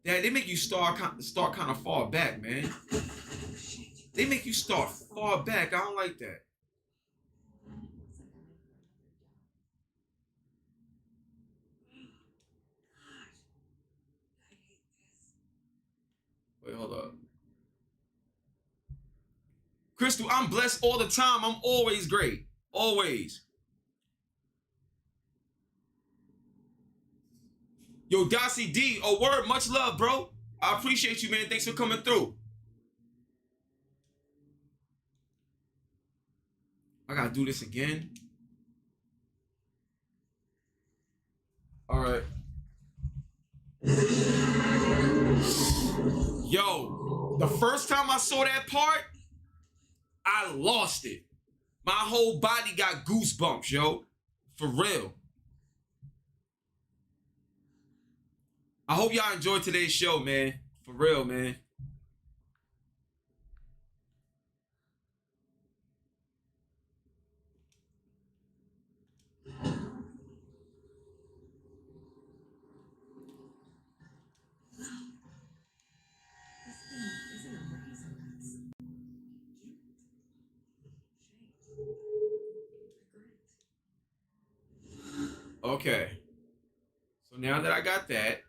Speaker 3: Yeah, they make you start kind of far back, man. They make you start far back. I don't like that. Wait, hold up. Crystal, I'm blessed all the time. I'm always great. Always. Yo, Dossie D, a word, much love, bro. I appreciate you, man. Thanks for coming through. I gotta do this again. All right. Yo, the first time I saw that part, I lost it. My whole body got goosebumps, yo. For real. I hope y'all enjoyed today's show, man. For real, man. Okay. So now that I got that,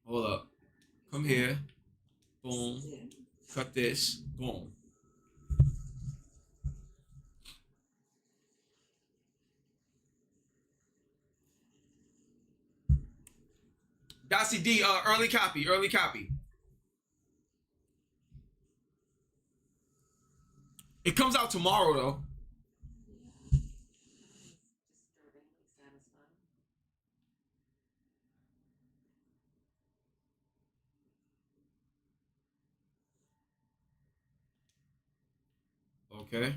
Speaker 3: hold up. Come here. Boom. Cut this. Boom. Dossie D, early copy, early copy. It comes out tomorrow though. Okay.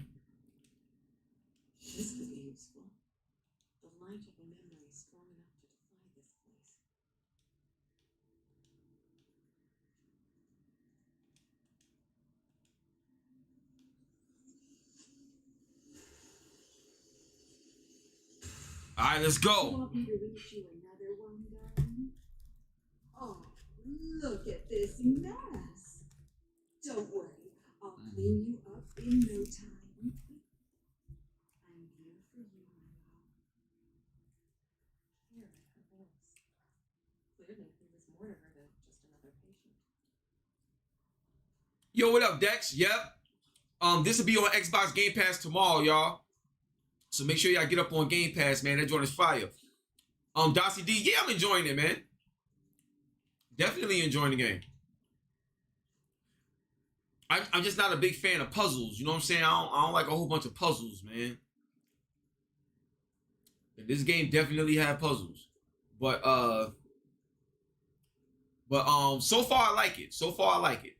Speaker 11: This could be useful. The light of a memory strong enough to defy this place.
Speaker 3: All right, let's
Speaker 11: You
Speaker 3: go.
Speaker 11: want me to read you another one, darling? Oh, look at this mess. Don't worry, I'll clean you up in no time. I'm here for you, my love.
Speaker 5: Here, her voice. Clearly, he was more to her than just another patient.
Speaker 3: Yo, what up, Dex? Yep. This will be on Xbox Game Pass tomorrow, y'all. So make sure y'all get up on Game Pass, man. That joint is fire. Dossie D, yeah, I'm enjoying it, man. Definitely enjoying the game. I'm just not a big fan of puzzles. You know what I'm saying? I don't like a whole bunch of puzzles, man. And this game definitely had puzzles. But so far I like it. So far I like it.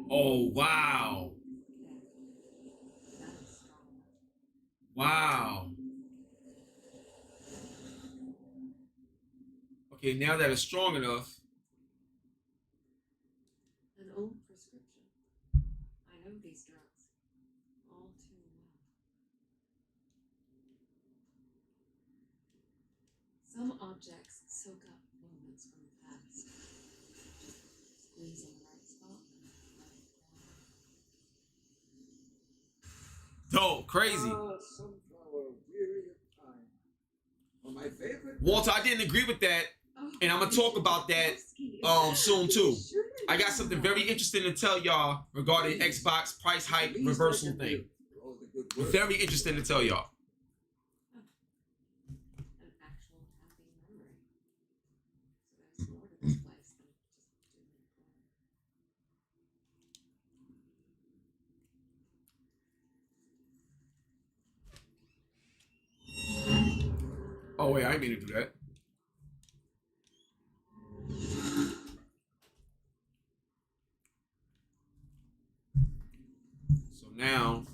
Speaker 3: Oh, wow. Wow. Okay, now that it's strong enough.
Speaker 5: An old prescription. I know these drugs all too well. Some objects soak up moments from the past. Squeeze in the right spot.
Speaker 3: Dope, crazy.
Speaker 14: Sunflower, weary of time. Well, my favorite.
Speaker 3: Walter, I didn't agree with that, and I'm gonna talk about that soon too. I got something very interesting to tell y'all regarding Xbox price hike reversal thing. Very interesting to tell y'all.
Speaker 5: An actual happy memory. So there's more to this place than just doom and gloom.
Speaker 3: Oh wait, I didn't mean to do that. So now,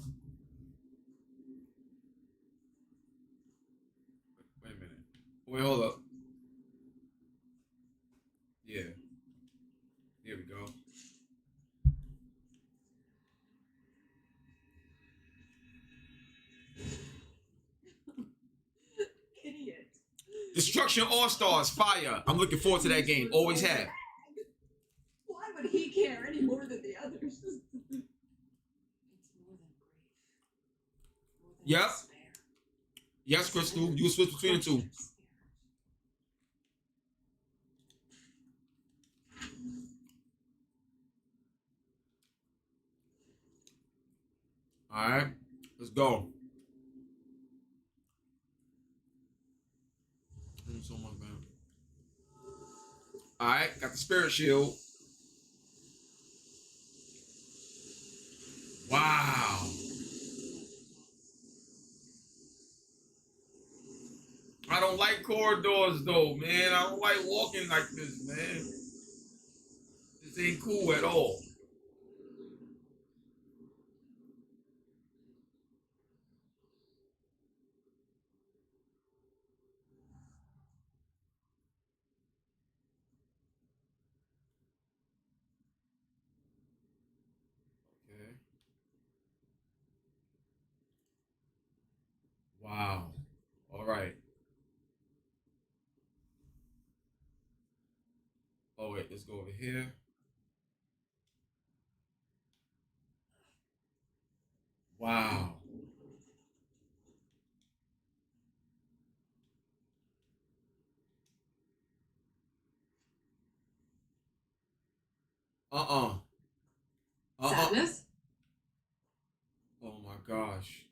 Speaker 3: wait a minute. Wait, hold up. Yeah. Here we go.
Speaker 11: Idiot.
Speaker 3: Destruction All Stars, fire. I'm looking forward to that game. Always have.
Speaker 11: Why would he care any more than the others?
Speaker 5: It's more than grief. More than
Speaker 3: Yep.
Speaker 5: despair.
Speaker 3: Yes, Crystal. You can switch between the two. All right, let's go. So much, man. All right, got the spirit shield. Wow. I don't like corridors though, man. I don't like walking like this, man. This ain't cool at all. Okay. Wow. All right. Oh wait, let's go over here. Wow.
Speaker 5: Sadness?
Speaker 3: Oh my gosh.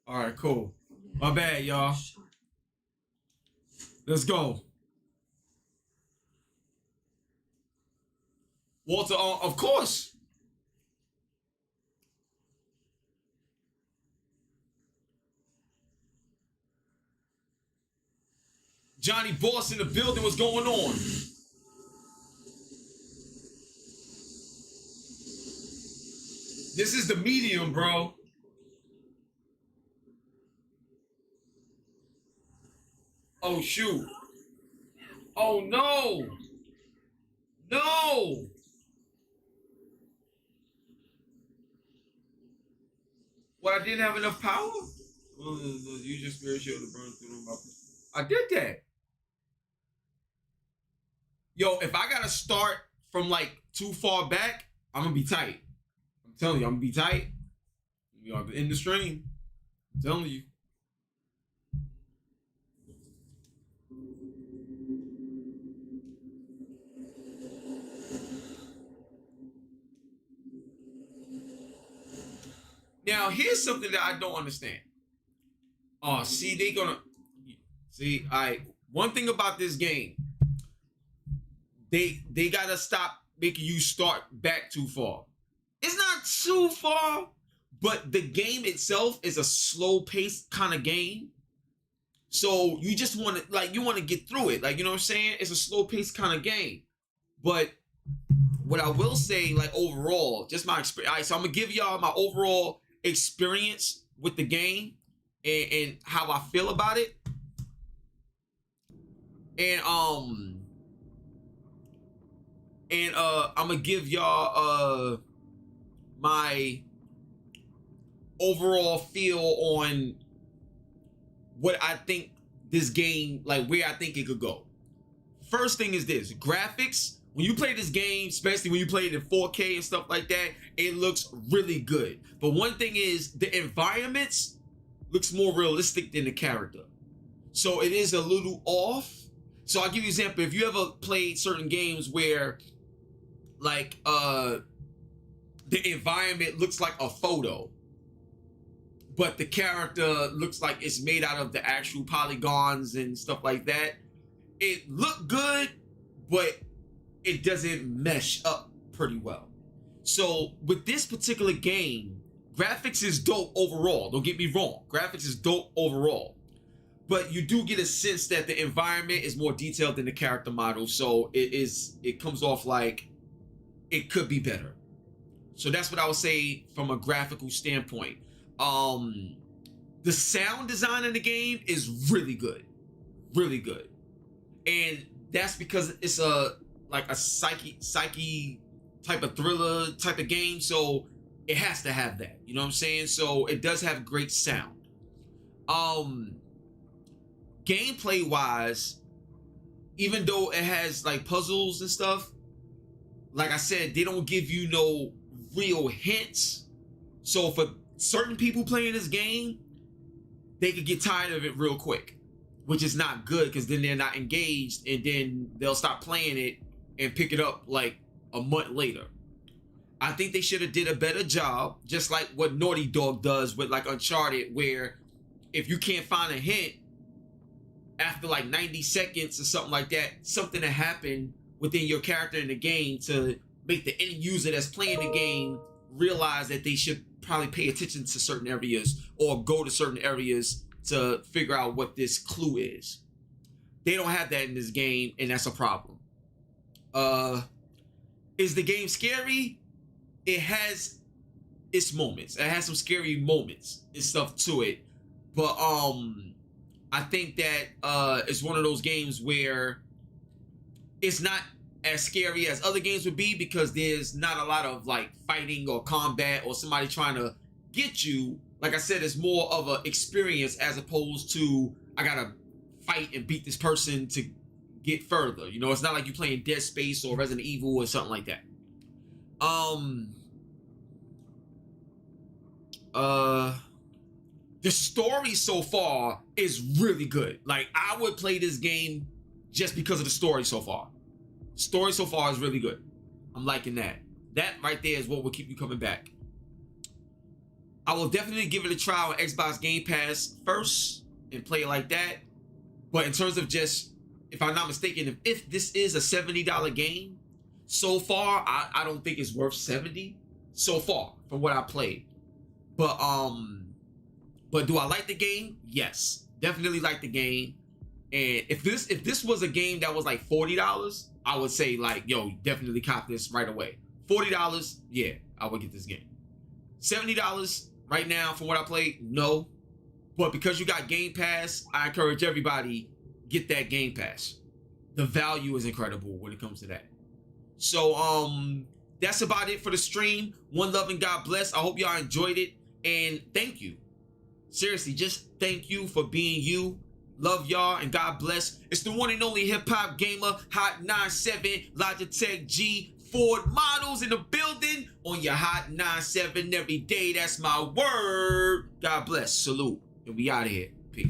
Speaker 3: All right, cool. My bad, y'all. Let's go. Walter, of course. Johnny Boss in the building. What's going on? This is the medium, bro. Oh, shoot. Oh, no. No. What, I didn't have enough power? You just spirit shield to burn through them. I did that. Yo, if I gotta start from like too far back, I'm gonna be tight. I'm telling you, I'm gonna be tight. We are in the stream. I'm telling you. Now, here's something that I don't understand. Oh, see, they gonna see. One thing about this game, they gotta stop making you start back too far. It's not too far, but the game itself is a slow-paced kind of game. So you just want to you want to get through it. Like, you know what I'm saying? It's a slow-paced kind of game. But what I will say, like, overall, just my experience. All right, so I'm gonna give y'all my overall experience with the game and how I feel about it. And I'm gonna give y'all my overall feel on what I think this game, like where I think it could go. First thing is this: graphics. When you play this game, especially when you play it in 4K and stuff like that, it looks really good. But one thing is, the environments looks more realistic than the character. So it is a little off. So I'll give you an example. If you ever played certain games where like the environment looks like a photo, but the character looks like it's made out of the actual polygons and stuff like that, it looked good, but it doesn't mesh up pretty well. So with this particular game, graphics is dope overall. Don't get me wrong. Graphics is dope overall. But you do get a sense that the environment is more detailed than the character model. So it comes off like it could be better. So that's what I would say from a graphical standpoint. The sound design in the game is really good. Really good. And that's because it's a psyche type of thriller type of game, so it has to have that, you know what I'm saying? So it does have great sound. Gameplay wise, even though it has like puzzles and stuff, like I said, they don't give you no real hints. So for certain people playing this game, they could get tired of it real quick, which is not good, because then they're not engaged, and then they'll stop playing it and pick it up like a month later. I think they should have did a better job, just like what Naughty Dog does with like Uncharted, where if you can't find a hint after like 90 seconds or something like that, something that happened within your character in the game to make the end user that's playing the game realize that they should probably pay attention to certain areas or go to certain areas to figure out what this clue is. They don't have that in this game, and that's a problem. Is the game scary? It has its moments. It has some scary moments and stuff to it. But I think that it's one of those games where it's not as scary as other games would be, because there's not a lot of like fighting or combat or somebody trying to get you. Like I said, it's more of an experience as opposed to I gotta fight and beat this person to get further. You know, it's not like you playing Dead Space or Resident Evil or something like that. The story so far is really good. Like, I would play this game just because of the story so far. Story so far is really good. I'm liking that. That right there is what will keep you coming back. I will definitely give it a try on Xbox Game Pass first and play it like that. But in terms of just, if I'm not mistaken, if this is a $70 game, so far, I don't think it's worth $70 so far from what I played. But do I like the game? Yes, definitely like the game. And if this was a game that was like $40, I would say like, yo, definitely cop this right away. $40, yeah, I would get this game. $70 right now from what I played, no. But because you got Game Pass, I encourage everybody, get that Game Pass. The value is incredible when it comes to that. So that's about it for the stream. One love and God bless. I hope y'all enjoyed it, and thank you. Seriously, just thank you for being you. Love y'all and God bless. It's the one and only Hip Hop Gamer, Hot 97, Logitech G, Ford models in the building on your Hot 97 every day. That's my word. God bless. Salute. And we out of here.